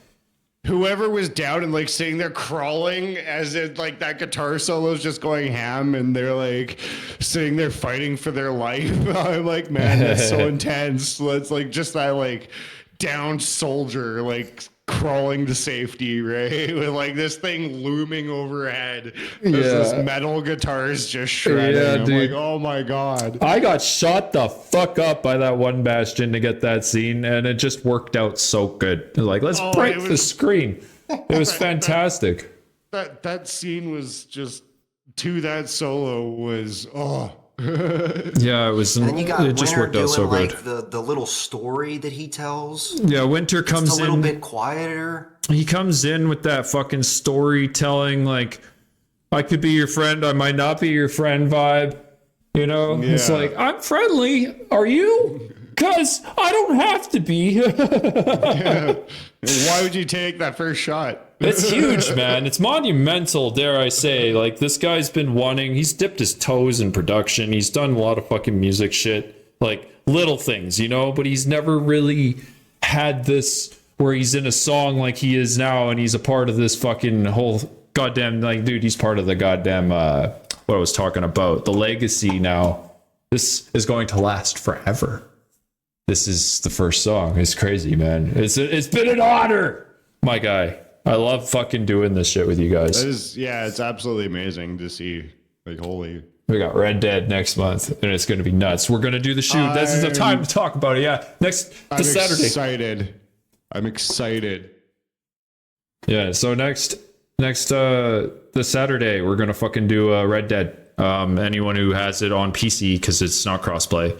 whoever was down and like sitting there crawling as it like that guitar solo is just going ham and they're like sitting there fighting for their life. I'm like, man, that's so intense. It's like just that like downed soldier like crawling to safety, right? With like this thing looming overhead as this metal guitar is just shredding. Yeah, I'm dude. like, oh my God. I got shot the fuck up by that one Bastion to get that scene, and it just worked out so good. Like, let's break the screen. It was fantastic. That scene was just to that solo was Yeah, it was. And then you got It just Winter worked out doing so like good. the little story that he tells. Yeah, Winter It's comes a little in. bit quieter. He comes in with that fucking storytelling, like, I could be your friend, I might not be your friend vibe. You know? It's Yeah. like, I'm friendly. Are you? Because I don't have to be. Why would you take that first shot? It's huge, man. It's monumental, dare I say. Like, this guy's been wanting, he's dipped his toes in production. He's done a lot of fucking music shit. Like, little things, you know? But he's never really had this where he's in a song like he is now and he's a part of this fucking whole goddamn, like, dude, he's part of the goddamn, what I was talking about, the legacy now. This is going to last forever. This is the first song. It's crazy, man. It's been an honor, my guy. I love fucking doing this shit with you guys. It's absolutely amazing to see. Like, holy. We got Red Dead next month, and it's going to be nuts. We're going to do the shoot. This is the time to talk about it. Yeah, this Saturday. I'm excited. Yeah, so next this Saturday, we're going to fucking do Red Dead. Anyone who has it on PC, because it's not crossplay.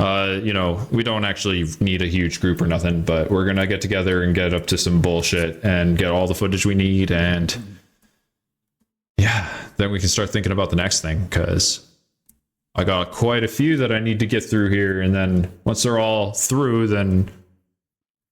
You know, we don't actually need a huge group or nothing, but we're gonna get together and get up to some bullshit and get all the footage we need, and yeah, then we can start thinking about the next thing, because I got quite a few that I need to get through here, and then once they're all through, then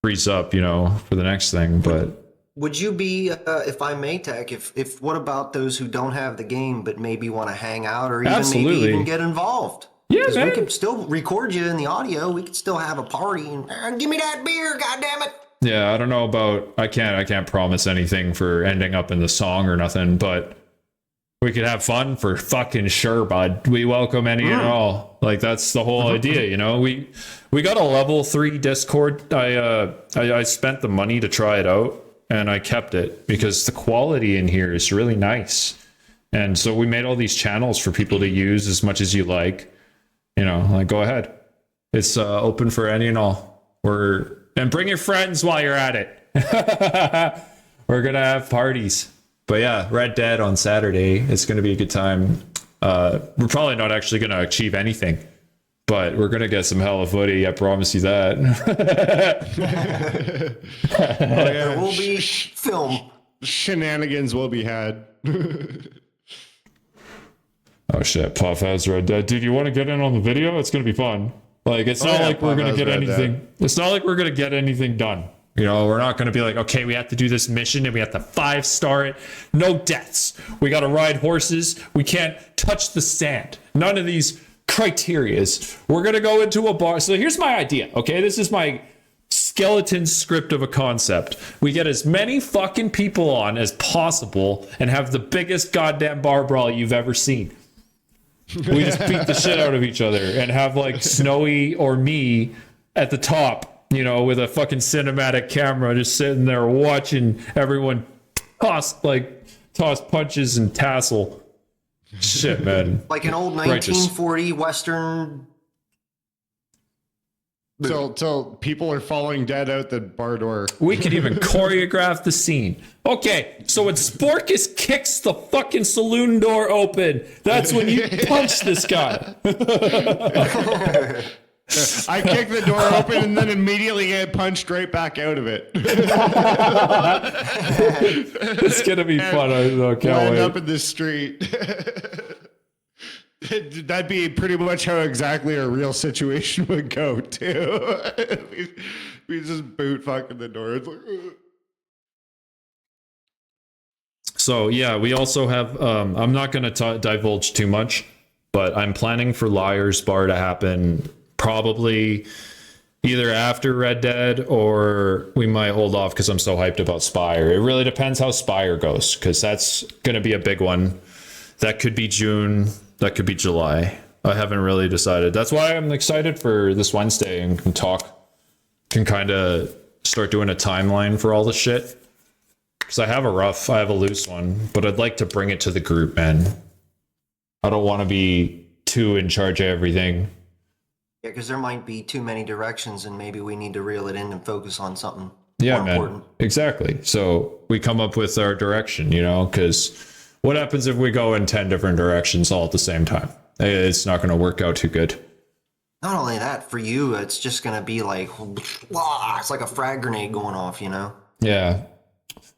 freeze up, you know, for the next thing. But Would you be, if I may, Tech, if what about those who don't have the game but maybe want to hang out or even Absolutely. maybe even get involved? Yeah, 'Cause man. we could still record you in the audio. We could still have a party and give me that beer, goddammit. yeah, I don't know about, I can't promise anything for ending up in the song or nothing, but we could have fun for fucking sure, bud. We welcome any and all. Like, that's the whole idea, you know? We got a level 3 Discord. I spent the money to try it out, and I kept it because the quality in here is really nice. And so we made all these channels for people to use as much as you like. You know, like, go ahead. It's open for any and all. And bring your friends while you're at it. We're gonna have parties. But yeah, Red Dead on Saturday. It's gonna be a good time. We're probably not actually gonna achieve anything, but we're gonna get some hella footy. I promise you that. There will be film. Shenanigans will be had. Oh shit, Puff has Red Dead. Dude, you want to get in on the video? It's gonna be fun. Like, it's not like we're gonna get anything. It's not like we're gonna get anything done. You know, we're not gonna be like, okay, we have to do this mission and we have to 5-star it. No deaths. We gotta ride horses. We can't touch the sand. None of these criterias. We're gonna go into a bar. So here's my idea. Okay, this is my skeleton script of a concept. We get as many fucking people on as possible and have the biggest goddamn bar brawl you've ever seen. We just beat the shit out of each other and have like Snowy or me at the top, you know, with a fucking cinematic camera just sitting there watching everyone toss punches and tassel. Shit, man. Like an old 1940 Western. Till people are falling dead out the bar door. We could even choreograph the scene. Okay, so when Sporkus kicks the fucking saloon door open, that's when you punch this guy. I kick the door open and then immediately get punched right back out of it. It's gonna be fun. I can't Wind wait. up in the street. That'd be pretty much how exactly a real situation would go too. we just boot fucking the door. It's like, ugh. So yeah, we also have. I'm not gonna divulge too much, but I'm planning for Liar's Bar to happen probably either after Red Dead, or we might hold off because I'm so hyped about Spire. It really depends how Spire goes, because that's gonna be a big one. That could be June. That could be July. I haven't really decided. That's why I'm excited for this Wednesday and can kind of start doing a timeline for all the shit. Because I have a loose one, but I'd like to bring it to the group, man. I don't want to be too in charge of everything. Yeah, because there might be too many directions and maybe we need to reel it in and focus on something Yeah, more man. important. Exactly. So we come up with our direction, you know, because what happens if we go in 10 different directions all at the same time? It's not going to work out too good. Not only that, for you, it's just going to be like, it's like a frag grenade going off, you know? Yeah.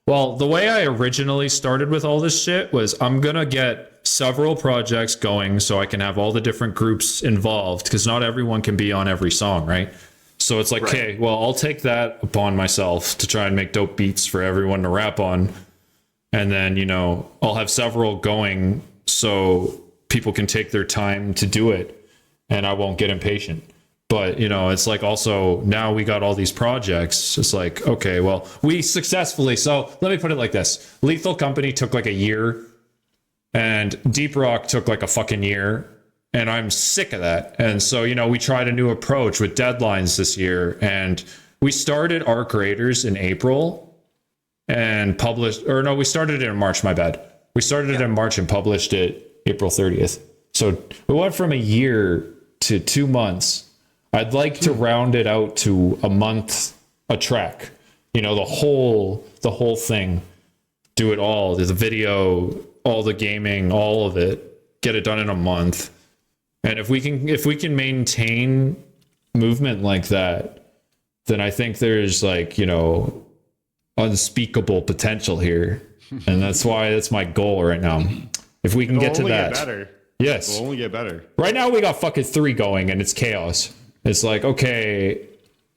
Well, the way I originally started with all this shit was I'm going to get several projects going so I can have all the different groups involved, because not everyone can be on every song, right? So it's like, Right. okay, well, I'll take that upon myself to try and make dope beats for everyone to rap on. And then, you know, I'll have several going so people can take their time to do it and I won't get impatient. But, you know, it's like also now we got all these projects. It's like, okay, well, we successfully. So let me put it like this. Lethal Company took like a year and Deep Rock took like a fucking year. And I'm sick of that. And so, you know, we tried a new approach with deadlines this year. And we started Arc Raiders in April. And published, or no, we started it in March, my bad. We started it in March and published it April 30th. So we went from a year to 2 months. I'd like to round it out to a month a track. You know, the whole thing. Do it all. The video, all the gaming, all of it. Get it done in a month. And if we can maintain movement like that, then I think there's like, you know, unspeakable potential here, and that's my goal right now. If we can get to that, get better. Yes, It'll only get better. right now we got fucking 3 going and it's chaos. It's like, okay,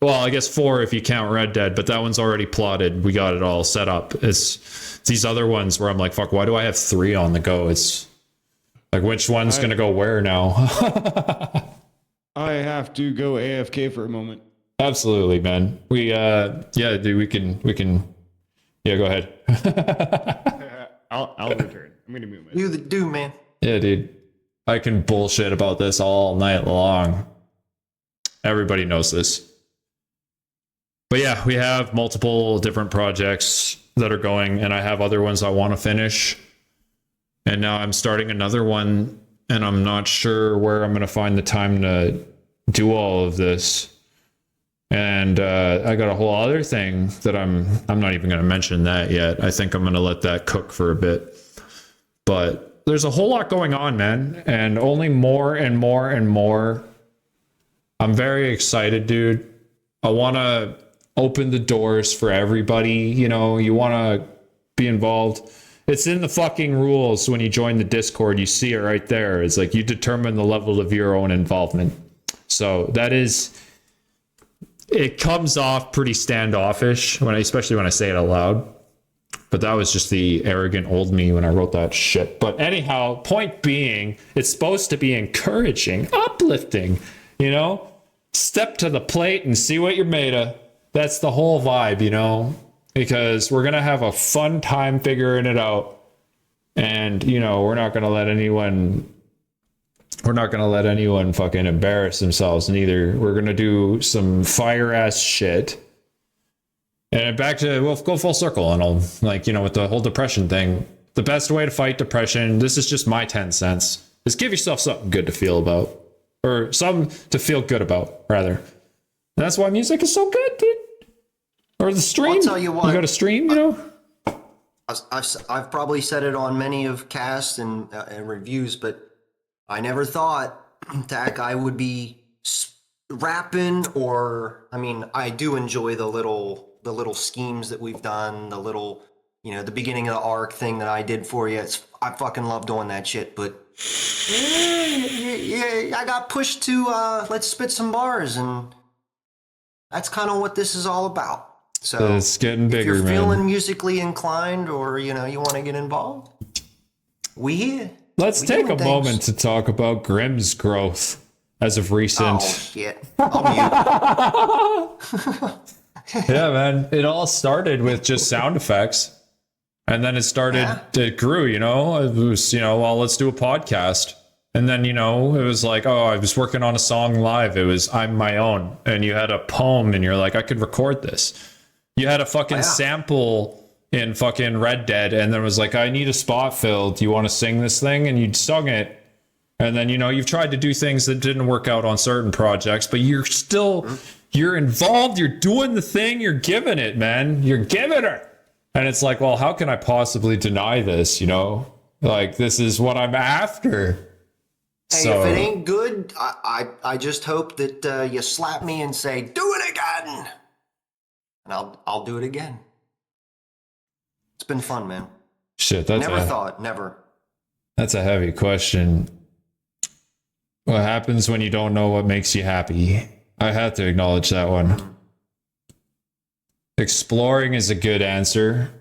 well, I guess 4 if you count Red Dead, but that one's already plotted. We got it all set up. It's these other ones where I'm like, fuck, why do I have 3 on the go? It's like, which one's gonna go where now? I have to go AFK for a moment. Absolutely, man. We yeah, dude, we can yeah, go ahead. I'll return. I'm gonna move You the dude, man. Yeah, dude. I can bullshit about this all night long. Everybody knows this. But yeah, we have multiple different projects that are going, and I have other ones I want to finish. And now I'm starting another one, and I'm not sure where I'm going to find the time to do all of this. And I got a whole other thing that I'm not even going to mention that yet. I think I'm going to let that cook for a bit. But there's a whole lot going on, man, and only more and more and more. I'm very excited, dude. I want to open the doors for everybody. You know, you want to be involved. It's in the fucking rules. When you join the Discord, you see it right there. It's like you determine the level of your own involvement. So that is, it comes off pretty standoffish especially when I say it out loud. But that was just the arrogant old me when I wrote that shit. But anyhow, point being, it's supposed to be encouraging, uplifting, you know? Step to the plate and see what you're made of. That's the whole vibe, you know? Because we're going to have a fun time figuring it out. And, you know, we're not going to let anyone fucking embarrass themselves neither. We're going to do some fire ass shit. And back to, we'll go full circle and I'll, like, you know, with the whole depression thing, the best way to fight depression, this is just my 10 cents, is give yourself something good to feel about. Or something to feel good about, rather. And that's why music is so good, dude. Or the stream. I'll tell you what. You got to stream, you know? I've probably said it on many of casts and reviews, but I never thought that I would be rapping or, I mean, I do enjoy the little schemes that we've done, the little, you know, the beginning of the arc thing that I did for you. I fucking love doing that shit, but yeah, I got pushed to let's spit some bars, and that's kind of what this is all about. So it's getting bigger, if you're man. feeling musically inclined, or you know you want to get involved, we here. Let's We take doing a things. moment to talk about Grimm's growth as of recent. Oh shit! I'll mute. Yeah, man. It all started with just sound effects. And then it grew, you know? It was, you know, well, let's do a podcast. And then, you know, it was like, oh, I was working on a song live. It was I'm My Own. And you had a poem and you're like, I could record this. You had a fucking sample in fucking Red Dead. And then it was like, I need a spot filled. Do you want to sing this thing? And you'd sung it. And then, you know, you've tried to do things that didn't work out on certain projects, but you're still, you're involved. You're doing the thing. You're giving it, man. You're giving her. And it's like, well, how can I possibly deny this? You know, like, this is what I'm after. Hey, So, if it ain't good, I just hope that you slap me and say, "Do it again," and I'll do it again. It's been fun, man. shit, that's Never. a heavy question. What happens when you don't know what makes you happy? I have to acknowledge that one. Exploring is a good answer.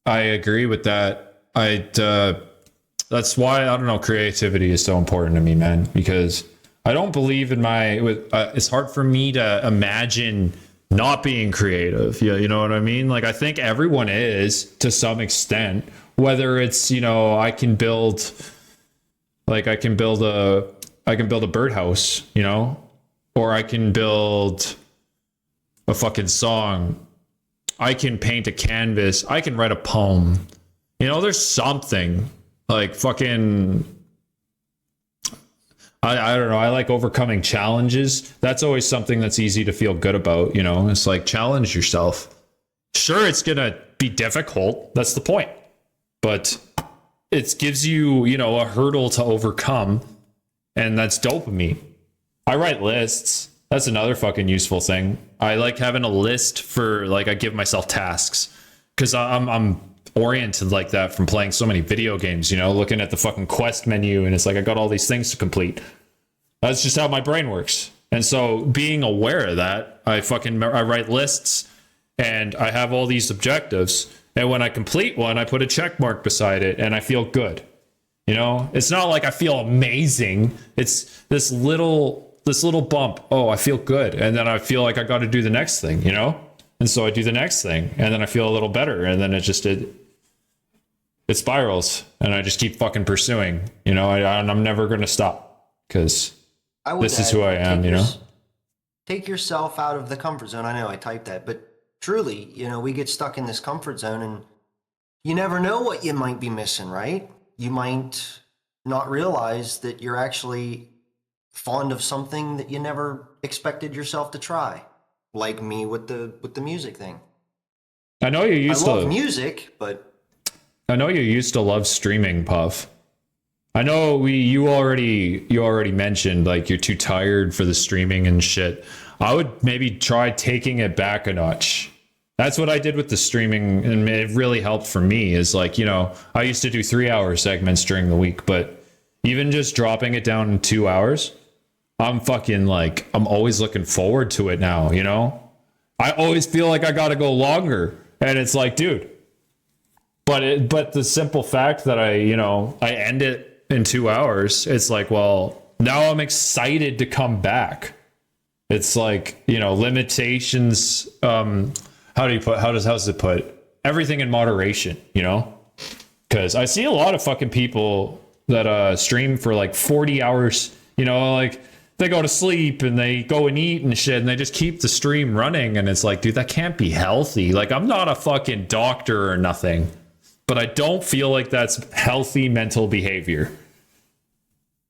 I agree with that. That's why, I don't know, creativity is so important to me, man, because I don't believe in it's hard for me to imagine not being creative. You know what I mean? Like, I think everyone is to some extent, whether it's, you know, I can build a birdhouse, you know, or I can build a fucking song. I can paint a canvas. I can write a poem. You know, there's something like fucking, I don't know. I like overcoming challenges. That's always something that's easy to feel good about. You know, it's like, challenge yourself. Sure, it's going to be difficult. That's the point. But it gives you, you know, a hurdle to overcome. And that's dopamine. I write lists. That's another fucking useful thing. I like having a list for, like, I give myself tasks because I'm oriented like that from playing so many video games, you know, looking at the fucking quest menu and it's like I got all these things to complete. That's just how my brain works. And so being aware of that, I write lists and I have all these objectives. And when I complete one, I put a check mark beside it and I feel good. You know, it's not like I feel amazing. It's this little bump. Oh, I feel good. And then I feel like I got to do the next thing, you know? And so I do the next thing and then I feel a little better. And then it spirals and I just keep fucking pursuing, you know, I'm never going to stop because this is who I am, you know? Take yourself out of the comfort zone. I know I typed that, but truly, you know, we get stuck in this comfort zone and you never know what you might be missing, right? You might not realize that you're actually fond of something that you never expected yourself to try, like me with the music thing. I know you used to love music, but I know you used to love streaming, Puff. I know you already mentioned like you're too tired for the streaming and shit. I would maybe try taking it back a notch. That's what I did with the streaming, and it really helped for me. Is like, you know, I used to do 3-hour segments during the week, but even just dropping it down in 2 hours, I'm fucking like, I'm always looking forward to it now, you know? I always feel like I gotta go longer. And it's like, dude, but the simple fact that I end it in 2 hours, it's like, well, now I'm excited to come back. It's like, you know, limitations, how's it put? Everything in moderation, you know? Because I see a lot of fucking people that stream for like 40 hours, you know, like they go to sleep and they go and eat and shit and they just keep the stream running. And it's like, dude, that can't be healthy. Like, I'm not a fucking doctor or nothing, but I don't feel like that's healthy mental behavior.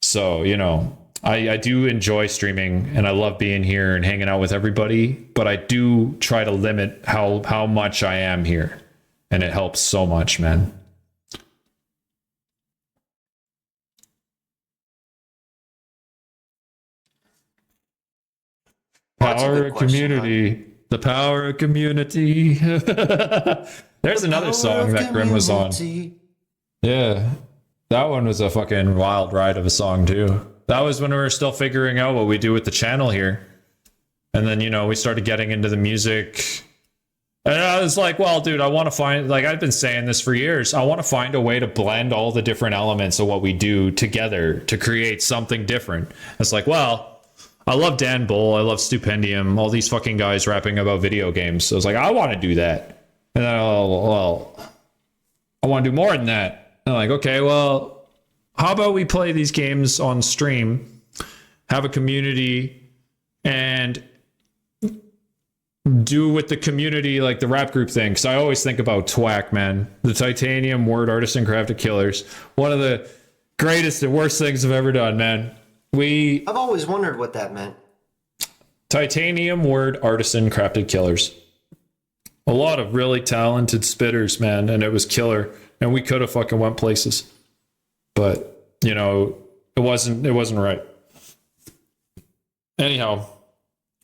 So, you know, I do enjoy streaming and I love being here and hanging out with everybody, but I do try to limit how much I am here. And it helps so much, man. That's a Power good of question, community. The power of community. There's another song that Grim was on. Yeah. That one was a fucking wild ride of a song too. That was when we were still figuring out what we do with the channel here. And then, you know, we started getting into the music. And I was like, well, dude, I want to find, like, I've been saying this for years. I want to find a way to blend all the different elements of what we do together to create something different. It's like, well, I love Dan Bull. I love Stupendium. All these fucking guys rapping about video games. So I was like, I want to do that. And then, well, I want to do more than that. And I'm like, okay, well, how about we play these games on stream, have a community, and do with the community like the rap group thing. Because I always think about TWAC, man. The Titanium Word Artisan Crafted Killers. One of the greatest and worst things I've ever done, man. I've always wondered what that meant. Titanium Word Artisan Crafted Killers. A lot of really talented spitters, man, and it was killer. And we could have fucking went places. But, you know, it wasn't right. Anyhow,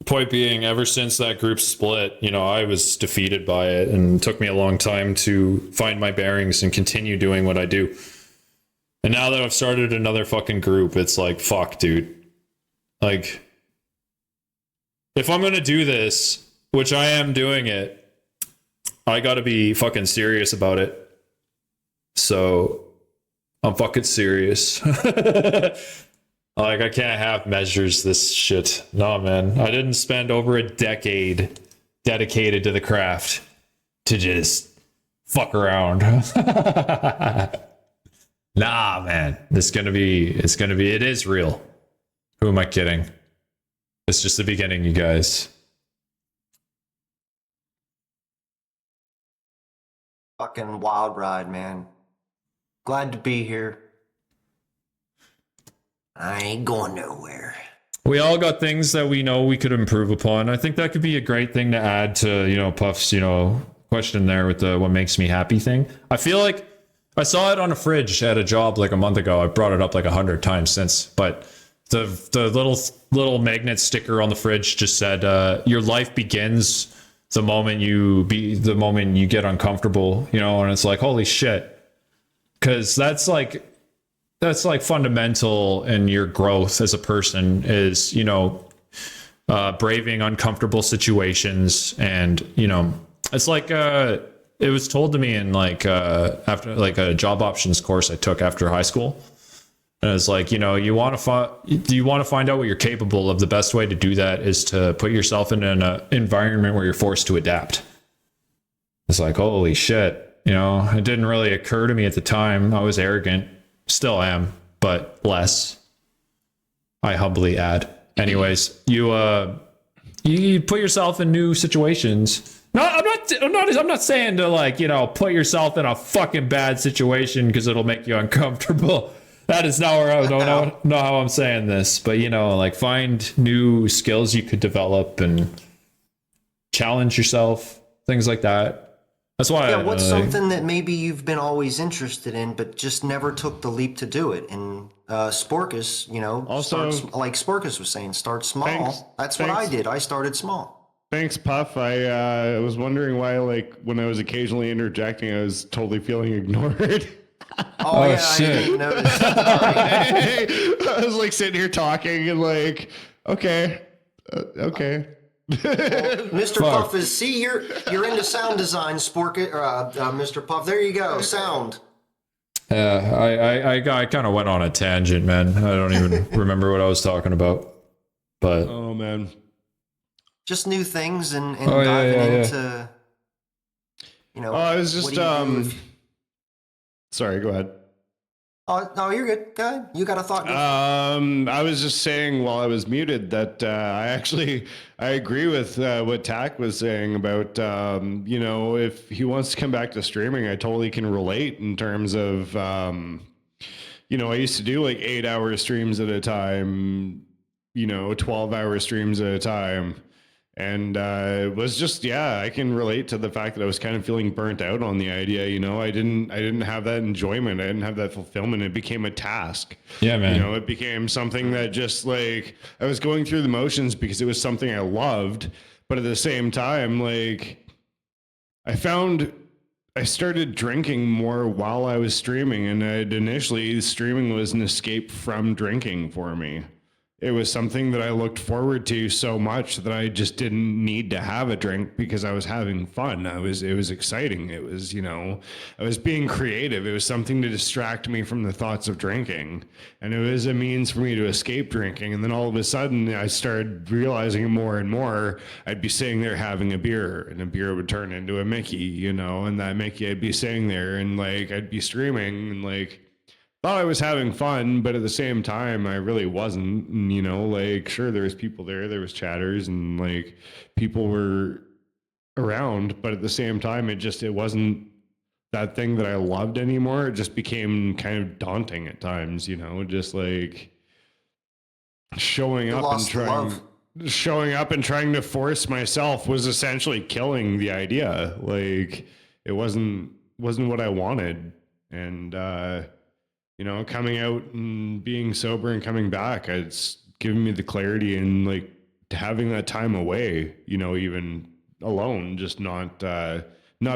point being, ever since that group split, you know, I was defeated by it, and it took me a long time to find my bearings and continue doing what I do. And now that I've started another fucking group, it's like, fuck, dude. Like, if I'm gonna do this, which I am doing it, I gotta be fucking serious about it. So I'm fucking serious. Like, I can't have measures this shit. No, man. I didn't spend over a decade dedicated to the craft to just fuck around. Nah, man. It is real. Who am I kidding? It's just the beginning, you guys. Fucking wild ride, man. Glad to be here. I ain't going nowhere. We all got things that we know we could improve upon. I think that could be a great thing to add to, you know, Puff's, you know, question there with the what makes me happy thing. I feel like I saw it on a fridge at a job like a month ago. I brought it up like 100 times since, but the little magnet sticker on the fridge just said, your life begins the moment you get uncomfortable, you know, and it's like, holy shit. Cause that's like fundamental in your growth as a person is, you know, braving uncomfortable situations. And, you know, it's like, it was told to me in like, after like a job options course I took after high school. And it's like, you know, do you want to find out what you're capable of? The best way to do that is to put yourself in an environment where you're forced to adapt. It's like, holy shit. You know, it didn't really occur to me at the time. I was arrogant, still am, but less. I humbly add. Anyways, you put yourself in new situations. No, I'm not saying to, like, you know, put yourself in a fucking bad situation because it'll make you uncomfortable. That is not where I don't know how I'm saying this, but, you know, like, find new skills you could develop and challenge yourself, things like that. That's why. Yeah, what's something that maybe you've been always interested in, but just never took the leap to do it? And Sporkus, you know, Also, like Sporkus was saying, start small. Thanks. That's what I did. I started small. Thanks, Puff. I was wondering why, like, when I was occasionally interjecting, I was totally feeling ignored. Oh, yeah, shit. I didn't notice. Sorry. I was like sitting here talking and like, okay. Mr. Fuck. Puff is, see, you're into sound design, Mr. Puff. There you go, sound. I kind of went on a tangent, man. I don't even remember what I was talking about. But Oh man. Just new things and Oh, yeah, diving yeah, yeah. into, you know. Oh, I was what just do you do if- sorry, go ahead. Oh, no, you're good. Go ahead. You got a thought? I was just saying while I was muted that I agree with what Tak was saying about you know, if he wants to come back to streaming, I totally can relate in terms of you know, I used to do like 8-hour streams at a time, you know, 12-hour streams at a time. And it was just, yeah, I can relate to the fact that I was kind of feeling burnt out on the idea. You know, I didn't have that enjoyment. I didn't have that fulfillment. It became a task. yeah, man. You know, it became something that just like I was going through the motions because it was something I loved. But at the same time, like I started drinking more while I was streaming. And initially streaming was an escape from drinking for me. It was something that I looked forward to so much that I just didn't need to have a drink because I was having fun. It was exciting. It was, you know, I was being creative. It was something to distract me from the thoughts of drinking. And it was a means for me to escape drinking. And then all of a sudden I started realizing more and more I'd be sitting there having a beer and a beer would turn into a Mickey, you know, and that Mickey I'd be sitting there and like I'd be streaming and like thought I was having fun, but at the same time, I really wasn't. And, you know, like, sure, there was people there was chatters and like people were around, but at the same time, it wasn't that thing that I loved anymore. It just became kind of daunting at times, you know, just like showing up and trying to force myself was essentially killing the idea. Like it wasn't what I wanted. And, you know, coming out and being sober and coming back, it's given me the clarity and like having that time away, you know, even alone, just not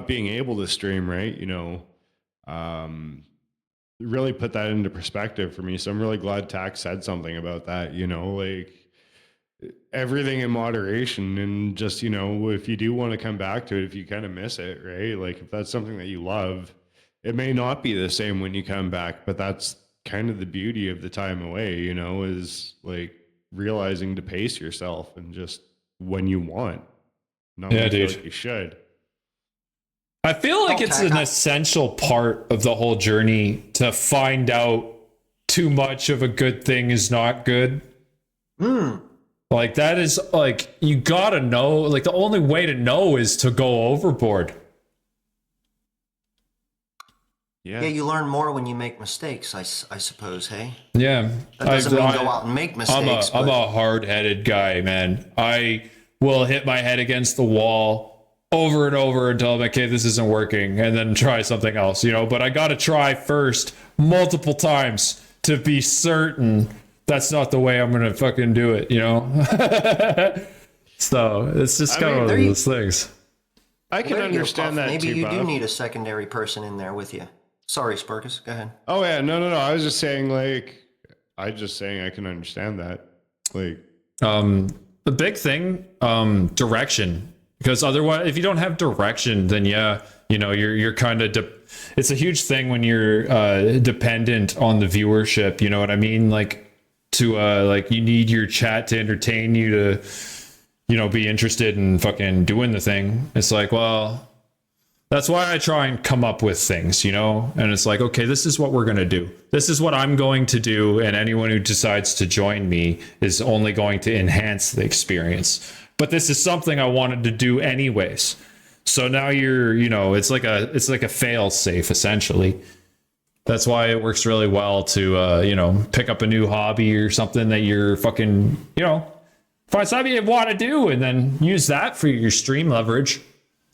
being able to stream, right? You know, really put that into perspective for me. So I'm really glad Tak said something about that, you know, like everything in moderation and just, you know, if you do want to come back to it, if you kind of miss it, right? Like if that's something that you love, it may not be the same when you come back, but that's kind of the beauty of the time away, you know, is like realizing to pace yourself and just when you want, not when you feel like you should. I feel like it's an essential part of the whole journey to find out too much of a good thing is not good. Like that is like, you gotta know, like the only way to know is to go overboard. Yeah, you learn more when you make mistakes, I suppose, hey? Yeah. That doesn't mean go out and make mistakes. I'm a hard-headed guy, man. I will hit my head against the wall over and over until I'm like, okay, this isn't working, and then try something else, you know? But I gotta try first multiple times to be certain that's not the way I'm gonna fucking do it, you know? So it's just kind of one of those things. I can understand that Maybe too, you do Bob. need a secondary person in there with you. Sorry, Sporkus, go ahead. Oh yeah, no. I was just saying, like, I can understand that. Like, the big thing, direction, because otherwise, if you don't have direction, then yeah, you know, you're kind of. It's a huge thing when you're dependent on the viewership. You know what I mean? Like, to like, you need your chat to entertain you to, you know, be interested in fucking doing the thing. It's like, well. That's why I try and come up with things, you know? And it's like, okay, this is what we're going to do. This is what I'm going to do. And anyone who decides to join me is only going to enhance the experience. But this is something I wanted to do anyways. So now you're, you know, it's like a fail safe, essentially. That's why it works really well to, you know, pick up a new hobby or something that you're fucking, you know, find something you want to do and then use that for your stream leverage.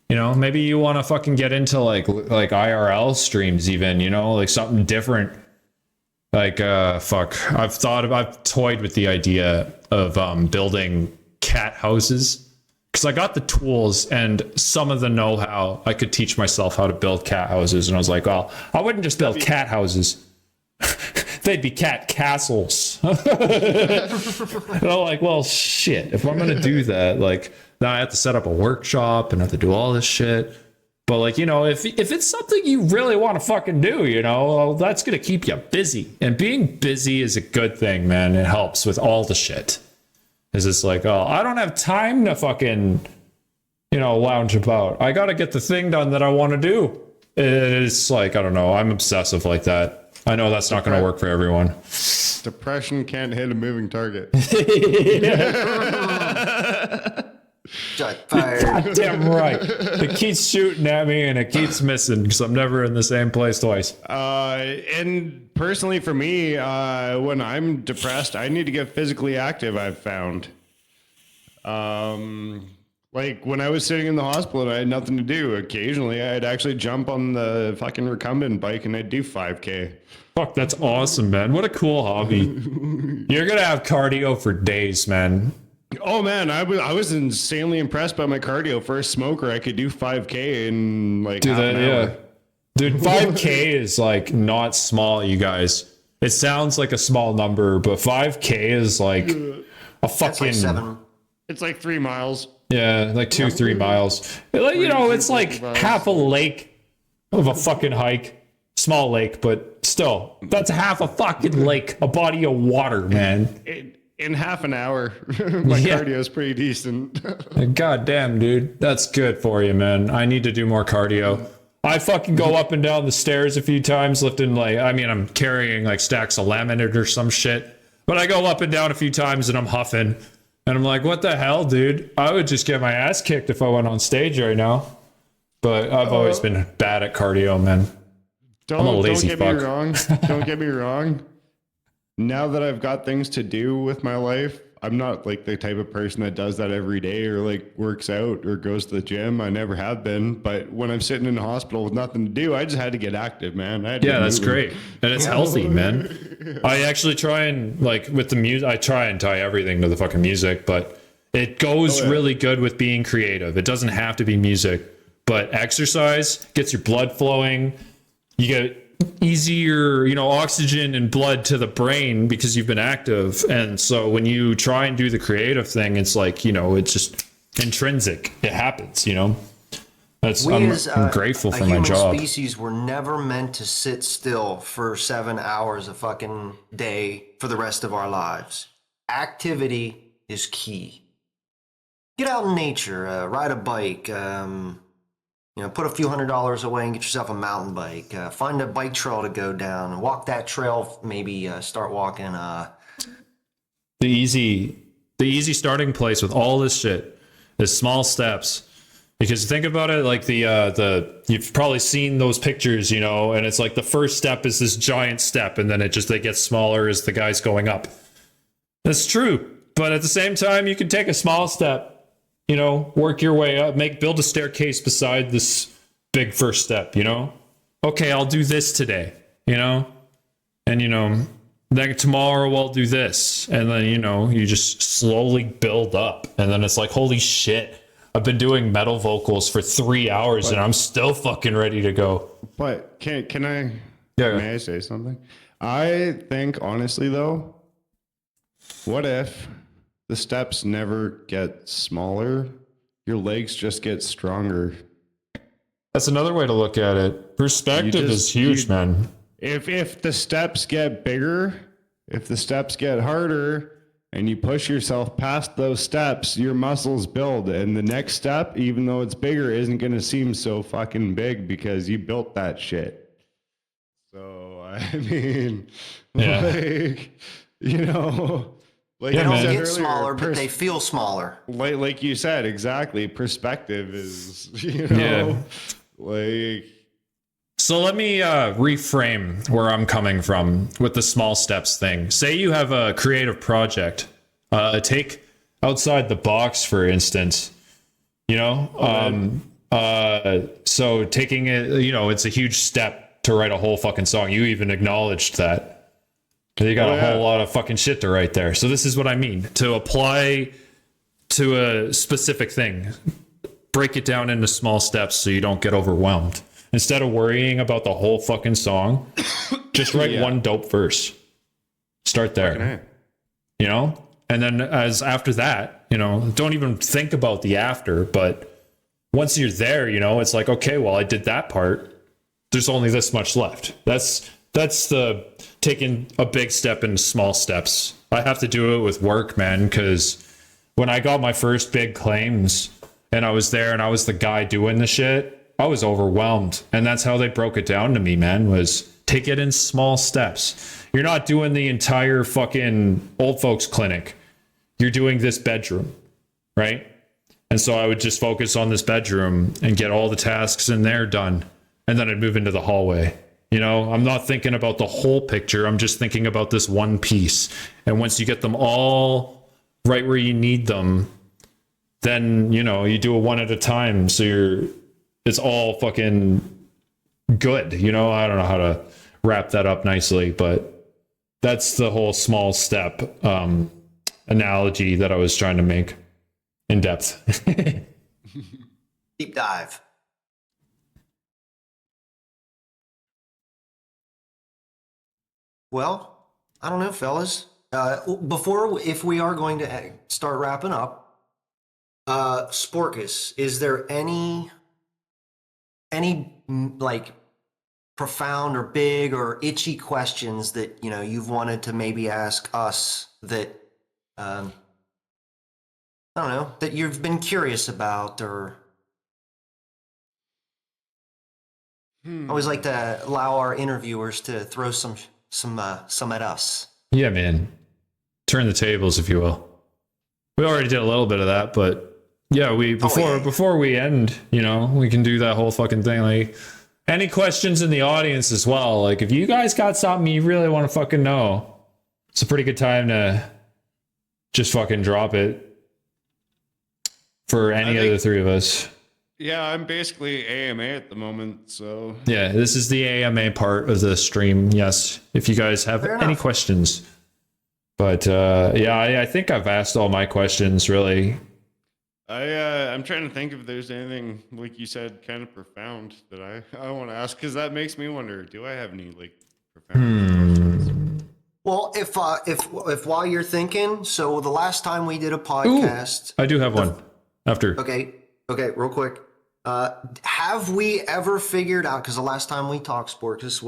You know, maybe you want to fucking get into like IRL streams even, you know, like something different. Like, I've toyed with the idea of building cat houses because I got the tools and some of the know-how. I could teach myself how to build cat houses, and I was like, well, I wouldn't just build cat houses. They'd be cat castles. And I'm like, well, shit, if I'm going to do that, like, now I have to set up a workshop and have to do all this shit. But, like, you know, if it's something you really want to fucking do, you know, well, that's going to keep you busy. And being busy is a good thing, man. It helps with all the shit. It's just like, oh, I don't have time to fucking, you know, lounge about. I got to get the thing done that I want to do. It's like, I don't know. I'm obsessive like that. I know that's not going to work for everyone. Depression can't hit a moving target. Shot fired. Goddamn right. It keeps shooting at me and it keeps missing because I'm never in the same place twice. And personally for me, when I'm depressed, I need to get physically active, I've found. Like when I was sitting in the hospital and I had nothing to do, occasionally I'd actually jump on the fucking recumbent bike and I'd do 5K. Fuck, that's awesome, man. What a cool hobby. You're going to have cardio for days, man. Oh man, I was insanely impressed by my cardio. For a smoker, I could do 5K in like half an hour. Dude, 5K is like not small, you guys. It sounds like a small number, but 5K is like a That's fucking like 7. It's like 3 miles. Yeah, like 2-3 miles. Like, you know, it's like half a lake of a fucking hike. Small lake, but still, that's half a fucking lake, a body of water, man. In half an hour, my cardio is pretty decent. God damn, dude. That's good for you, man. I need to do more cardio. I fucking go up and down the stairs a few times, lifting like, I mean, I'm carrying like stacks of laminate or some shit, but I go up and down a few times and I'm huffing. And I'm like, what the hell, dude? I would just get my ass kicked if I went on stage right now. But I've always been bad at cardio, man. I'm a lazy don't get fuck. me wrong. Don't get me wrong. Now that I've got things to do with my life, I'm not like the type of person that does that every day or like works out or goes to the gym. I never have been. But when I'm sitting in the hospital with nothing to do, I just had to get active, man. Yeah, that's great. And it's healthy, man. I actually try and like with the music, I try and tie everything to the fucking music, but it goes really good with being creative. It doesn't have to be music, but exercise gets your blood flowing. You get easier, you know, oxygen and blood to the brain because you've been active. And so when you try and do the creative thing, it's like, you know, it's just intrinsic. It happens, you know. That's I'm grateful for my job. Human species were never meant to sit still for 7 hours a fucking day for the rest of our lives. Activity is key. Get out in nature, ride a bike, you know, put a few $100s away and get yourself a mountain bike. Find a bike trail to go down and walk that trail. Maybe start walking. The easy starting place with all this shit is small steps. Because think about it, like the you've probably seen those pictures, you know, and it's like the first step is this giant step, and then it gets smaller as the guy's going up. That's true, but at the same time, you can take a small step. You know, work your way up, build a staircase beside this big first step, you know? Okay, I'll do this today, you know? And, you know, then tomorrow I'll do this. And then, you know, you just slowly build up. And then it's like, holy shit, I've been doing metal vocals for 3 hours and I'm still fucking ready to go. But can I, may I say something? I think, honestly, though, what if the steps never get smaller, your legs just get stronger? That's another way to look at it. Perspective is huge, man. If the steps get bigger, if the steps get harder, and you push yourself past those steps, your muscles build. And the next step, even though it's bigger, isn't going to seem so fucking big because you built that shit. So, I mean, like, you know... Like They don't said get earlier, smaller, but they feel smaller. Like you said, exactly. Perspective is, you know, like. So let me reframe where I'm coming from with the small steps thing. Say you have a creative project. Take outside the box, for instance. You know, so taking it, you know, it's a huge step to write a whole fucking song. You even acknowledged that. You got a whole lot of fucking shit to write there. So this is what I mean. To apply to a specific thing. Break it down into small steps so you don't get overwhelmed. Instead of worrying about the whole fucking song, just write one dope verse. Start there. You know? And then as after that, you know, don't even think about the after, but once you're there, you know, it's like, okay, well, I did that part. There's only this much left. That's the taking a big step in small steps. I have to do it with work, man, because when I got my first big claims and I was there and I was the guy doing the shit, I was overwhelmed. And that's how they broke it down to me, man, was take it in small steps. You're not doing the entire fucking old folks clinic. You're doing this bedroom, right? And so I would just focus on this bedroom and get all the tasks in there done. And then I'd move into the hallway. You know, I'm not thinking about the whole picture. I'm just thinking about this one piece. And once you get them all right where you need them, then, you know, you do it one at a time. So it's all fucking good. You know, I don't know how to wrap that up nicely, but that's the whole small step analogy that I was trying to make in depth. Deep dive. Well, I don't know, fellas. If we are going to start wrapping up, Sporkus, is there any like profound or big or itchy questions that, you know, you've wanted to maybe ask us that, I don't know, that you've been curious about, or I always like to allow our interviewers to throw some at us. Yeah, man. Turn the tables, if you will. We already did a little bit of that, but yeah, before we end, you know, we can do that whole fucking thing. Like, any questions in the audience as well? Like, if you guys got something you really want to fucking know, it's a pretty good time to just fucking drop it for any of the three of us. Yeah, I'm basically AMA at the moment, so... Yeah, this is the AMA part of the stream, yes, if you guys have any questions. But, yeah, I think I've asked all my questions, really. I'm trying to think if there's anything, like you said, kind of profound that I want to ask, because that makes me wonder, do I have any, like, profound questions? Well, if while you're thinking, so the last time we did a podcast... Ooh, I do have one, after. Okay, real quick. Have we ever figured out, because the last time we talked, Sporkus,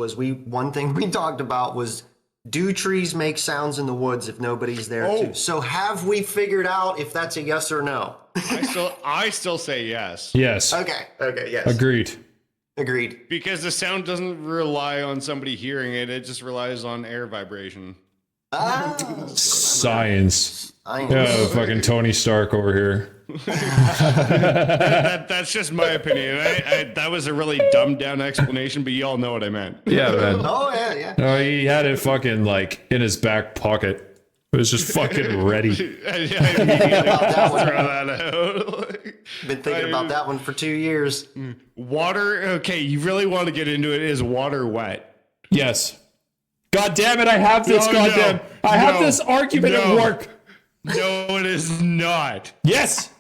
one thing we talked about was, do trees make sounds in the woods if nobody's there too? So have we figured out if that's a yes or no? I still say yes. Yes. Okay, yes. Agreed. Because the sound doesn't rely on somebody hearing it, it just relies on air vibration. Science. Yeah, fucking Tony Stark over here. That's just my opinion. That was a really dumbed down explanation, but you all know what I meant. Yeah, man. Oh, yeah. No, he had it fucking like in his back pocket. It was just fucking ready. I immediately throw that out. Been thinking about that one for 2 years. Water, okay, you really want to get into it. Is water wet? Yes. God damn it, I have this, I have this argument at work. No, it is not. Yes,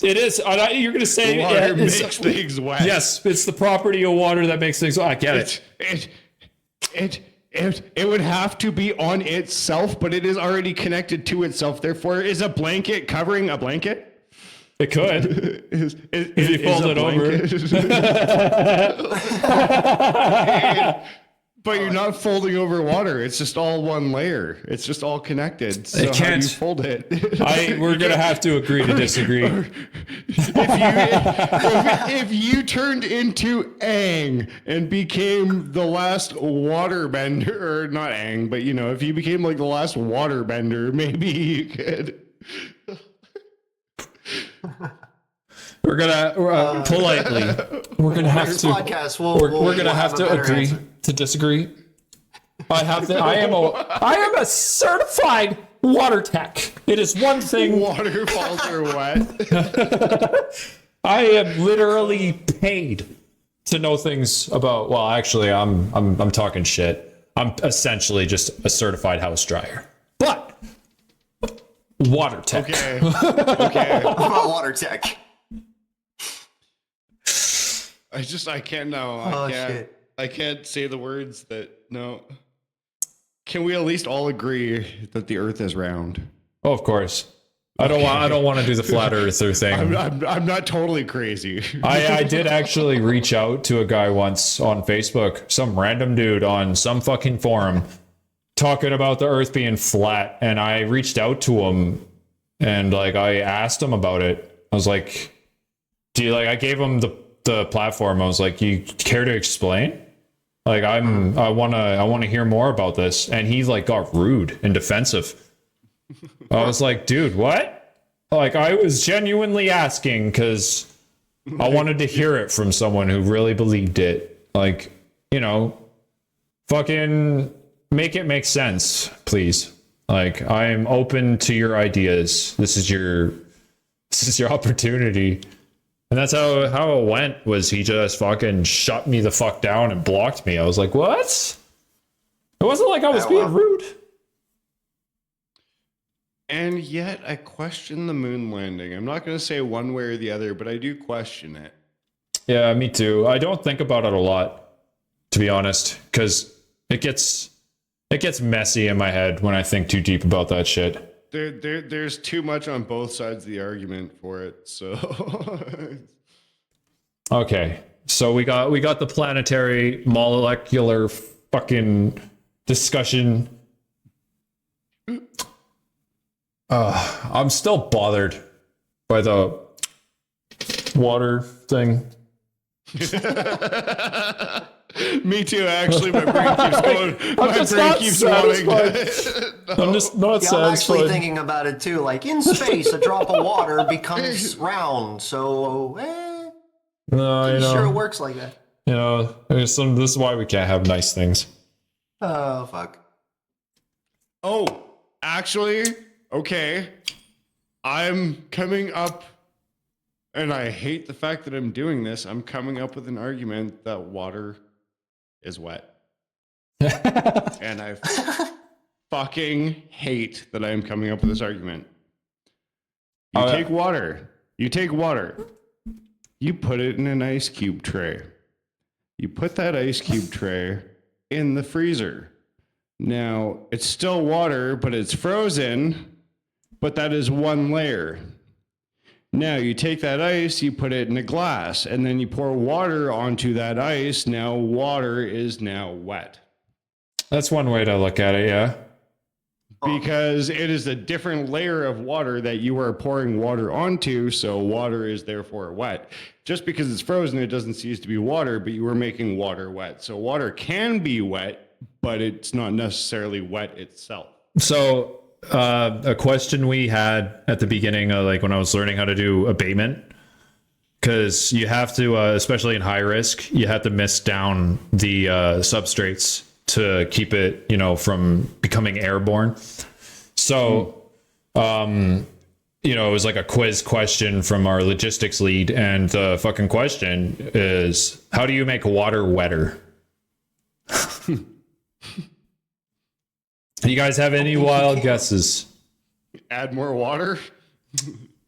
it is. You're going to say water makes things wet. Yes, it's the property of water that makes things wet. I get it. It would have to be on itself, but it is already connected to itself. Therefore, is a blanket covering a blanket? It could. If you fold it over. But you're not folding over water. It's just all one layer. It's just all connected. So it can't. How do you fold it? We're going to have to agree to disagree. If you turned into Aang and became the last waterbender, or not Aang, but you know, if you became like the last waterbender, maybe you could. We're gonna politely. We're gonna have to. Podcast, we're gonna have to agree to disagree. I am a certified water tech. It is one thing. Waterfalls are wet. I am literally paid to know things about. Well, actually, I'm talking shit. I'm essentially just a certified house dryer. But Water tech. Okay. Okay. What about water tech? I can't know. Oh, I can't. shit. I can't say the words that no. Can we at least all agree that the Earth is round? Oh, of course. I don't want to do the flat earther thing. I'm not totally crazy. I did actually reach out to a guy once on Facebook, some random dude on some fucking forum, talking about the Earth being flat, and I reached out to him and like I asked him about it. I was like, "Do you like?" I gave him the platform. I was like, "You care to explain?" Like I want to hear more about this, and he like got rude and defensive. I was like, dude, what? Like I was genuinely asking because I wanted to hear it from someone who really believed it. Like, you know, fucking make it make sense, please. Like I'm open to your ideas. This is your opportunity. And that's how it went, was he just fucking shut me the fuck down and blocked me. I was like, what? It wasn't like I was being rude. And yet I question the moon landing. I'm not going to say one way or the other, but I do question it. Yeah, me too. I don't think about it a lot, to be honest, because it gets messy in my head when I think too deep about that shit. There's too much on both sides of the argument for it. So okay, so we got the planetary molecular fucking discussion. I'm still bothered by the water thing. Me too, actually. My brain keeps going. My brain keeps wanting. I'm just not Yeah, I'm actually satisfied. thinking about it too. Like in space, a drop of water becomes round. So, No, you pretty sure it know, works like that. this is why we can't have nice things. Oh, fuck. Oh, actually, okay. I'm coming up, and I hate the fact that I'm doing this. I'm coming up with an argument that water is wet. And I fucking hate that I'm coming up with this argument. You take water, you put it in an ice cube tray. You put that ice cube tray in the freezer. Now, it's still water, but it's frozen, but that is one layer. Now, you take that ice, you put it in a glass, and then you pour water onto that ice. Now, water is now wet. That's one way to look at it, yeah. Because it is a different layer of water that you are pouring water onto, so water is therefore wet. Just because it's frozen, it doesn't cease to be water, but you are making water wet. So water can be wet, but it's not necessarily wet itself. So a question we had at the beginning, like when I was learning how to do abatement, because you have to, especially in high risk, you have to mist down the substrates to keep it, from becoming airborne. So, it was like a quiz question from our logistics lead, and the fucking question is, how do you make water wetter? You guys have any wild guesses? Add more water?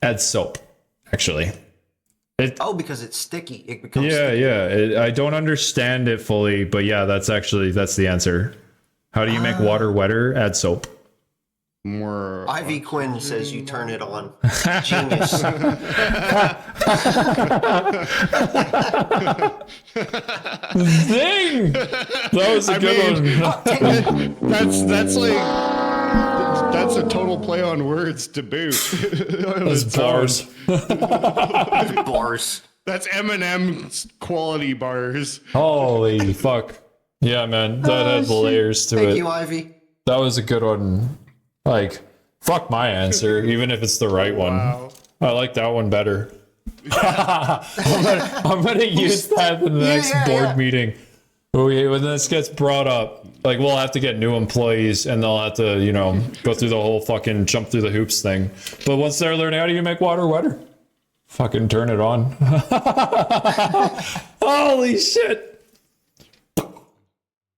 Add soap, actually. Because it's sticky. It becomes Yeah, sticky. yeah. I don't understand it fully, but yeah, that's the answer. How do you make water wetter? Add soap. More. Ivy Quinn says you turn it on. Genius. Dang! That was a good one. That's a total play on words to boot. That's bars. Bars. That's Eminem's quality bars. Holy fuck. Yeah, man. That had layers to Thank it. you, Ivy. That was a good one. Like, fuck my answer, even if it's the right one. I like that one better. I'm gonna use that in the next board meeting. When this gets brought up, like we'll have to get new employees and they'll have to, go through the whole fucking jump through the hoops thing. But once they're learning how do you make water wetter, fucking turn it on. Holy shit.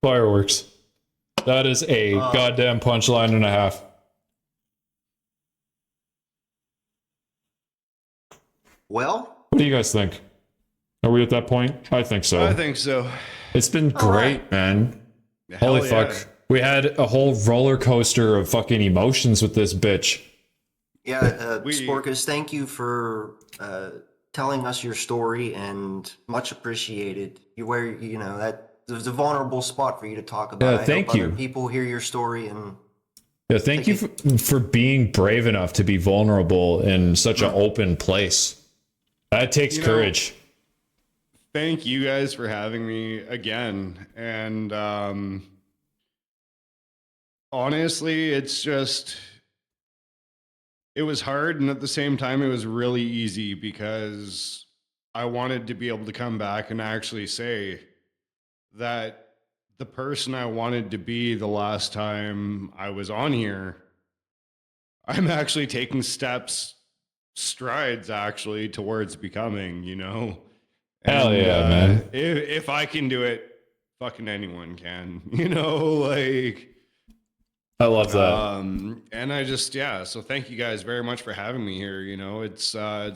Fireworks. That is a goddamn punchline and a half. Well, What do you guys think? Are we at that point? I think so. I think so. It's been great, man. Hell Holy yeah. fuck. We had a whole roller coaster of fucking emotions with this bitch. yeah, Sporkus, thank you for telling us your story, and much appreciated. That there's a vulnerable spot for you to talk about. Yeah, thank you. Other people hear your story, and Yeah, thank you for being brave enough to be vulnerable in such an open place. That takes courage. Thank you guys for having me again. And honestly, it was hard, and at the same time it was really easy because I wanted to be able to come back and actually say that the person I wanted to be the last time I was on here, I'm actually taking strides actually towards becoming, Hell yeah, man. If I can do it, fucking anyone can, like. I love that. And I just, so thank you guys very much for having me here. It's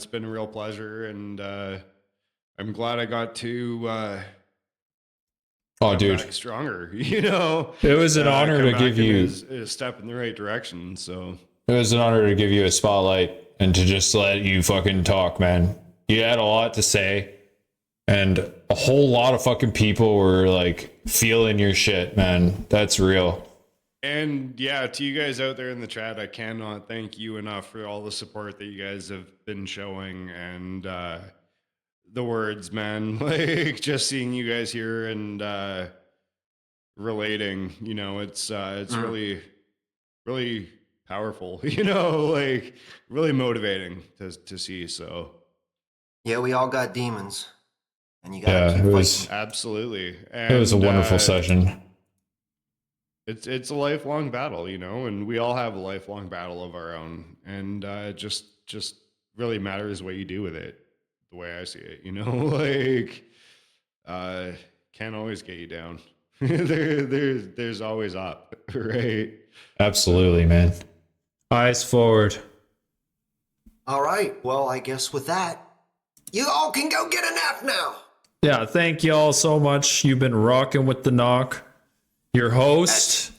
been a real pleasure, and I'm glad I got to Oh, come dude. back stronger. It was an honor to come give back in you a step in the right direction. So it was an honor to give you a spotlight and to just let you fucking talk, man. You had a lot to say, and a whole lot of fucking people were like feeling your shit, man. That's real. And yeah, to you guys out there in the chat, I cannot thank you enough for all the support that you guys have been showing, and the words, man. Like, just seeing you guys here and relating, it's really, really powerful, like really motivating to see. So yeah, we all got demons, and you gotta keep fighting. absolutely. It was a wonderful session. It's a lifelong battle, and we all have a lifelong battle of our own, and it just really matters what you do with it. The way I see it, like can't always get you down. There's always up, right? Absolutely, man. Eyes forward. All right. Well, I guess with that, you all can go get a nap now. Yeah, thank y'all so much. You've been rocking with the knock. Your host,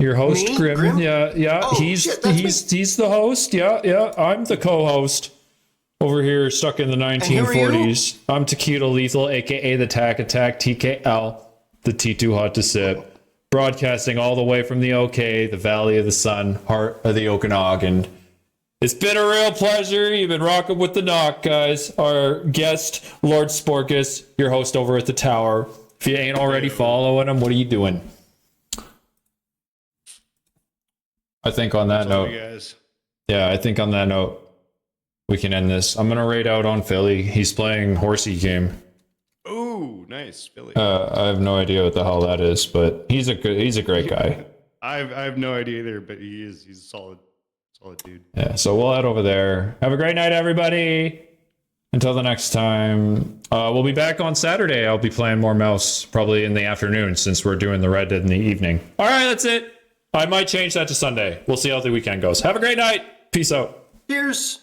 Me? Grim. Yeah. Oh, he's shit, that's he's the host. Yeah. I'm the co-host over here, stuck in the who are you? 1940s. I'm Tequila Lethal, aka the Tack Attack, TKL, the T2 Hot to Sip, broadcasting all the way from the OK, the Valley of the Sun, heart of the Okanagan. It's been a real pleasure. You've been rocking with the knock, guys. Our guest, LordSporkus, your host over at the Tower. If you ain't already following him, what are you doing? I think on that Love note, you guys. I think on that note, we can end this. I'm gonna raid out on Philly. He's playing Horsey game. Ooh, nice, Billy. I have no idea what the hell that is, but he's a great guy. I have no idea either, but he's a solid dude. Yeah, so we'll head over there. Have a great night, everybody. Until the next time, we'll be back on Saturday. I'll be playing more Mouse, probably in the afternoon, since we're doing the Red Dead in the evening. All right, that's it. I might change that to Sunday. We'll see how the weekend goes. Have a great night. Peace out. Cheers.